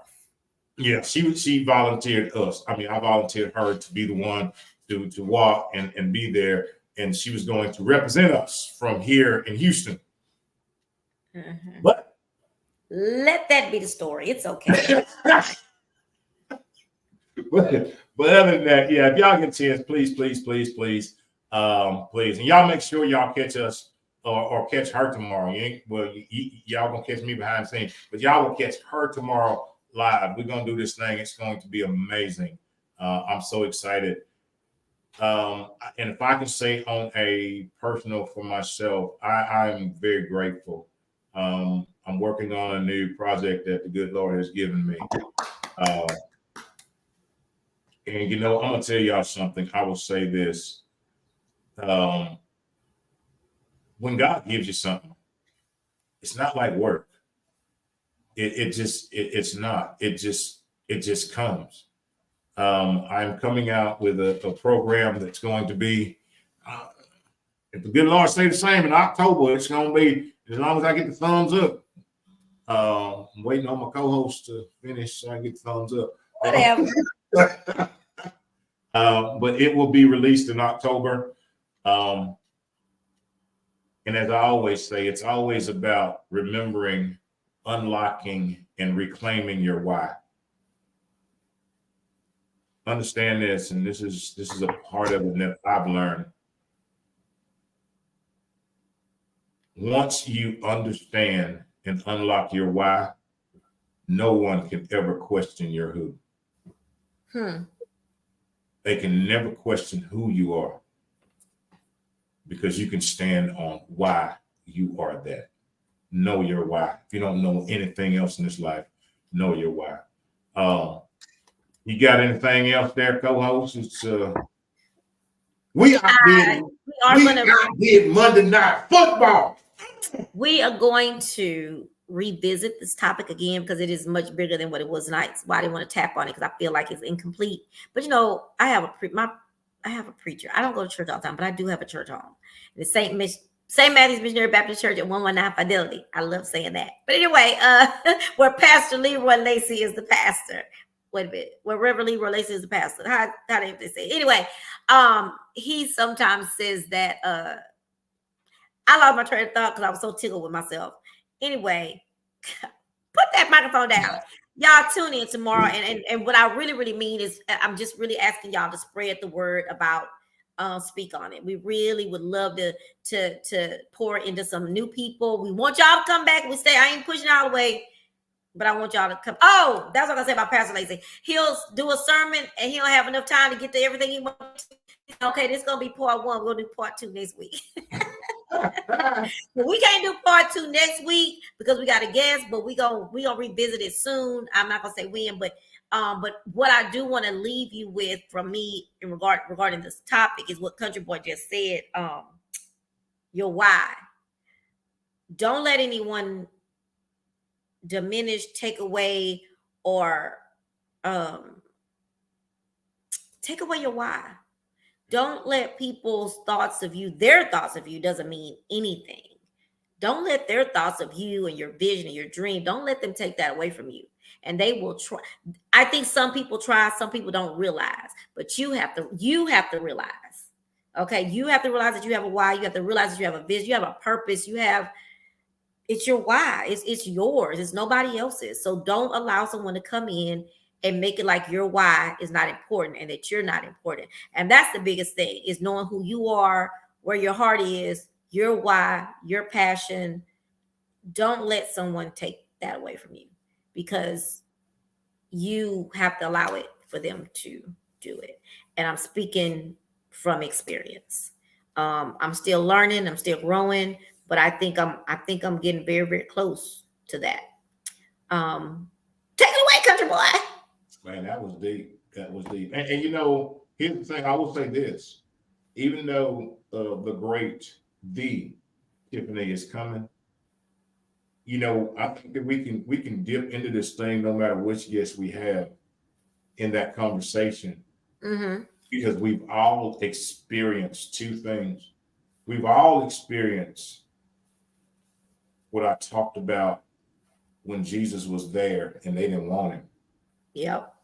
Yeah, she volunteered us. I mean, I volunteered her to be the one to walk and be there, and she was going to represent us from here in Houston. Mm-hmm. But let that be the story. It's okay. but other than that, yeah, if y'all get a chance, please, please, and y'all make sure y'all catch us or catch her tomorrow. Y'all gonna catch me behind the scenes, but y'all will catch her tomorrow live. We're gonna do this thing. It's going to be amazing. I'm so excited. And if I can say on a personal for myself, I'm very grateful. I'm working on a new project that the good Lord has given me. And I'm gonna tell y'all something. I will say this. When God gives you something, it's not like work. It's not. It just comes. I'm coming out with a program that's going to be, if the good Lord stay the same in October, it's going to be, as long as I get the thumbs up. I'm waiting on my co-host to finish so I get the thumbs up. Whatever. But it will be released in October. And as I always say, it's always about remembering, unlocking, and reclaiming your why. Understand this, and this is a part of it that I've learned. Once you understand and unlock your why, no one can ever question your who. They can never question who you are, because you can stand on why you are that. Know your why. If you don't know anything else in this life, know your why. You got anything else there, co-host? It's we did Monday Night Football. We are going to revisit this topic again because it is much bigger than what it was tonight. That's why I didn't want to tap on it, because I feel like it's incomplete. But I have a preacher. I don't go to church all the time, but I do have a church home. The St. Matthew's Missionary Baptist Church at 119 Fidelity. I love saying that. But anyway, where Pastor Leroy Lacey is the pastor. Wait a minute. Where Reverend Leroy Lacey is the pastor. How do they say it? Anyway, he sometimes says that I lost my train of thought because I was so tickled with myself. Anyway, put that microphone down. Y'all tune in tomorrow. And what I really, really mean is I'm just really asking y'all to spread the word about Speak on It. We really would love to pour into some new people. We want y'all to come back. I ain't pushing all the way, but I want y'all to come. Oh, that's what I say about Pastor Lacey. He'll do a sermon and he don't have enough time to get to everything he wants. Okay, this is gonna be part 1. We'll do part 2 next week. We can't do part 2 next week because we got a guest, but we gonna revisit it soon. I'm not gonna say when, but what I do want to leave you with from me in regarding this topic is what Country Boy just said. Your why. Don't let anyone diminish, take away, or take away your why. Don't let people's thoughts of you, their thoughts of you doesn't mean anything. Don't let their thoughts of you and your vision and your dream, don't let them take that away from you. And they will try. I think some people try, some people don't realize, but you have to realize. Okay, you have to realize that you have a why, you have to realize that you have a vision, you have a purpose, you have It's your why. It's yours. It's nobody else's. So don't allow someone to come in and make it like your why is not important and that you're not important. And that's the biggest thing, is knowing who you are, where your heart is, your why, your passion. Don't let someone take that away from you, because you have to allow it for them to do it. And I'm speaking from experience. I'm still learning, I'm still growing, but I think I'm getting very, very close to that. Take it away, country boy. Man, that was deep. That was deep. And you know, here's the thing. I will say this: even though the Tiffany is coming, you know, I think that we can dip into this thing no matter which guest we have in that conversation, Mm-hmm. because we've all experienced two things. We've all experienced what I talked about when Jesus was there and they didn't want him. Yep.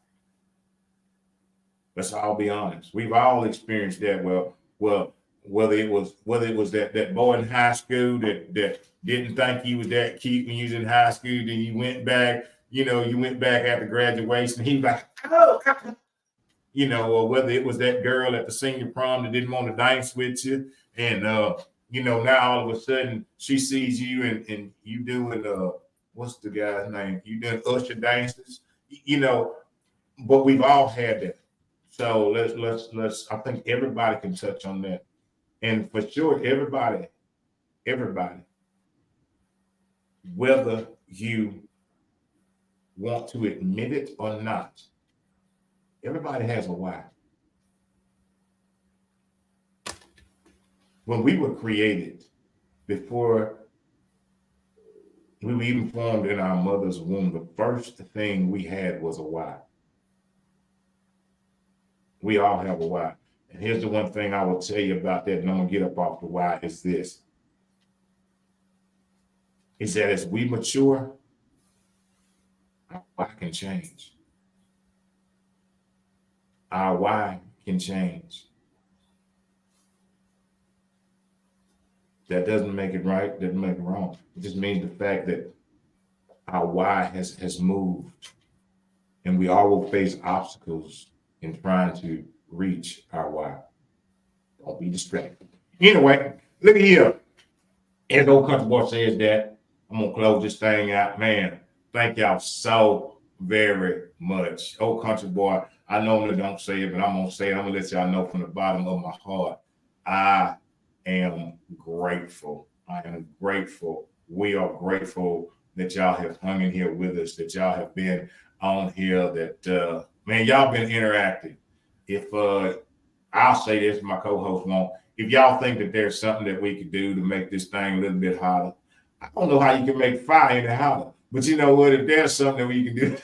Let's all be honest. We've all experienced that. Well, whether it was that boy in high school that didn't think he was that cute when you was in high school, then you went back. You went back after graduation. He was like, oh, or whether it was that girl at the senior prom that didn't want to dance with you, and now all of a sudden she sees you and you doing what's the guy's name? You doing usher dances, but we've all had that. So let's. I think everybody can touch on that, and for sure, everybody, whether you want to admit it or not, everybody has a why. When we were created, before we were even formed in our mother's womb, the first thing we had was a why. We all have a why. And here's the one thing I will tell you about that, and I'm gonna get up off the why, is this. Is that as we mature, our why can change. Our why can change. That doesn't make it right, doesn't make it wrong. It just means the fact that our why has moved, and we all will face obstacles in trying to reach our why. Don't be distracted. Anyway, look at here. As old country boy says that, I'm gonna close this thing out. Man, thank y'all so very much. Old country boy, I normally don't say it, but I'm gonna say it. I'm gonna let y'all know from the bottom of my heart. I am grateful. I am grateful. We are grateful that y'all have hung in here with us, that y'all have been on here, that man, y'all been interactive. If I'll say this, my co-host won't. If y'all think that there's something that we could do to make this thing a little bit hotter, I don't know how you can make fire any hotter. But you know what? If there's something that we can do,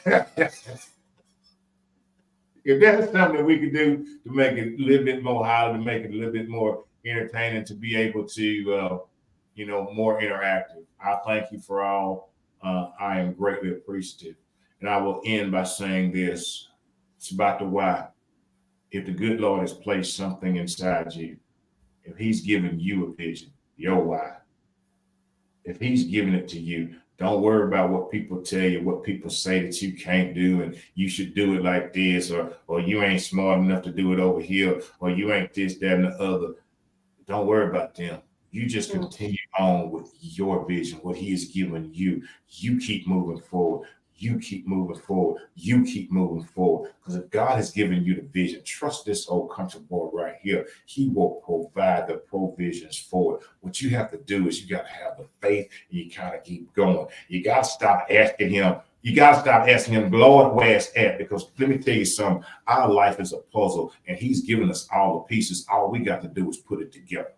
if there's something that we could do to make it a little bit more hotter, to make it a little bit more entertaining, to be able to, more interactive, I thank you for all. I am greatly appreciative. And I will end by saying this. It's about the why. If the good Lord has placed something inside you, if he's given you a vision, your why, if he's giving it to you, don't worry about what people tell you, what people say that you can't do, and you should do it like this, or you ain't smart enough to do it over here, or you ain't this, that, and the other. Don't worry about them. You just continue on with your vision, what he has given you. You keep moving forward. You keep moving forward. You keep moving forward. Because if God has given you the vision, trust this old country boy right here. He will provide the provisions for it. What you have to do is you got to have the faith, and you kind of keep going. You got to stop asking him. You got to stop asking him, Lord, where's at? Because let me tell you something. Our life is a puzzle, and he's given us all the pieces. All we got to do is put it together.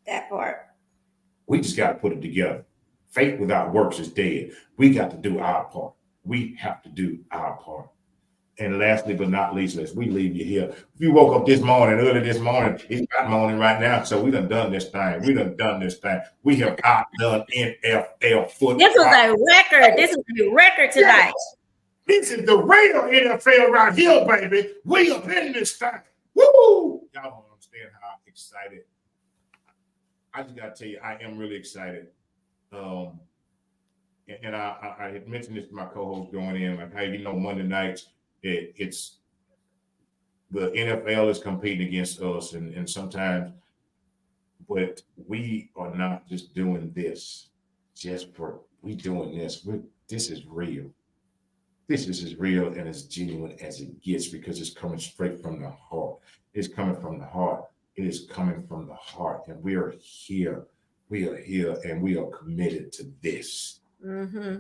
That part. We just got to put it together. Faith without works is dead. We got to do our part. We have to do our part. And lastly, but not least, as we leave you here, if you woke up early this morning, it's not morning right now, so we done this thing. We done this thing. We have outdone NFL football. This was a record. This is a record tonight. Yes. This is the real NFL right here, baby. We up in this thing. Woo! Y'all don't understand how excited. I just got to tell you, I am really excited and I had mentioned this to my co-host going in, like how Monday nights it's the NFL is competing against us, and sometimes, but we are not just doing this just for we doing this. This is real. This is as real and as genuine as it gets because it's coming straight from the heart. It's coming from the heart. It is coming from the heart, and we are here. We are here, and we are committed to this. Mm-hmm.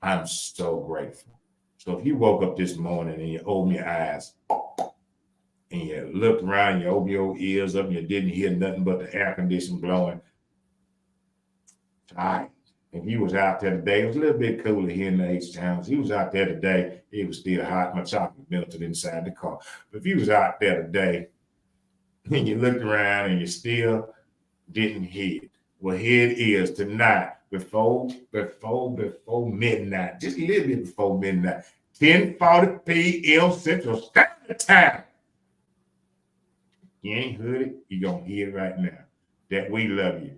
I'm so grateful. So if you woke up this morning and you opened your eyes and you looked around, you opened your ears up, and you didn't hear nothing but the air conditioning blowing. All right. If you was out there today, it was a little bit cooler here in the H-Towns. He was out there today, it was still hot. My chocolate melted inside the car. But if you was out there today and you looked around and you still didn't hear it, well, here it is tonight before midnight, just a little bit before midnight, 10:40 p.m. Central Standard Time. You ain't heard it, you're going to hear it right now. That we love you.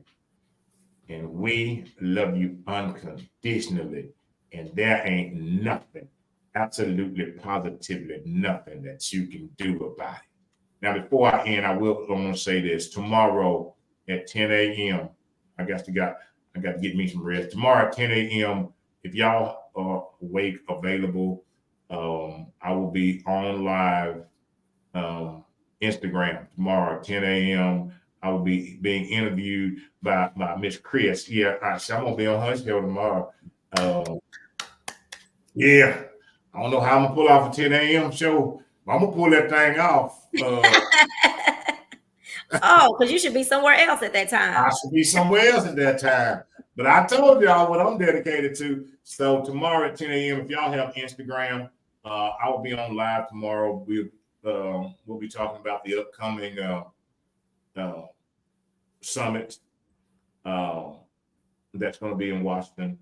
And we love you unconditionally. And there ain't nothing, absolutely positively nothing that you can do about it. Now, before I end, I want to say this. Tomorrow at 10 a.m., I got to get me some rest. Tomorrow at 10 a.m., if y'all are awake, available, I will be on live Instagram tomorrow at 10 a.m. I will be being interviewed by Miss Chris. Yeah, I'm gonna be on her show tomorrow. Yeah, I don't know how I'm gonna pull off a 10 a.m. show. I'm gonna pull that thing off. Oh, because you should be somewhere else at that time. I should be somewhere else at that time. But I told y'all what I'm dedicated to. So tomorrow at 10 a.m., if y'all have Instagram, I will be on live tomorrow. We'll be talking about the upcoming summit that's going to be in Washington.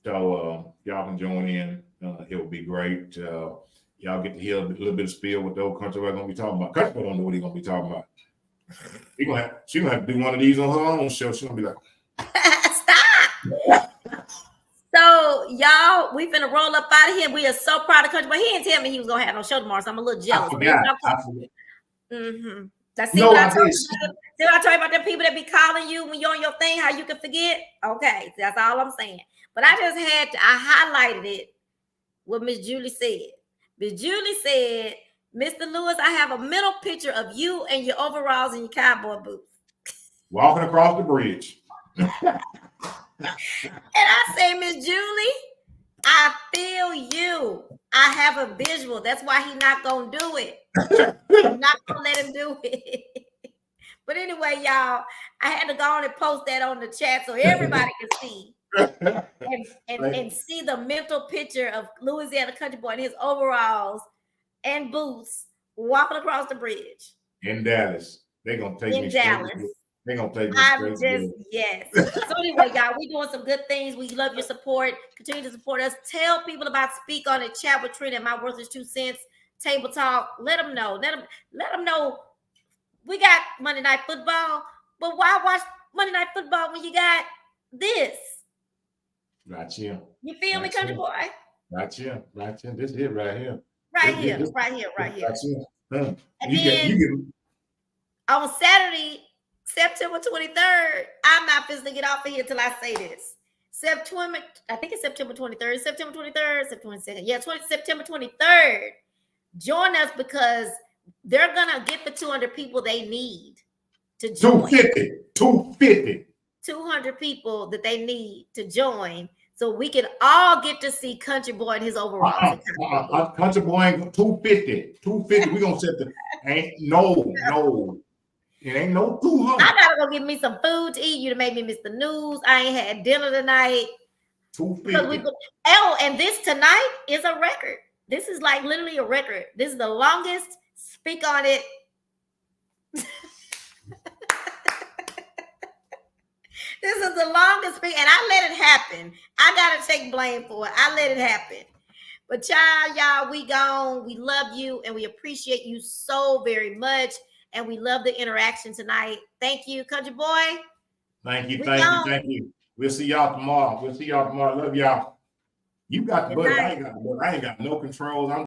So y'all can join in. It will be great. Y'all get to hear a little bit of spiel what the old country we're going to be talking about. Country don't know what he's going to be talking about. She's going to have to do one of these on her own show. She's going to be like, stop. So y'all, we finna roll up out of here. We are so proud of Country, but he didn't tell me he was gonna have no show tomorrow, so I'm a little jealous. I forgot. Mm-hmm. See what I told you about the people that be calling you when you're on your thing, how you can forget? Okay, that's all I'm saying. But I just I highlighted it what Miss Julie said. Miss Julie said, Mr. Lewis, I have a mental picture of you and your overalls and your cowboy boots. Walking across the bridge. And I say, Miss Julie, I feel you. I have a visual. That's why he's not going to do it. I'm not going to let him do it. But anyway, y'all, I had to go on and post that on the chat so everybody can see. and see the mental picture of Louisiana Country Boy in his overalls and boots walking across the bridge. In Dallas. They're going to take me Dallas. They're going to take me straight. Yes. So anyway, y'all, we doing some good things. We love your support. Continue to support us. Tell people about Speak On It, Chat with Trina, and My Worthless 2 Cents, Table Talk. Let them know. Let them know we got Monday Night Football, but why watch Monday Night Football when you got this? Right here. You feel me, Country Boy? Right here. This is it right here. Right here. And then on Saturday, September 23rd, I'm not physically get off of here till I say this. I think it's September 23rd. September 23rd, September 22nd. Yeah, September 23rd. Join us because they're gonna get the 200 people they need to join. 250. 200 people that they need to join, so we can all get to see Country Boy in his overalls. Country Boy ain't 250. 250. We gonna set the no. It ain't no 200. I gotta go get me some food to eat. You made me miss the news. I ain't had dinner tonight. 250. And this tonight is a record. This is like literally a record. This is the longest Speak On It. This is the longest speak, and I let it happen. I gotta take blame for it. I let it happen. But child, y'all, we gone. We love you, and we appreciate you so very much. And we love the interaction tonight. Thank you, Country Boy. Thank you. We'll see y'all tomorrow. Love y'all. You got the Good budget. I night. ain't got the budget. I ain't got no controls. I'm